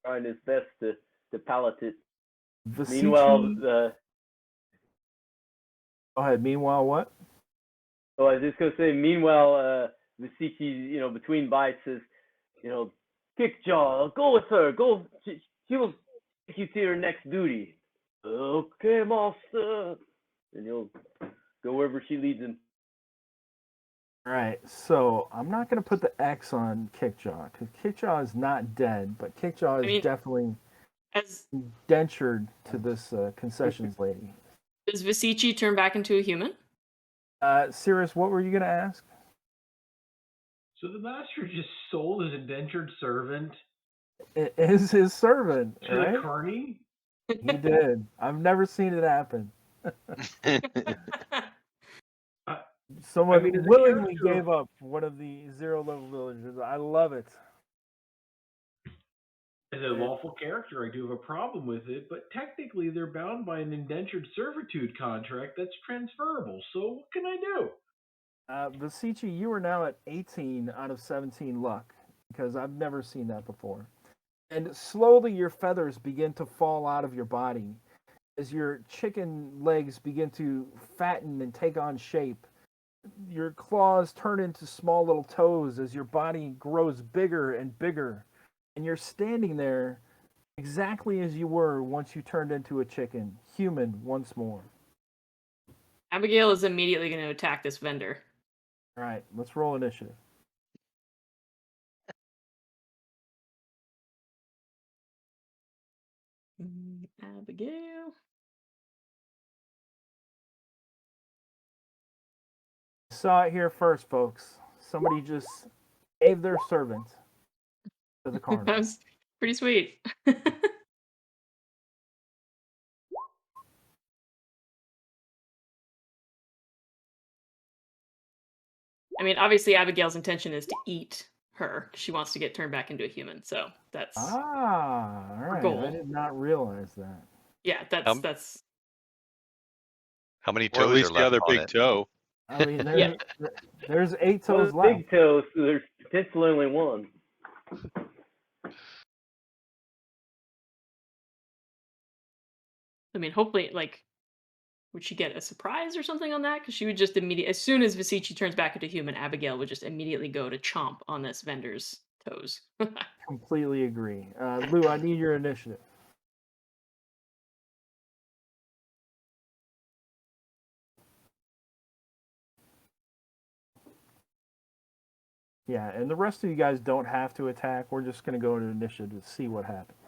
trying his best to palate it.
Vicici,
Meanwhile,
go ahead. Meanwhile, what?
I was just gonna say. Meanwhile, Vicici, between bites, says, "Kickjaw, go with her. Go. She will take you to your next duty." "Okay, master." And he'll go wherever she leads him.
All right, so I'm not going to put the X on Kickjaw because Kickjaw is not dead, but Kickjaw is definitely
As
indentured to this concessions lady.
does Vicici turn back into a human?
Sirius, what were you going to ask?
So the master just sold his indentured servant
It is his servant,
to
right?
the carny?
He did. I've never seen it happen. Someone
as a
willingly
character-
gave up one of the zero-level villagers. I love it.
As a lawful character, I do have a problem with it, but technically they're bound by an indentured servitude contract that's transferable. So what can I do?
Vicici, you are now at 18 out of 17 luck because I've never seen that before. And slowly your feathers begin to fall out of your body. as your chicken legs begin to fatten and take on shape. Your claws turn into small little toes as your body grows bigger and bigger. And you're standing there exactly as you were once you turned into a chicken, human once more.
Abigail is immediately going to attack this vendor.
All right, let's roll initiative.
Abigail.
Saw it here first, folks. Somebody just gave their servant to the carnival.
That was pretty sweet. I mean, obviously, Abigail's intention is to eat her. She wants to get turned back into a human. So that's
All right.
goal.
I did not realize that.
Yeah, that's.
How many
Or at
toes
least
are
the
left
other
on
big
it?
toe.
I mean,
Yeah.
there's 8
Well,
toes
it's
left.
big toe, so there's potentially only one.
I mean, hopefully, like, would she get a surprise or something on that? Because she would just immediately, as soon as Visici turns back into human, Abigail would just immediately go to chomp on this vendor's toes.
Completely agree. Lou, I need your initiative. Yeah, and the rest of you guys don't have to attack. We're just going to go into initiative to see what happens.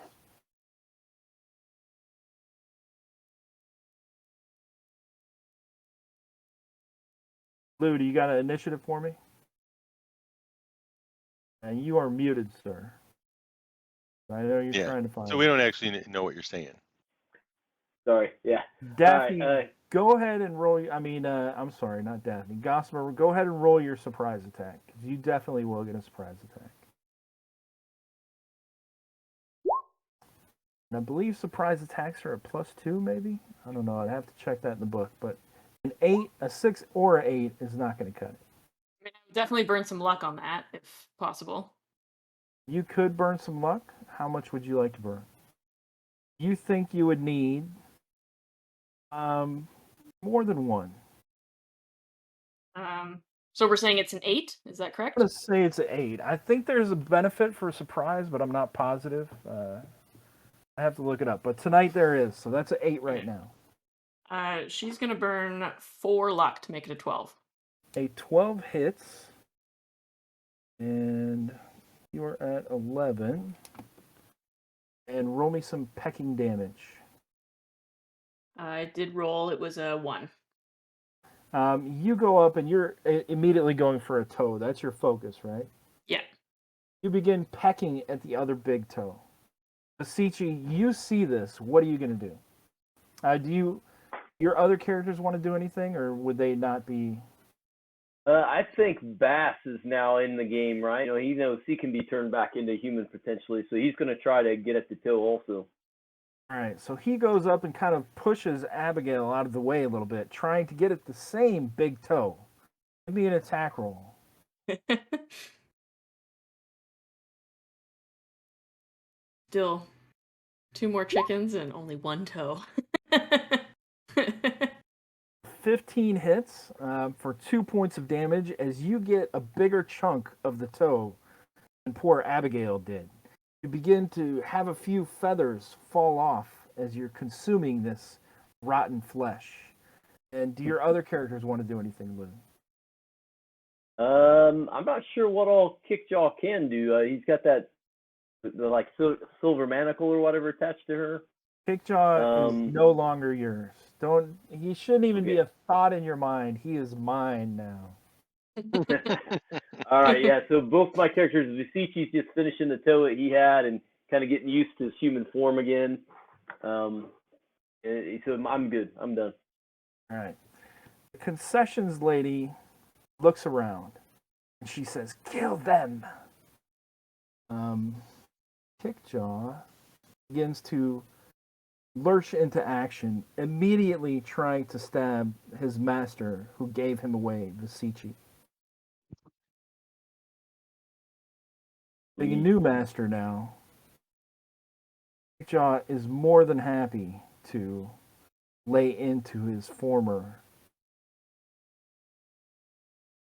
Lou, do you got an initiative for me? And you are muted, sir. I know you're trying to find
So we don't actually know what you're saying.
Sorry, yeah.
Daphne,
All right,
go ahead and roll. I'm sorry, not Daphne. Gossamer, go ahead and roll your surprise attack. 'Cause you definitely will get a surprise attack. And I believe surprise attacks are a +2, maybe? I don't know. I'd have to check that in the book. But an 8, a 6, or an 8 is not going to cut it.
I mean, I would definitely burn some luck on that if possible.
You could burn some luck. How much would you like to burn? You think you would need more than one.
So we're saying it's an 8. Is that correct?
I'm going to say it's an 8. I think there's a benefit for a surprise, but I'm not positive. I have to look it up. But tonight there is. So that's an 8 right now.
She's gonna burn 4 luck to make it a 12.
A 12 hits. And you are at 11. And roll me some pecking damage.
I did roll. It was a 1.
You go up and you're immediately going for a toe. That's your focus, right?
Yeah.
You begin pecking at the other big toe. Visici, you see this. What are you going to do? Do your other characters want to do anything, or would they not be?
I think Bass is now in the game, right? You know, he knows he can be turned back into human potentially, so he's going to try to get at the toe also.
All right, so he goes up and kind of pushes Abigail out of the way a little bit, trying to get at the same big toe. Give me an attack roll.
Still 2 more chickens and only 1 toe.
15 hits for 2 points of damage as you get a bigger chunk of the toe than poor Abigail did. You begin to have a few feathers fall off as you're consuming this rotten flesh. And do your other characters want to do anything, Lou?
I'm not sure what all Kickjaw can do. He's got that the silver manacle or whatever attached to her.
Kickjaw is no longer yours. He shouldn't even be a thought in your mind. He is mine now.
All right, yeah. So both my characters, Visici's just finishing the toe that he had and kind of getting used to his human form again. So I'm good. I'm done.
All right. The concessions lady looks around and she says, "Kill them." Kickjaw begins to lurch into action, immediately trying to stab his master who gave him away, Visici. Being a new master now, Kickjaw is more than happy to lay into his former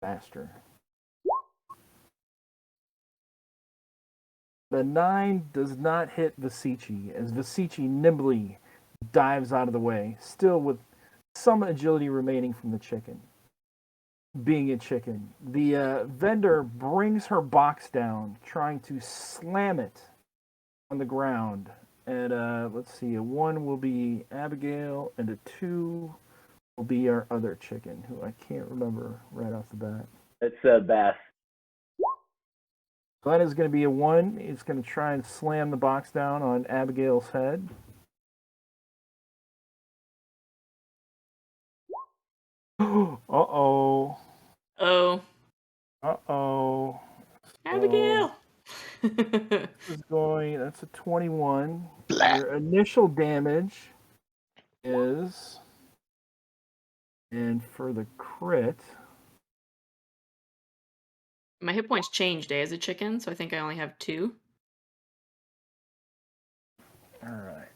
master. The 9 does not hit Vasici, as Vasici nimbly dives out of the way, still with some agility remaining from the chicken. Being a chicken, the vendor brings her box down, trying to slam it on the ground. And let's see, a 1 will be Abigail, and a 2 will be our other chicken, who I can't remember right off the bat.
It's Bass.
That is going to be a 1. It's going to try and slam the box down on Abigail's head. Uh-oh.
Oh,
Uh-oh.
Abigail.
That's a 21. Your initial damage is, and for the crit,
My hit points changed as a chicken, so I think I only have 2.
all right.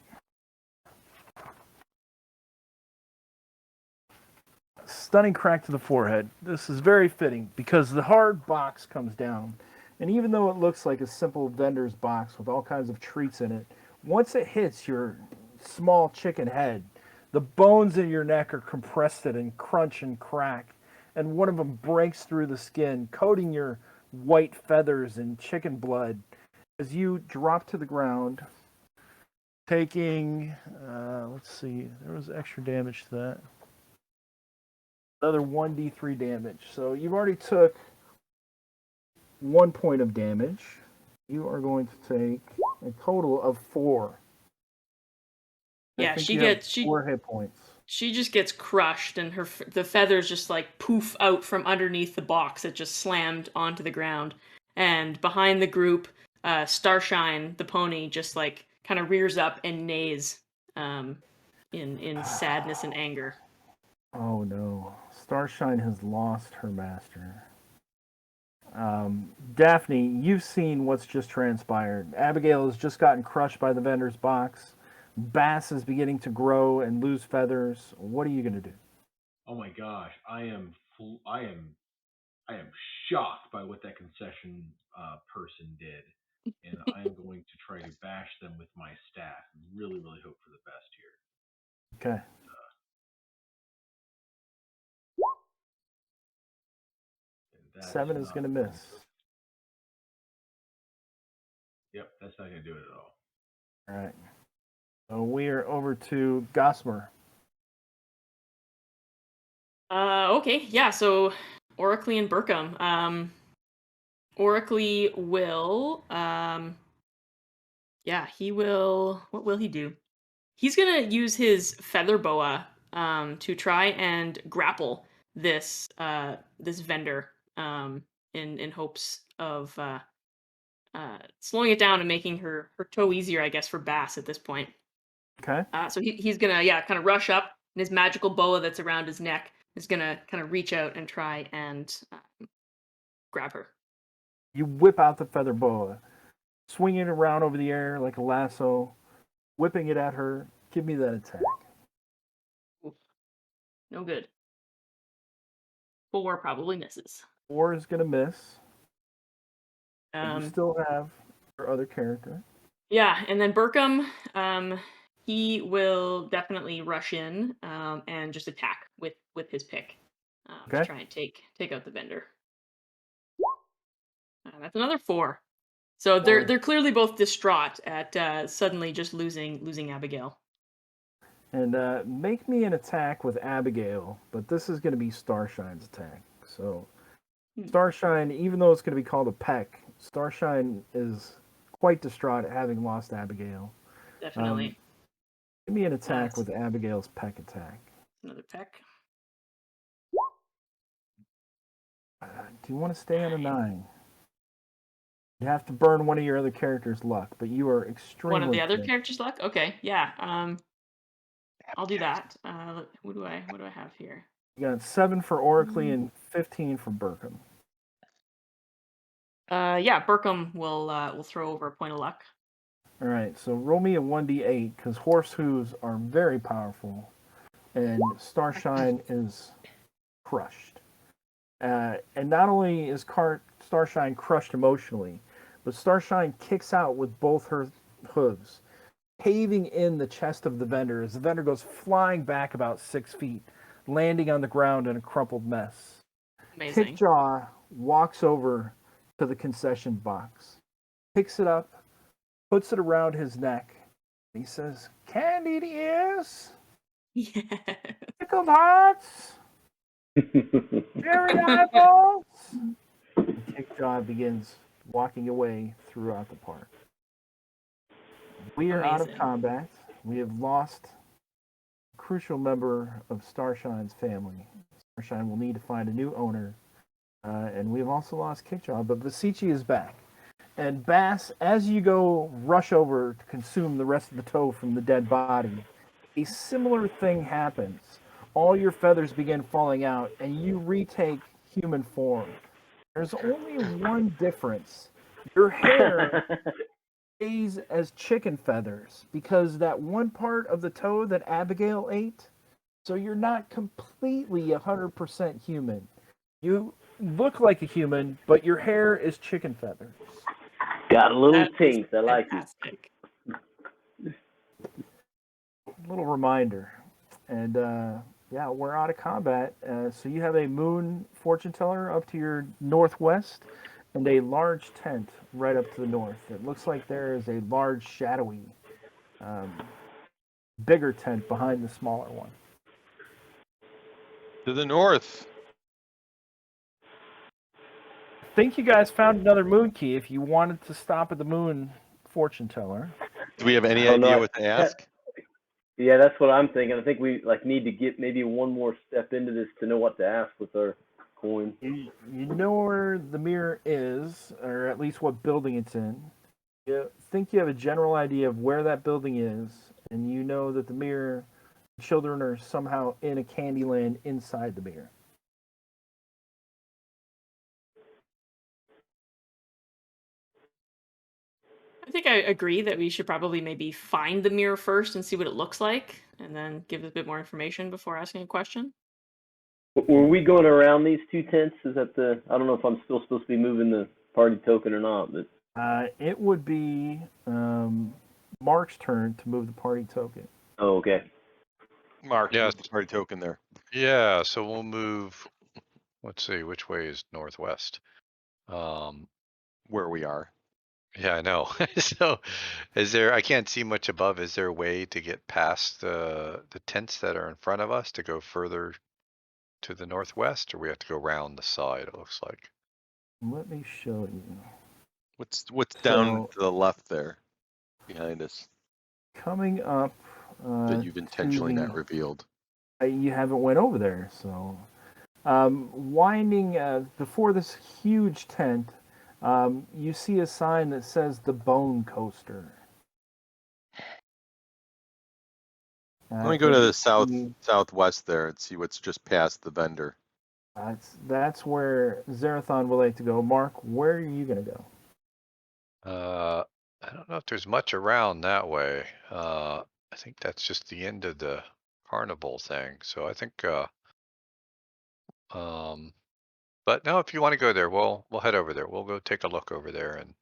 Stunning crack to the forehead. This is very fitting because the hard box comes down. And even though it looks like a simple vendor's box with all kinds of treats in it, once it hits your small chicken head, the bones in your neck are compressed and crunch and crack. And one of them breaks through the skin, coating your white feathers in chicken blood as you drop to the ground, taking, let's see, there was extra damage to that. Another 1d3 damage. So you've already took 1 point of damage. You are going to take a total of 4.
Yeah, she gets
4 hit points.
she just gets crushed, and the feathers just like poof out from underneath the box that just slammed onto the ground. And behind the group, Starshine, the pony, just like kind of rears up and neighs in sadness and anger.
Oh no. Starshine has lost her master. Daphne, you've seen what's just transpired. Abigail has just gotten crushed by the vendor's box. Bass is beginning to grow and lose feathers. What are you going to do?
Oh my gosh, I am shocked by what that concession person did, and I am going to try to bash them with my staff and really, really hope for the best here.
Okay.
And
7 is going to miss.
Yep, that's not going to do it at all.
All right. So we are over to Gossamer.
Okay, yeah, so Oracly and Burkham. Oracly will, he will, what will he do? He's gonna use his feather boa, to try and grapple this vendor, in hopes of, slowing it down and making her toe easier, I guess, for Bass at this point.
Okay.
So he's gonna, kind of rush up, and his magical boa that's around his neck is gonna kind of reach out and try and grab her.
You whip out the feather boa, swing it around over the air like a lasso, whipping it at her. Give me that attack.
Oof. No good. 4 probably misses.
4 is going to miss. But you
Um,
still have your other character.
yeah, and then Burkham, he will definitely rush in and just attack with his pick to
Okay.
try and take out the vendor. That's another 4. So they're clearly both distraught at suddenly just losing Abigail.
And make me an attack with Abigail, but this is going to be Starshine's attack. So Starshine, even though it's going to be called a peck, Starshine is quite distraught at having lost Abigail.
Definitely.
Give me an attack with Abigail's peck attack.
Another peck.
Do you want to stay on a 9? You have to burn one of your other characters' luck, but you are extremely.
One of the other
good.
characters' luck? Okay, yeah. I'll do that. What do I have here?
You got 7 for Oracly and 15 for Burkham.
Yeah, Burkham will throw over a point of luck.
All right, so roll me a 1d8 because horse hooves are very powerful. and Starshine is crushed. And not only is Starshine crushed emotionally, but Starshine kicks out with both her hooves, paving in the chest of the vendor as the vendor goes flying back about 6 feet, landing on the ground in a crumpled mess.
Amazing.
Kickjaw walks over to the concession box, picks it up, puts it around his neck. He says, "Candied ears,
Yeah.
pickled hearts, cherry eyeballs." And Kickjaw begins walking away throughout the park. We are out of
Amazing.
combat. We have lost a crucial member of Starshine's family. Starshine will need to find a new owner. And we've also lost Kickjaw, but Basichi is back. And Bass, as you go rush over to consume the rest of the toe from the dead body, a similar thing happens. All your feathers begin falling out, and you retake human form. There's only one difference. Your hair stays as chicken feathers because that one part of the toe that Abigail ate, so you're not completely 100% human. You look like a human, but your hair is chicken feathers.
Got a little
That is
taste. I like it.
fantastic.
Little reminder. And yeah, we're out of combat. So you have a moon fortune teller up to your northwest and a large tent right up to the north. It looks like there is a large, shadowy, bigger tent behind the smaller one.
To the north.
I think you guys found another moon key if you wanted to stop at the moon fortune teller.
Do we have any
I don't know.
idea what to ask?
Yeah, that's what I'm thinking. I think we need to get maybe one more step into this to know what to ask with our coin.
You know where the mirror is, or at least what building it's in. You think you have a general idea of where that building is, and you know that the mirror children are somehow in a Candyland inside the mirror.
I think I agree that we should probably maybe find the mirror first and see what it looks like, and then give a bit more information before asking a question.
Were we going around these two tents? Is that I don't know if I'm still supposed to be moving the party token or not, but
It would be Mark's turn to move the party token.
oh, okay.
Mark,
Yeah.
move the party token there.
Yeah, so we'll move. Let's see, which way is northwest?
Where we are.
Yeah, I know. So, I can't see much above. Is there a way to get past the tents that are in front of us to go further to the northwest, or we have to go around the side? It looks like.
Let me show you.
What's down
So-
to the left there, behind us,
Coming up.
that you've intentionally
to
not revealed?
you haven't went over there, so winding before this huge tent, you see a sign that says the Bone Coaster.
Let me go to the
see-
southwest there and see what's just past the vendor.
That's where Zerathon would like to go. Mark, where are you going to go?
I don't know if there's much around that way. I think that's just the end of the carnival thing. So I think, but no, if you want to go there, we'll head over there. We'll go take a look over there, and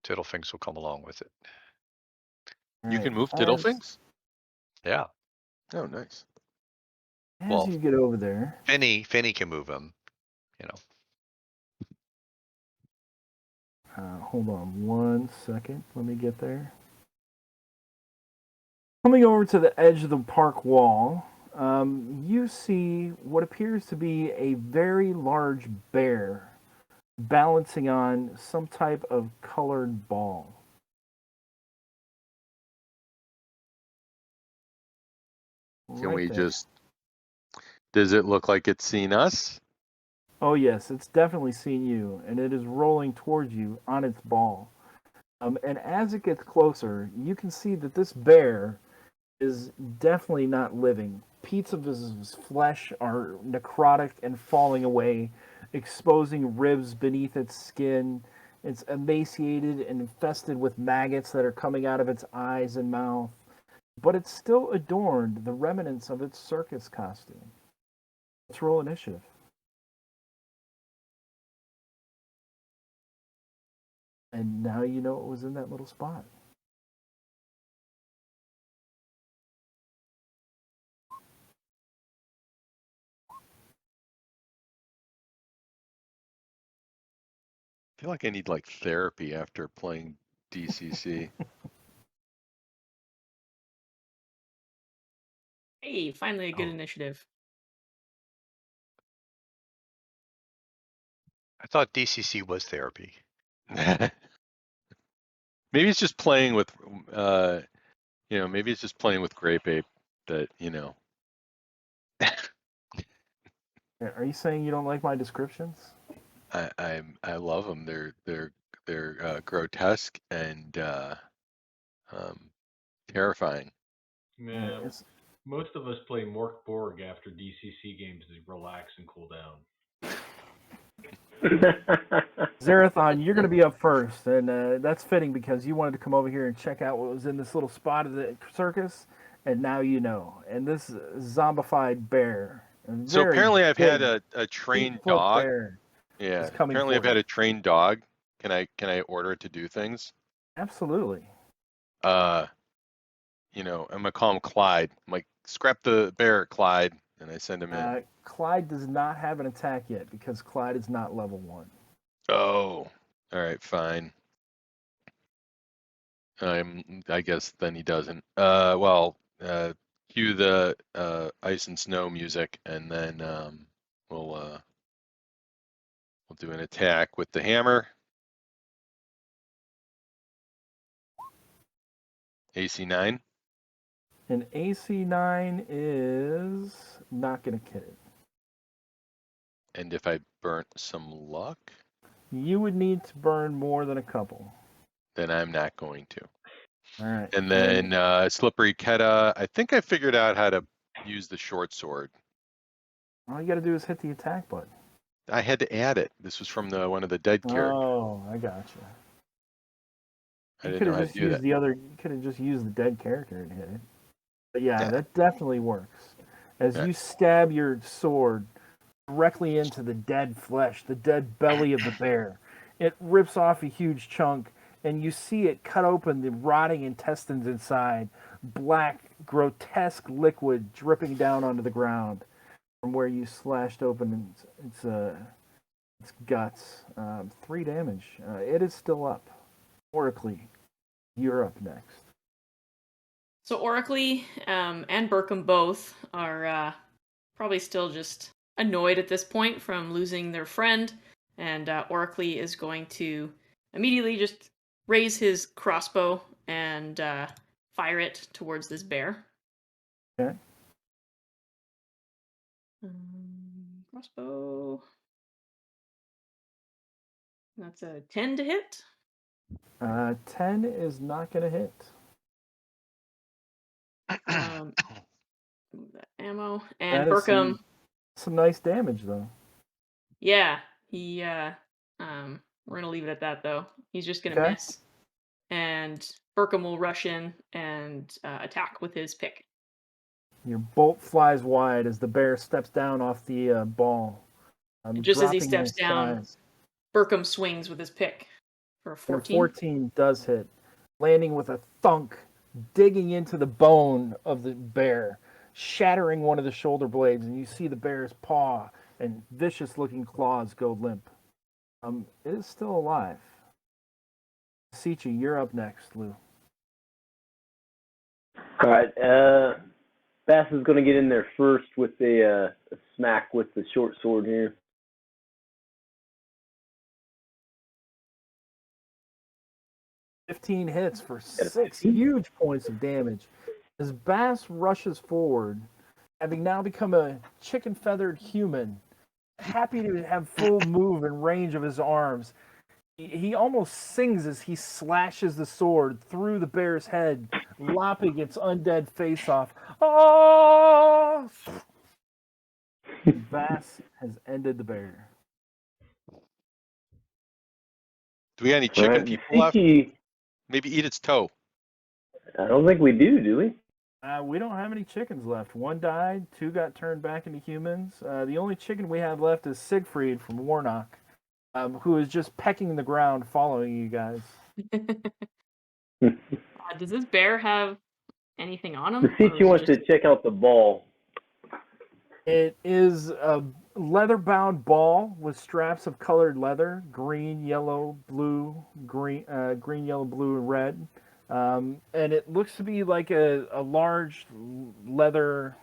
Tiddlefings will come along with it.
You
All
can
right,
move
as-
Tiddlefings?
Yeah,
Oh, nice.
As
Well-
you get over there,
Finny can move him. You know.
hold on 1 second. Let me get there. Coming over to the edge of the park wall, you see what appears to be a very large bear balancing on some type of colored ball.
Can
Right
we
there.
just? Does it look like it's seen us?
Oh yes, it's definitely seen you, and it is rolling towards you on its ball. And as it gets closer, you can see that this bear is definitely not living. Pieces of his flesh are necrotic and falling away, exposing ribs beneath its skin. It's emaciated and infested with maggots that are coming out of its eyes and mouth. but it's still adorned the remnants of its circus costume. Let's roll initiative. And now you know what was in that little spot.
I feel like I need like therapy after playing DCC.
Hey, finally a good
Oh.
initiative.
I thought DCC was therapy.
Maybe it's just playing with, maybe it's just playing with GrapeApe that,
Are you saying you don't like my descriptions?
I love them. They're grotesque and terrifying.
Yeah,
It's-
most of us play Mork Borg after DCC games to relax and cool down.
Zerathon, you're going to be up first, and that's fitting because you wanted to come over here and check out what was in this little spot of the circus, and now you know. And this zombified bear, a
So
very
apparently I've had
big,
a trained
8-foot
dog.
bear,
Yeah.
is coming
Apparently I've
for
had
you.
a trained dog. Can I order it to do things?
Absolutely.
I'm gonna call him Clyde. I'm like, scrap the bear, Clyde, and I send him in.
Clyde does not have an attack yet because Clyde is not level 1.
Oh, all right, fine. I guess then he doesn't. Cue the ice and snow music, and then we'll do an attack with the hammer. AC 9.
And AC 9 is not going to hit it.
And if I burnt some luck,
You would need to burn more than a couple.
then I'm not going to.
All right.
And then Slippery Keta, I think I figured out how to use the short sword.
All you got to do is hit the attack button.
I had to add it. This was from one of the dead characters.
Oh, I gotcha.
I
You
didn't
could
know
have
how
just
to do
used
that.
the other. You could have just used the dead character and hit it. But yeah,
Yeah.
that definitely works. As
Yeah.
you stab your sword directly into the dead flesh, the dead belly of the bear, it rips off a huge chunk, and you see it cut open the rotting intestines inside, black, grotesque liquid dripping down onto the ground from where you slashed open its guts. 3 damage. It is still up. Oracly, you're up next.
So Oracly and Burkham both are probably still just annoyed at this point from losing their friend, and Oracly is going to immediately just raise his crossbow and fire it towards this bear.
Okay.
Crossbow. That's a 10 to hit.
10 is not going to hit.
Move that ammo.
That
And
is
Burkham,
some nice damage, though.
yeah, we're gonna leave it at that though. He's just gonna
Okay.
miss. And Burkham will rush in and attack with his pick.
Your bolt flies wide as the bear steps down off the ball.
Just as he
dropping in
steps down,
size.
Burkham swings with his pick for a
And
14.
14 does hit, landing with a thunk, digging into the bone of the bear, shattering one of the shoulder blades, and you see the bear's paw and vicious-looking claws go limp. It is still alive. Sichi, you're up next, Lou.
All right. Bass is going to get in there first with a smack with the short sword here.
$15 hits for 6 huge points of damage. As Bass rushes forward, having now become a chicken-feathered human, happy to have full move and range of his arms, he almost sings as he slashes the sword through the bear's head, lopping its undead face off. Oh! Bass has ended the bear.
Do we have any chicken
All right,
people left?
Sichi,
Maybe eat its toe.
I don't think we do we?
We don't have any chickens left. One died, two got turned back into humans. The only chicken we have left is Siegfried from Warnock, who is just pecking the ground following you guys.
Does this bear have anything on him?
Beseech wants to check out the ball.
It is a leather-bound ball with straps of colored leather: green, yellow, blue, green, yellow, blue, and red. And it looks to be like a large leather,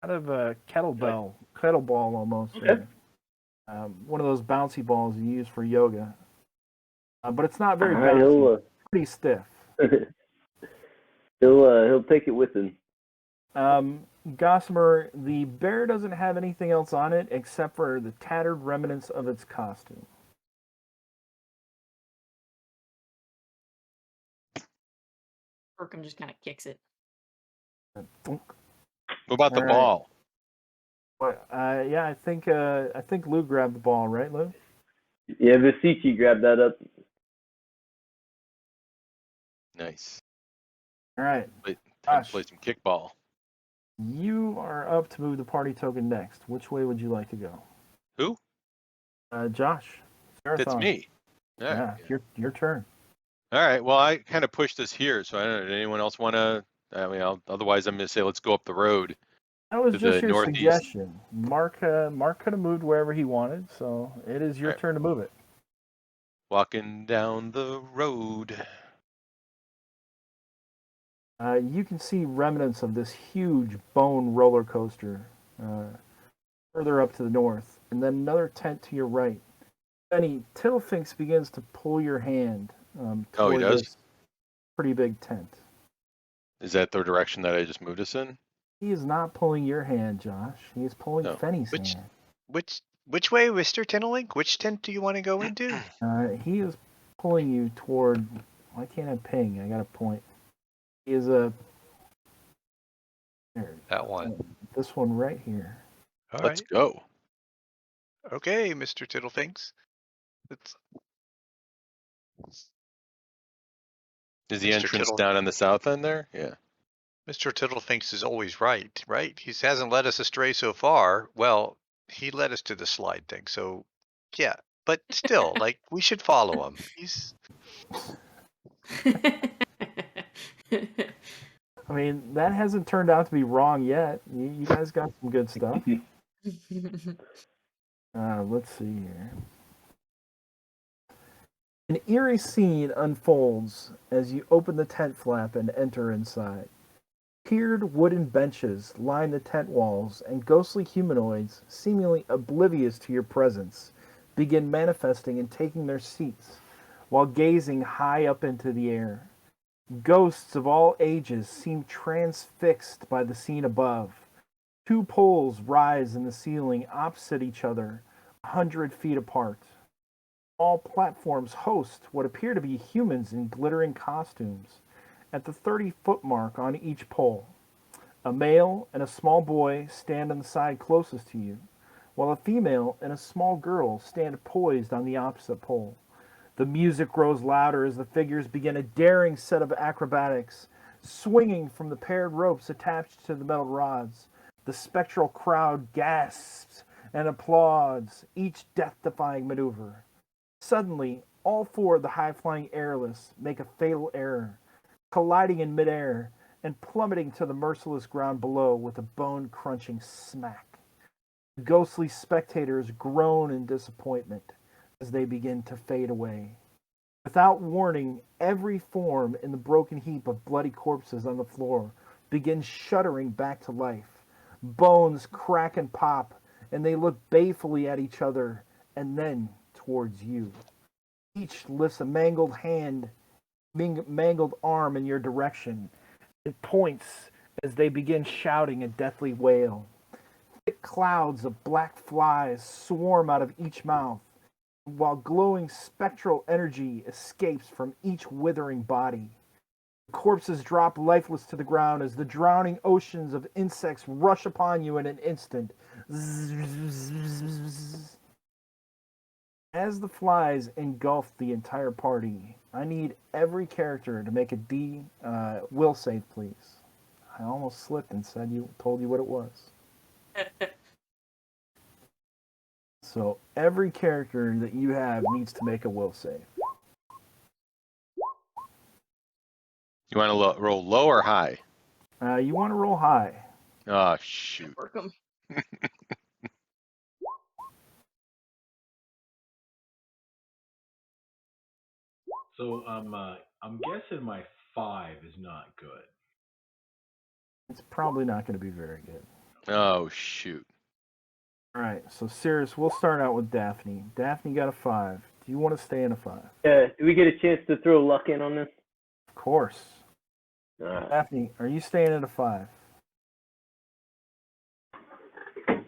kind of a kettlebell almost.
Okay.
One of those bouncy balls you use for yoga. But it's not very
All right,
bouncy. It's pretty stiff.
he'll take it with him.
Gossamer, the bear doesn't have anything else on it except for the tattered remnants of its costume.
Burkham just kind of kicks it.
Thunk.
What about the
All right.
ball?
But, yeah, I think Lou grabbed the ball, right, Lou?
Yeah, Beseech grabbed that up.
Nice.
All right.
Time
Josh,
to play some kickball.
you are up to move the party token next. Which way would you like to go?
Who?
Josh.
That's
Marathon.
me. All
Yeah,
right.
your turn.
All right. Well, I kind of pushed this here, so I don't know. Did anyone else want to? I mean, otherwise, I'm going to say let's go up the road.
That was
To
just
the
your
northeast.
suggestion. Mark could have moved wherever he wanted, so it is your
Right.
turn to move it.
Walking down the road.
You can see remnants of this huge bone roller coaster further up to the north, and then another tent to your right. Benny, Tiddlefinks begins to pull your hand
Oh, he
toward
does?
this pretty big tent.
Is that the direction that I just moved us in?
He is not pulling your hand, Josh. He is pulling
No.
Fenny's
Which-
hand.
Which way, Mr. Tiddlewink? Which tent do you want to go into?
He is pulling you toward. Why can't I ping? I got a point. He is a. There,
That one.
this one right here.
All
Let's
right.
go.
Okay, Mr. Tiddlefinks.
Is the
Mr.
entrance
Tittle-
down on the south end there? Yeah.
Mr. Tiddlefinks is always right? He hasn't led us astray so far. Well, he led us to the slide thing, so yeah. But still, like, we should follow him. He's
I mean, that hasn't turned out to be wrong yet. You guys got some good stuff. Let's see here. An eerie scene unfolds as you open the tent flap and enter inside. Tiered wooden benches line the tent walls, and ghostly humanoids, seemingly oblivious to your presence, begin manifesting and taking their seats while gazing high up into the air. Ghosts of all ages seem transfixed by the scene above. Two poles rise in the ceiling opposite each other, 100 feet apart. All platforms host what appear to be humans in glittering costumes. At the 30-foot mark on each pole, a male and a small boy stand on the side closest to you, while a female and a small girl stand poised on the opposite pole. The music grows louder as the figures begin a daring set of acrobatics, swinging from the paired ropes attached to the metal rods. The spectral crowd gasps and applauds each death-defying maneuver. Suddenly, all four of the high-flying airless make a fatal error, colliding in midair and plummeting to the merciless ground below with a bone-crunching smack. The ghostly spectators groan in disappointment as they begin to fade away. Without warning, every form in the broken heap of bloody corpses on the floor begins shuddering back to life. Bones crack and pop, and they look balefully at each other and then towards you. Each lifts a mangled hand, mangled arm in your direction. It points as they begin shouting a deathly wail. Thick clouds of black flies swarm out of each mouth, while glowing spectral energy escapes from each withering body. The corpses drop lifeless to the ground as the drowning oceans of insects rush upon you in an instant. As the flies engulf the entire party, I need every character to make a will save, please. I almost slipped and told you what it was. So every character that you have needs to make a will save.
You want to roll low or high?
You want to roll high.
Oh, shoot.
Work 'em.
So I'm guessing my 5 is not good.
It's probably not going to be very good.
Oh, shoot.
All right, so Sirius, we'll start out with Daphne. Daphne got a 5. Do you want to stay in a 5?
Do we get a chance to throw luck in on this?
Of course.
All right.
Daphne, are you staying at a 5?
Do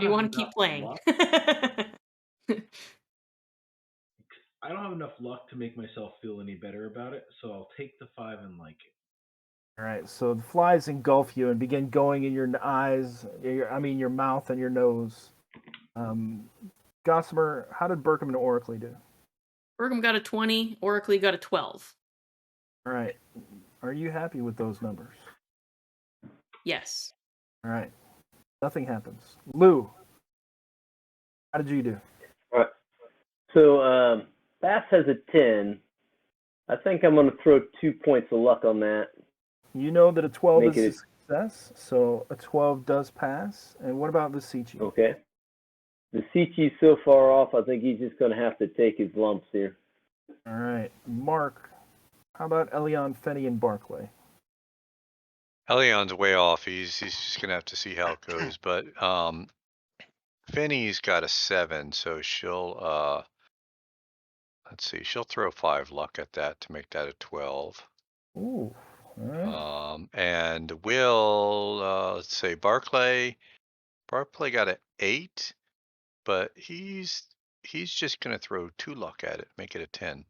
you want to keep playing?
I don't have enough luck to make myself feel any better about it, so I'll take the 5 and like it.
All right, so the flies engulf you and begin going in your eyes, your mouth and your nose. Gossamer, how did Burkham and Oracley do?
Burkham got a 20, Oracley got a 12.
All right, are you happy with those numbers?
Yes.
All right, nothing happens. Lou, how did you do?
All right. So Bass has a 10. I think I'm going to throw 2 points of luck on that.
You know that a 12
Make
is a
it
success, so a 12 does pass. And what about Visici?
Okay. The Sichi's so far off, I think he's just going to have to take his lumps here.
All right, Mark, how about Elion, Fenny, and Barclay?
Elion's way off. He's just gonna have to see how it goes. But Finney's got a 7, so she'll let's see, she'll throw 5 luck at that to make that a 12.
Ooh, all right.
And Will, let's say Barclay got an 8, but he's just gonna throw 2 luck at it, make it a 10.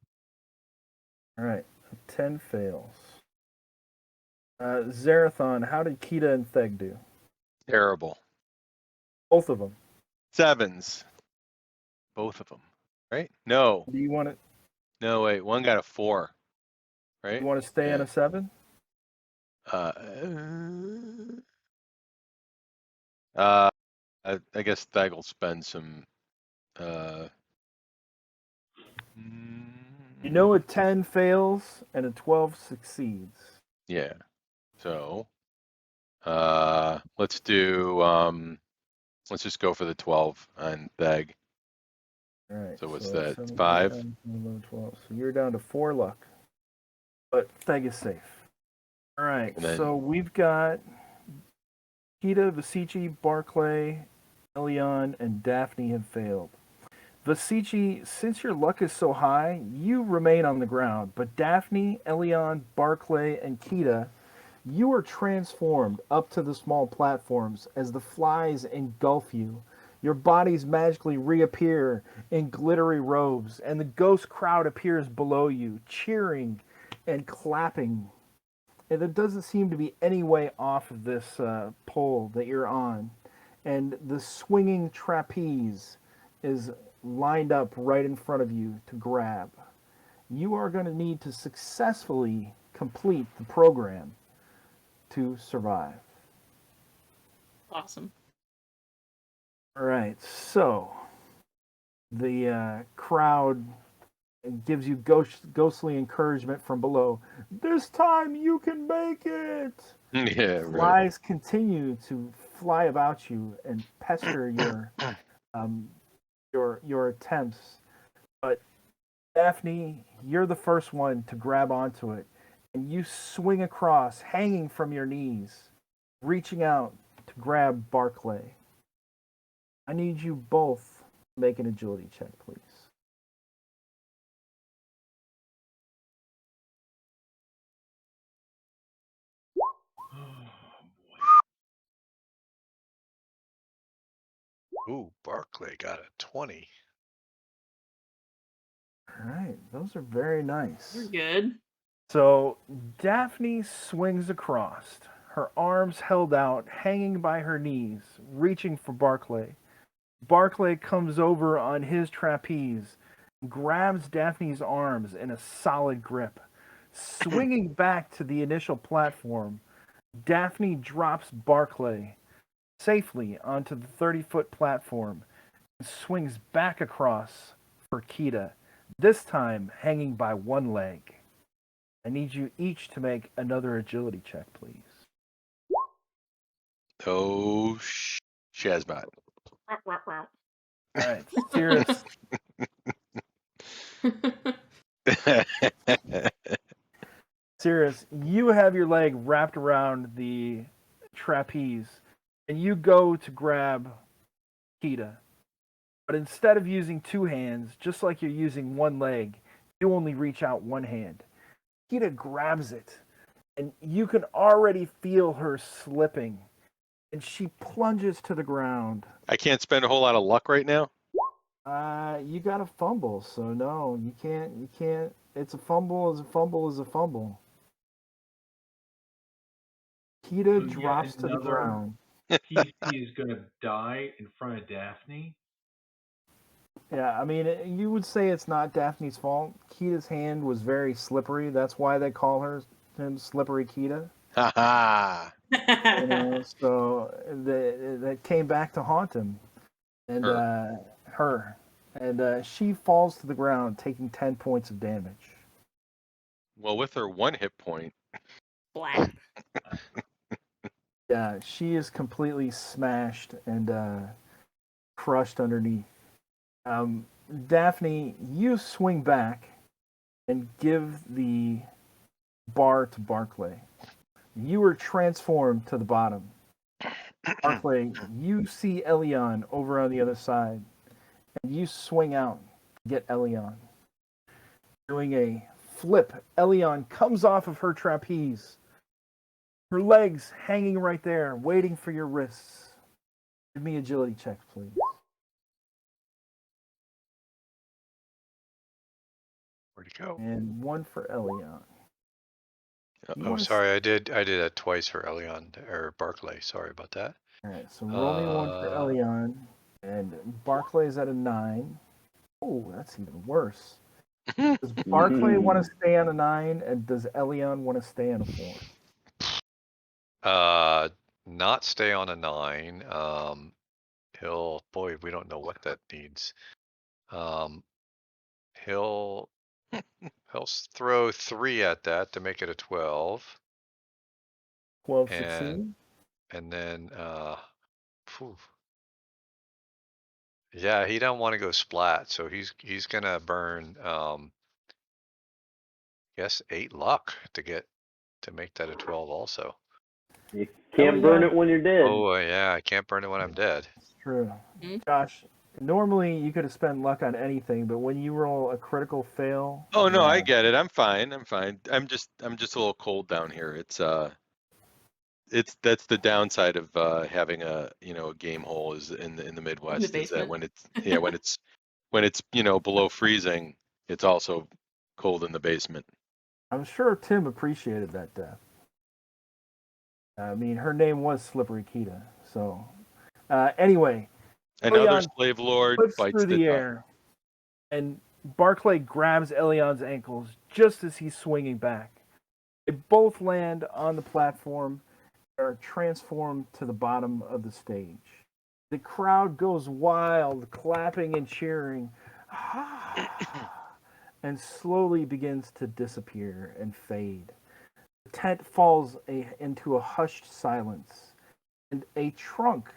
All right, 10 fails. Zerathon, how did Kita and Theg do?
Terrible.
Both of them.
7s. Both of them. Right? No.
Do you want to?
No, wait. One got a 4. Right?
You want to stay in a 7?
I guess Thag will spend some.
You know, a 10 fails and a 12 succeeds.
Yeah. So, let's do. Let's just go for the 12 on Thag.
All right.
So what's
that's
that?
7,
5?
10, 11, 12. So you're down to 4 luck, but Theg is safe. All right.
And then-
So we've got Kita, Visici, Barclay, Elion, and Daphne have failed. Visici, since your luck is so high, you remain on the ground. But Daphne, Elion, Barclay, and Kita, you are transformed up to the small platforms as the flies engulf you. Your bodies magically reappear in glittery robes, and the ghost crowd appears below you, cheering and clapping. And there doesn't seem to be any way off of this pole that you're on. And the swinging trapeze is lined up right in front of you to grab. You are going to need to successfully complete the program to survive.
Awesome.
All right, so the crowd gives you ghostly encouragement from below. This time you can make it!
Yeah, right.
Flies continue to fly about you and pester your attempts. But Daphne, you're the first one to grab onto it, and you swing across, hanging from your knees, reaching out to grab Barclay. I need you both to make an agility check, please.
Ooh, Barclay got a 20.
All right, those are very nice.
You're good.
So Daphne swings across, her arms held out, hanging by her knees, reaching for Barclay. Barclay comes over on his trapeze, grabs Daphne's arms in a solid grip, Swinging back to the initial platform, Daphne drops Barclay safely onto the 30-foot platform and swings back across for Kita, this time hanging by one leg. I need you each to make another agility check, please.
Oh, Shazbot.
All right, Cirrus. Cirrus, you have your leg wrapped around the trapeze, and you go to grab Kita. But instead of using two hands, just like you're using one leg, you only reach out one hand. Kita grabs it, and you can already feel her slipping, and she plunges to the ground.
I can't spend a whole lot of luck right now.
You got a fumble, so no, you can't. You can't. It's a fumble. Is a fumble. Is a fumble. Kita drops to the ground.
PC is gonna die in front of Daphne.
Yeah, I mean, you would say it's not Daphne's fault. Kita's hand was very slippery. That's why they call him Slippery Kita.
Ha ha.
You know, so that came back to haunt him, and her, and she falls to the ground, taking 10 points of damage.
Well, with her 1 hit point.
Black.
Yeah, she is completely smashed and crushed underneath. Daphne, you swing back and give the bar to Barclay. You are transformed to the bottom. Barclay, you see Elion over on the other side, and you swing out to get Elion. Doing a flip, Elion comes off of her trapeze. Her legs hanging right there, waiting for your wrists. Give me agility checks, please.
Where'd he go?
And one for Elion.
Oh, sorry, I did that twice for Elion or Barclay. Sorry about that.
All right, so roll me one for Elion, and Barclay's at a 9. Oh, that's even worse. Does Barclay want to stay on a 9, and does Elion want to stay on a 4?
Not stay on a 9. Boy, we don't know what that needs. He'll throw 3 at that to make it a 12.
12 succeed.
And then, yeah, he don't want to go splat, so he's gonna burn, guess 8 luck to make that a 12 also.
You can't burn it when you're dead.
Oh yeah, I can't burn it when I'm dead.
It's true.
Mm-hmm.
Josh, normally you could have spent luck on anything, but when you roll a critical fail.
Oh no, I get it. I'm fine. I'm just a little cold down here. That's the downside of having a game hole is in the Midwest is that when it's below freezing, it's also cold in the basement.
I'm sure Tim appreciated that death. I mean, her name was Slippery Kita. So, anyway.
Another
Elion
slave lord bites
through the air, and Barclay grabs Elion's ankles just as he's swinging back. They both land on the platform and are transformed to the bottom of the stage. The crowd goes wild, clapping and cheering, and slowly begins to disappear and fade. The tent falls into a hushed silence, and a trunk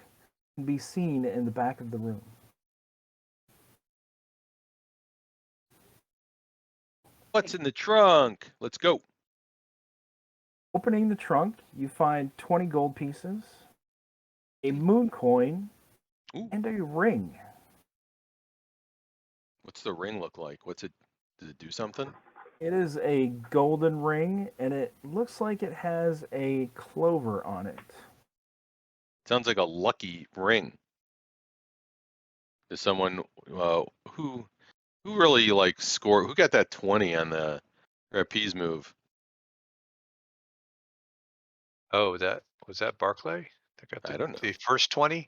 can be seen in the back of the room.
What's in the trunk? Let's go.
Opening the trunk, you find 20 gold pieces, a moon coin, and a ring.
What's the ring look like? Does it do something?
It is a golden ring, and it looks like it has a clover on it.
Sounds like a lucky ring. Is someone who really scored? Who got that 20 on the GrapeApe's move?
Oh, was that Barclay?
I don't know.
The first 20.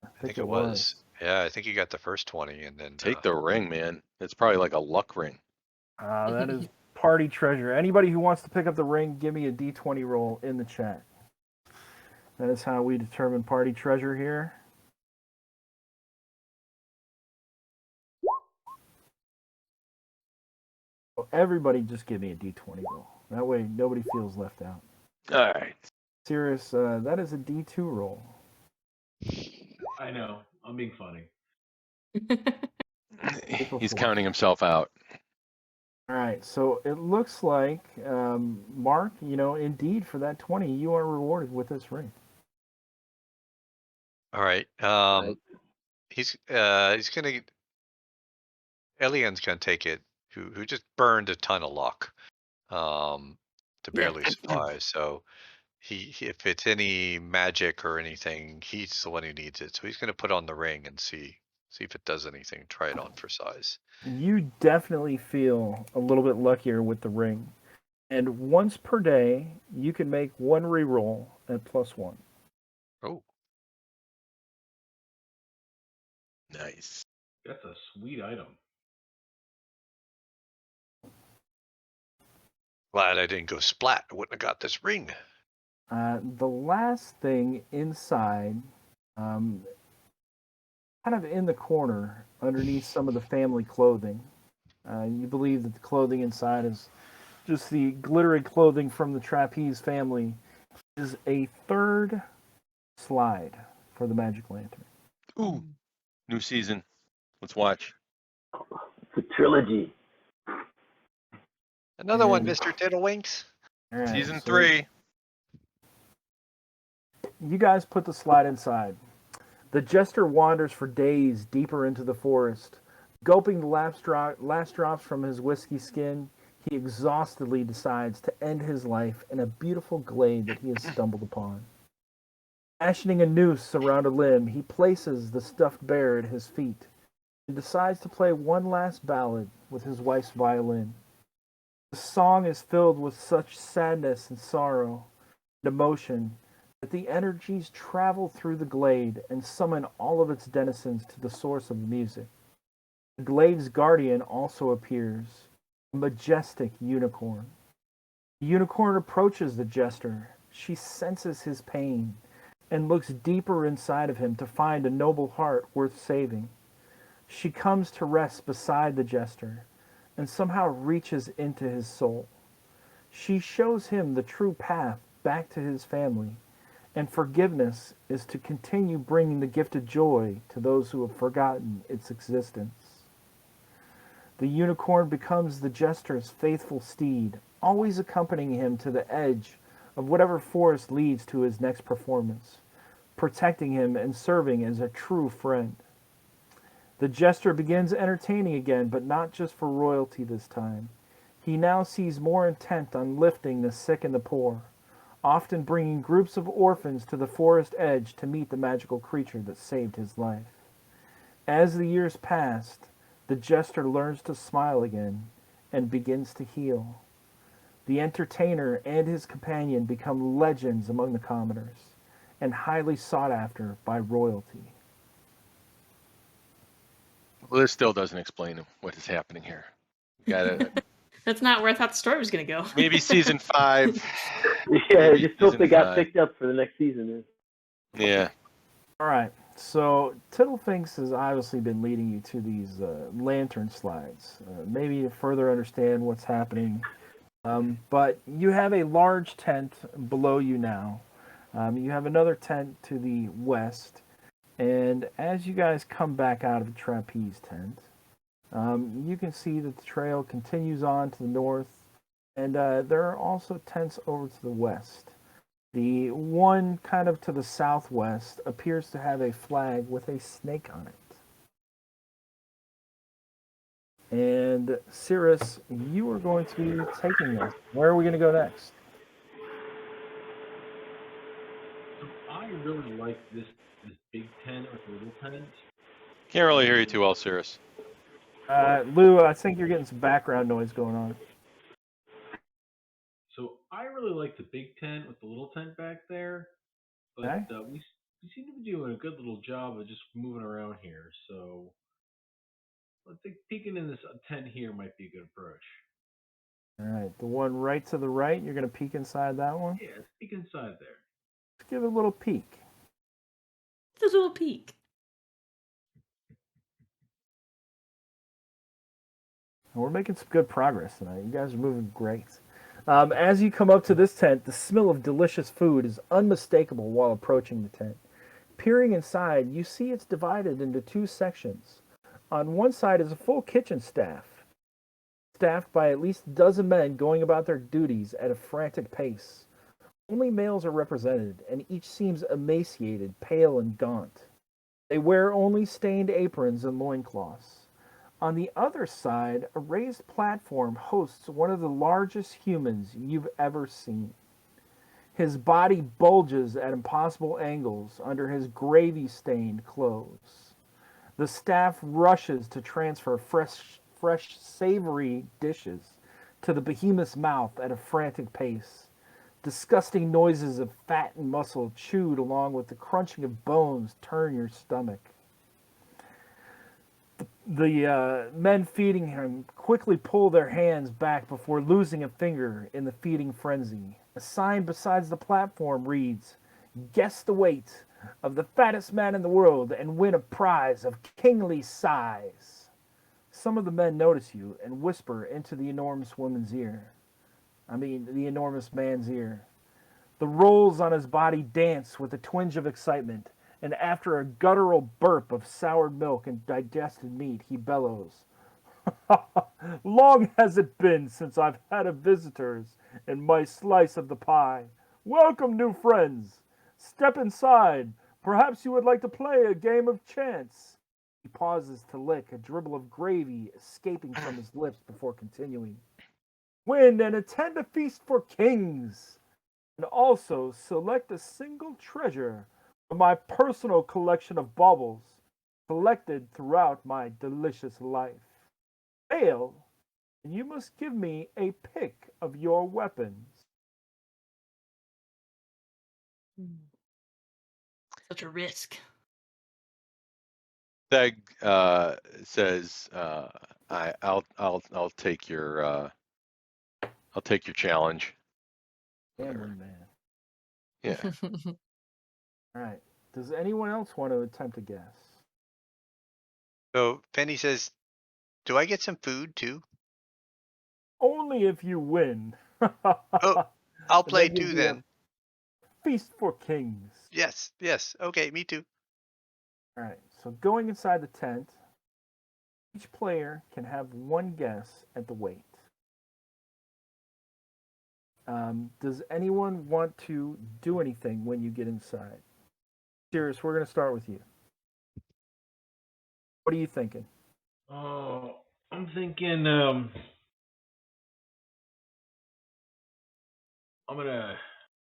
I
think it was. Yeah, I think he got the first 20, and then
take the ring, man. It's probably like a luck ring.
That is party treasure. Anybody who wants to pick up the ring, give me a d20 roll in the chat. That is how we determine party treasure here. So everybody just give me a d20 roll. That way nobody feels left out.
All right.
Serious, that is a d2 roll.
I know. I'm being funny.
He's counting himself out.
All right, so it looks like, Mark, indeed for that 20, you are rewarded with this ring.
All right. He's gonna. Elian's gonna take it. Who just burned a ton of luck, to barely survive. So if it's any magic or anything, he's the one who needs it. So he's gonna put on the ring and see if it does anything. Try it on for size.
You definitely feel a little bit luckier with the ring. And once per day, you can make one reroll at +1.
Oh,
Nice.
That's a sweet item.
glad I didn't go splat. I wouldn't have got this ring.
The last thing inside, kind of in the corner, underneath some of the family clothing, you believe that the clothing inside is just the glittery clothing from the Trapeze family, is a third slide for the Magic Lantern.
Ooh, new season. Let's watch.
It's a trilogy.
Another one,
And-
Mr. Tiddlewinks.
All right,
Season
so
3.
You guys put the slide inside. The jester wanders for days deeper into the forest. Gulping the last drops from his whiskey skin, he exhaustedly decides to end his life in a beautiful glade that he has stumbled upon. Fashioning a noose around a limb, he places the stuffed bear at his feet and decides to play one last ballad with his wife's violin. The song is filled with such sadness and sorrow and emotion that the energies travel through the glade and summon all of its denizens to the source of the music. The glade's guardian also appears, a majestic unicorn. The unicorn approaches the jester. She senses his pain and looks deeper inside of him to find a noble heart worth saving. She comes to rest beside the jester and somehow reaches into his soul. She shows him the true path back to his family, and forgiveness is to continue bringing the gift of joy to those who have forgotten its existence. The unicorn becomes the jester's faithful steed, always accompanying him to the edge of whatever forest leads to his next performance, protecting him and serving as a true friend. The jester begins entertaining again, but not just for royalty this time. He now sees more intent on lifting the sick and the poor, often bringing groups of orphans to the forest edge to meet the magical creature that saved his life. As the years passed, the jester learns to smile again and begins to heal. The entertainer and his companion become legends among the commoners and highly sought after by royalty.
Well, this still doesn't explain what is happening here. Got it.
That's not where I thought the story was going to go.
Maybe season 5.
Yeah, I
Maybe
just hope they
season
got
5.
picked up for the next season.
Yeah.
All right, so Tiddlefinks has obviously been leading you to these lantern slides, maybe to further understand what's happening. But you have a large tent below you now. You have another tent to the west. And as you guys come back out of the trapeze tent, you can see that the trail continues on to the north. And there are also tents over to the west. The one kind of to the southwest appears to have a flag with a snake on it. And Cirrus, you are going to be taking this. Where are we going to go next?
So I really like this big tent with the little tent.
Can't really hear you too well, Cirrus.
Lou, I think you're getting some background noise going on.
So I really like the big tent with the little tent back there, but
Okay.
we seem to be doing a good little job of just moving around here. So I think peeking in this tent here might be a good approach.
All right, the one right to the right, you're going to peek inside that one?
Yeah, let's peek inside there.
Let's give it a little peek.
The little peek.
We're making some good progress tonight. You guys are moving great. As you come up to this tent, the smell of delicious food is unmistakable while approaching the tent. Peering inside, you see it's divided into two sections. On one side is a full kitchen staff, staffed by at least a dozen men going about their duties at a frantic pace. Only males are represented, and each seems emaciated, pale, and gaunt. They wear only stained aprons and loincloths. On the other side, a raised platform hosts one of the largest humans you've ever seen. His body bulges at impossible angles under his gravy-stained clothes. The staff rushes to transfer fresh, savory dishes to the behemoth's mouth at a frantic pace. Disgusting noises of fat and muscle chewed along with the crunching of bones turn your stomach. The men feeding him quickly pull their hands back before losing a finger in the feeding frenzy. A sign beside the platform reads, "Guess the weight of the fattest man in the world and win a prize of kingly size." Some of the men notice you and whisper into the enormous woman's ear. The enormous man's ear. The rolls on his body dance with a twinge of excitement, and after a guttural burp of soured milk and digested meat, he bellows, "Long has it been since I've had a visitors in my slice of the pie. Welcome, new friends. Step inside. Perhaps you would like to play a game of chance." He pauses to lick, a dribble of gravy escaping from his lips before continuing. "Win and attend a feast for kings, and also select a single treasure from my personal collection of baubles collected throughout my delicious life. Fail, and you must give me a pick of your weapons."
Such a risk.
Theg says, "I'll take your challenge."
Gambling man.
Yeah.
All right. Does anyone else want to attempt a guess?
So Penny says, "Do I get some food too?"
Only if you win.
Oh, I'll
And
play
then you'll
too
be a
then.
Feast for kings.
Yes, yes. Okay, me too.
All right. So going inside the tent, each player can have one guess at the weight. Does anyone want to do anything when you get inside? Sirius, we're going to start with you. What are you thinking?
Oh, I'm thinking. I'm gonna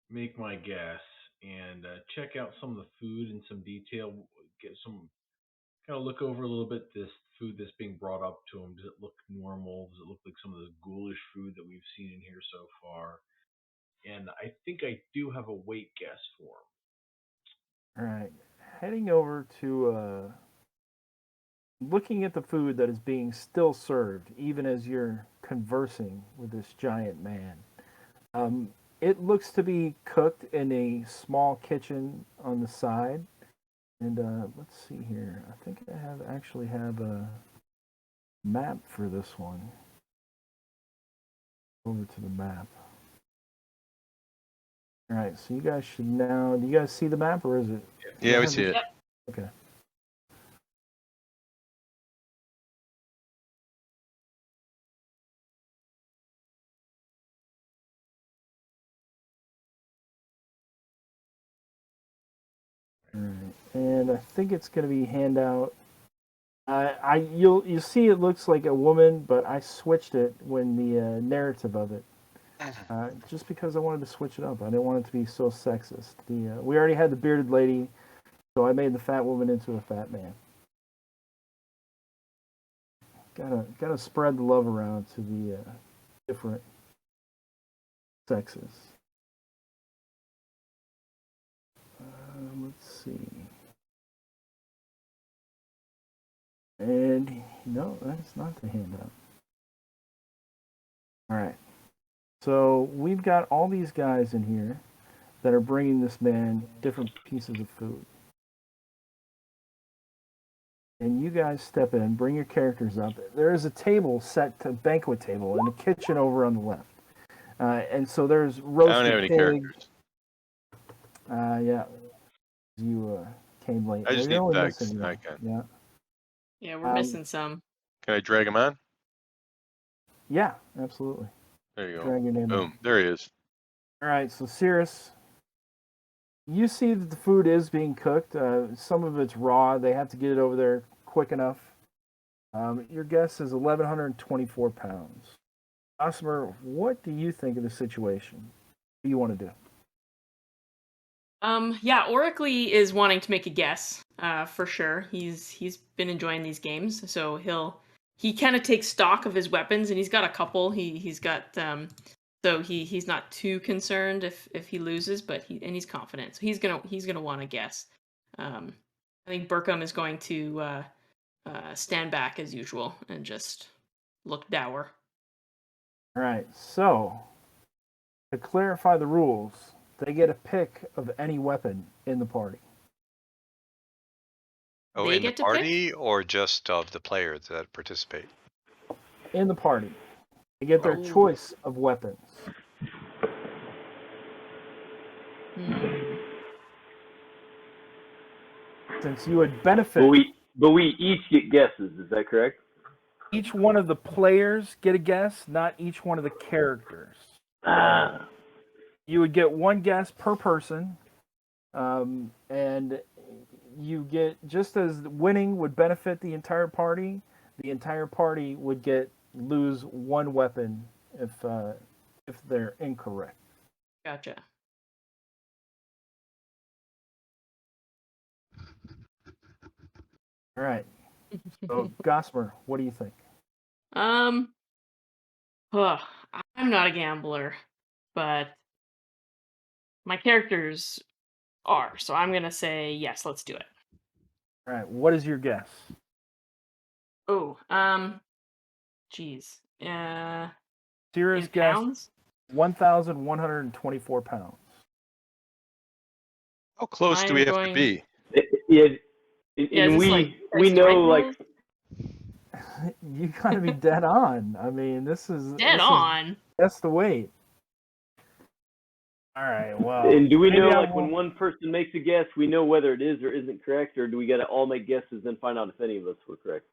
make my guess and check out some of the food in some detail. Get some kind of look over a little bit this food that's being brought up to him. Does it look normal? Does it look like some of the ghoulish food that we've seen in here so far? And I think I do have a weight guess for him.
All right. Heading over to looking at the food that is being still served, even as you're conversing with this giant man. It looks to be cooked in a small kitchen on the side. And let's see here. I think I actually have a map for this one. Over to the map. All right, so you guys should now. Do you guys see the map, or is it?
Yeah, we see it.
Okay. All right, and I think it's going to be handout. You'll see it looks like a woman, but I switched it when the narrative of it. Just because I wanted to switch it up. I didn't want it to be so sexist. We already had the bearded lady, so I made the fat woman into a fat man. Gotta spread the love around to the different sexes. Let's see. And no, that's not the handout. All right. So we've got all these guys in here that are bringing this man different pieces of food. And you guys step in, bring your characters up. There is a table set to banquet table in the kitchen over on the left. And so there's
I
roasted
don't have any
pig.
characters.
Yeah, you came late.
I just
You're
need
only
bags.
missing one.
Okay.
Yeah.
Yeah, we're missing some.
Can I drag him on?
Yeah, absolutely.
There you go.
Drag your name
Boom. There he is.
All right, so Cirrus, you see that the food is being cooked. Some of it's raw. They have to get it over there quick enough. Your guess is 1,124 pounds. Osmer, what do you think of the situation? What do you want to do?
Yeah, Oracly is wanting to make a guess, for sure. He's been enjoying these games, so he kind of takes stock of his weapons, and he's got a couple. He's got so he's not too concerned if he loses, but he's confident. So he's gonna want to guess. I think Burkham is going to stand back as usual and just look dour.
All right, so to clarify the rules, they get a pick of any weapon in the party.
Oh,
They
in the
get to pick?
party or just of the players that participate?
In the party, they get their
Oh.
choice of weapons.
Hmm.
Since you would benefit,
But we each get guesses. Is that correct?
each one of the players get a guess, not each one of the characters.
Ah.
You would get one guess per person, and you get, just as winning would benefit the entire party would lose one weapon if they're incorrect.
Gotcha.
All right. So Gosmer, what do you think?
I'm not a gambler, but my characters are, so I'm gonna say yes. Let's do it.
All right. What is your guess?
Oh, geez.
Sierra's
In
guess
pounds?
1,124 pounds.
How close do we have to
going-
be?
Yeah.
Yeah,
And
is this
we
like
we
Price is
know
Right
like
You gotta be dead on. I mean, this is
Dead on.
That's the weight. All right. Well.
and do we
maybe
know
I
like when
won't-
one person makes a guess, we know whether it is or isn't correct, or do we got to all make guesses and find out if any of us were correct?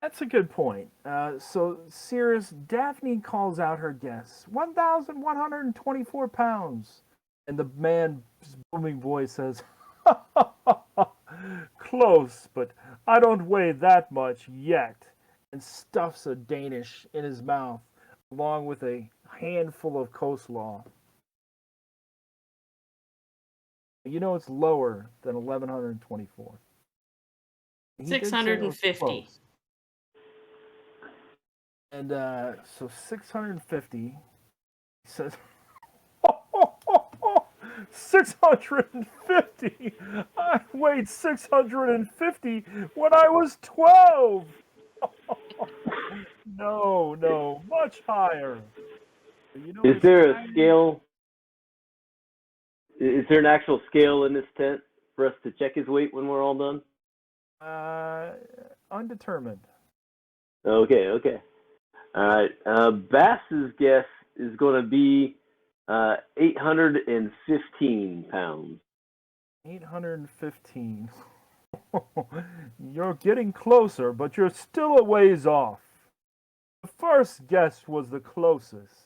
That's a good point. So, Cirrus, Daphne calls out her guess 1,124 pounds. And the man's booming voice says, close, but I don't weigh that much yet. And stuffs a Danish in his mouth, along with a handful of coleslaw. You know it's lower than 1,124. He did say it was
650.
close. And so 650, he says, 650? I weighed 650 when I was 12. No, much higher. You know,
Is there a scale? Is there an actual scale in this tent for us to check his weight when we're all done?
Undetermined.
Okay. All right. Bass's guess is going to be 815 pounds.
815. You're getting closer, but you're still a ways off. The first guess was the closest.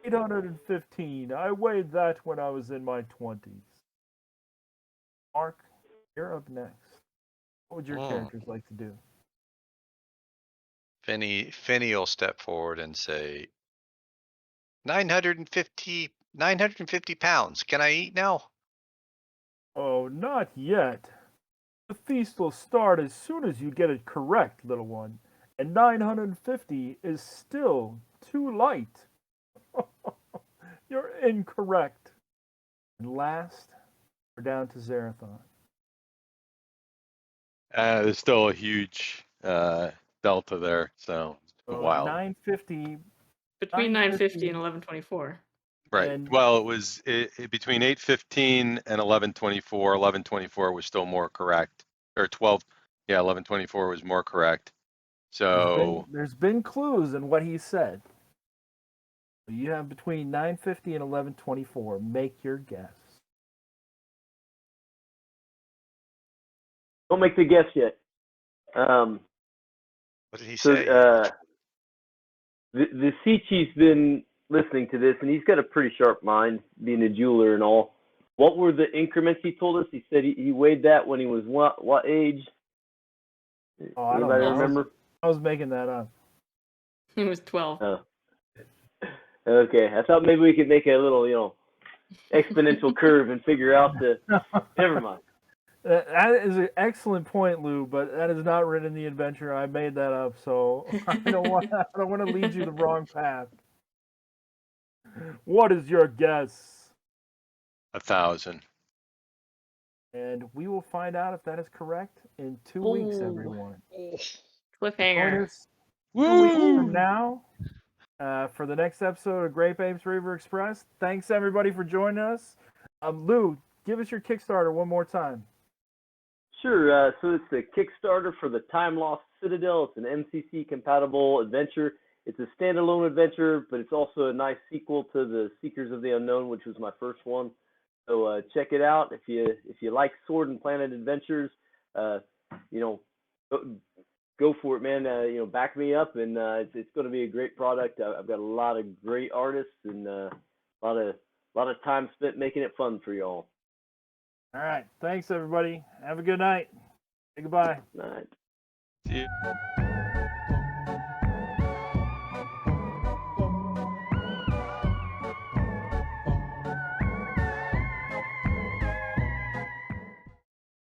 815. I weighed that when I was in my 20s. Mark, you're up next. What would your characters like to do?
Finney will step forward and say, 950 pounds. Can I eat now?
Oh, not yet. The feast will start as soon as you get it correct, little one. And 950 is still too light. You're incorrect. And last, we're down to Zarathon.
There's still a huge delta there, so
So
wild.
950
Between 9:50
9:50
and 11:24.
Right.
And-
Well, it was between 8:15 and 11:24. 11:24 was still more correct, or 12. Yeah, 11:24 was more correct. So
there's been clues in what he said. You have between 9:50 and 11:24. Make your guess.
Don't make the guess yet.
What did he
So
say?
the sea chief's been listening to this, and he's got a pretty sharp mind, being a jeweler and all. What were the increments he told us? He said he weighed that when he was what age?
Oh, I don't
Anybody
know.
remember?
I was making that up.
It was 12.
Oh. Okay, I thought maybe we could make a little, exponential curve and figure out the. Never mind.
That is an excellent point, Lou, but that is not written in the adventure. I made that up, so I don't want to lead you the wrong path. What is your guess?
1,000.
And we will find out if that is correct in 2 weeks,
Ooh.
everyone. Join
Cliffhanger.
us 2 weeks
Woo!
from now for the next episode of GrapeApe's Reaver Express. Thanks, everybody, for joining us. Lou, give us your Kickstarter one more time.
Sure. So it's the Kickstarter for the Time Lost Citadel. It's an MCC compatible adventure. It's a standalone adventure, but it's also a nice sequel to the Seekers of the Unknown, which was my first one. So check it out if you like Sword and Planet adventures. Go for it, man. Back me up, and it's going to be a great product. I've got a lot of great artists and a lot of time spent making it fun for y'all.
All right. Thanks, everybody. Have a good night. Say goodbye.
All right.
See you.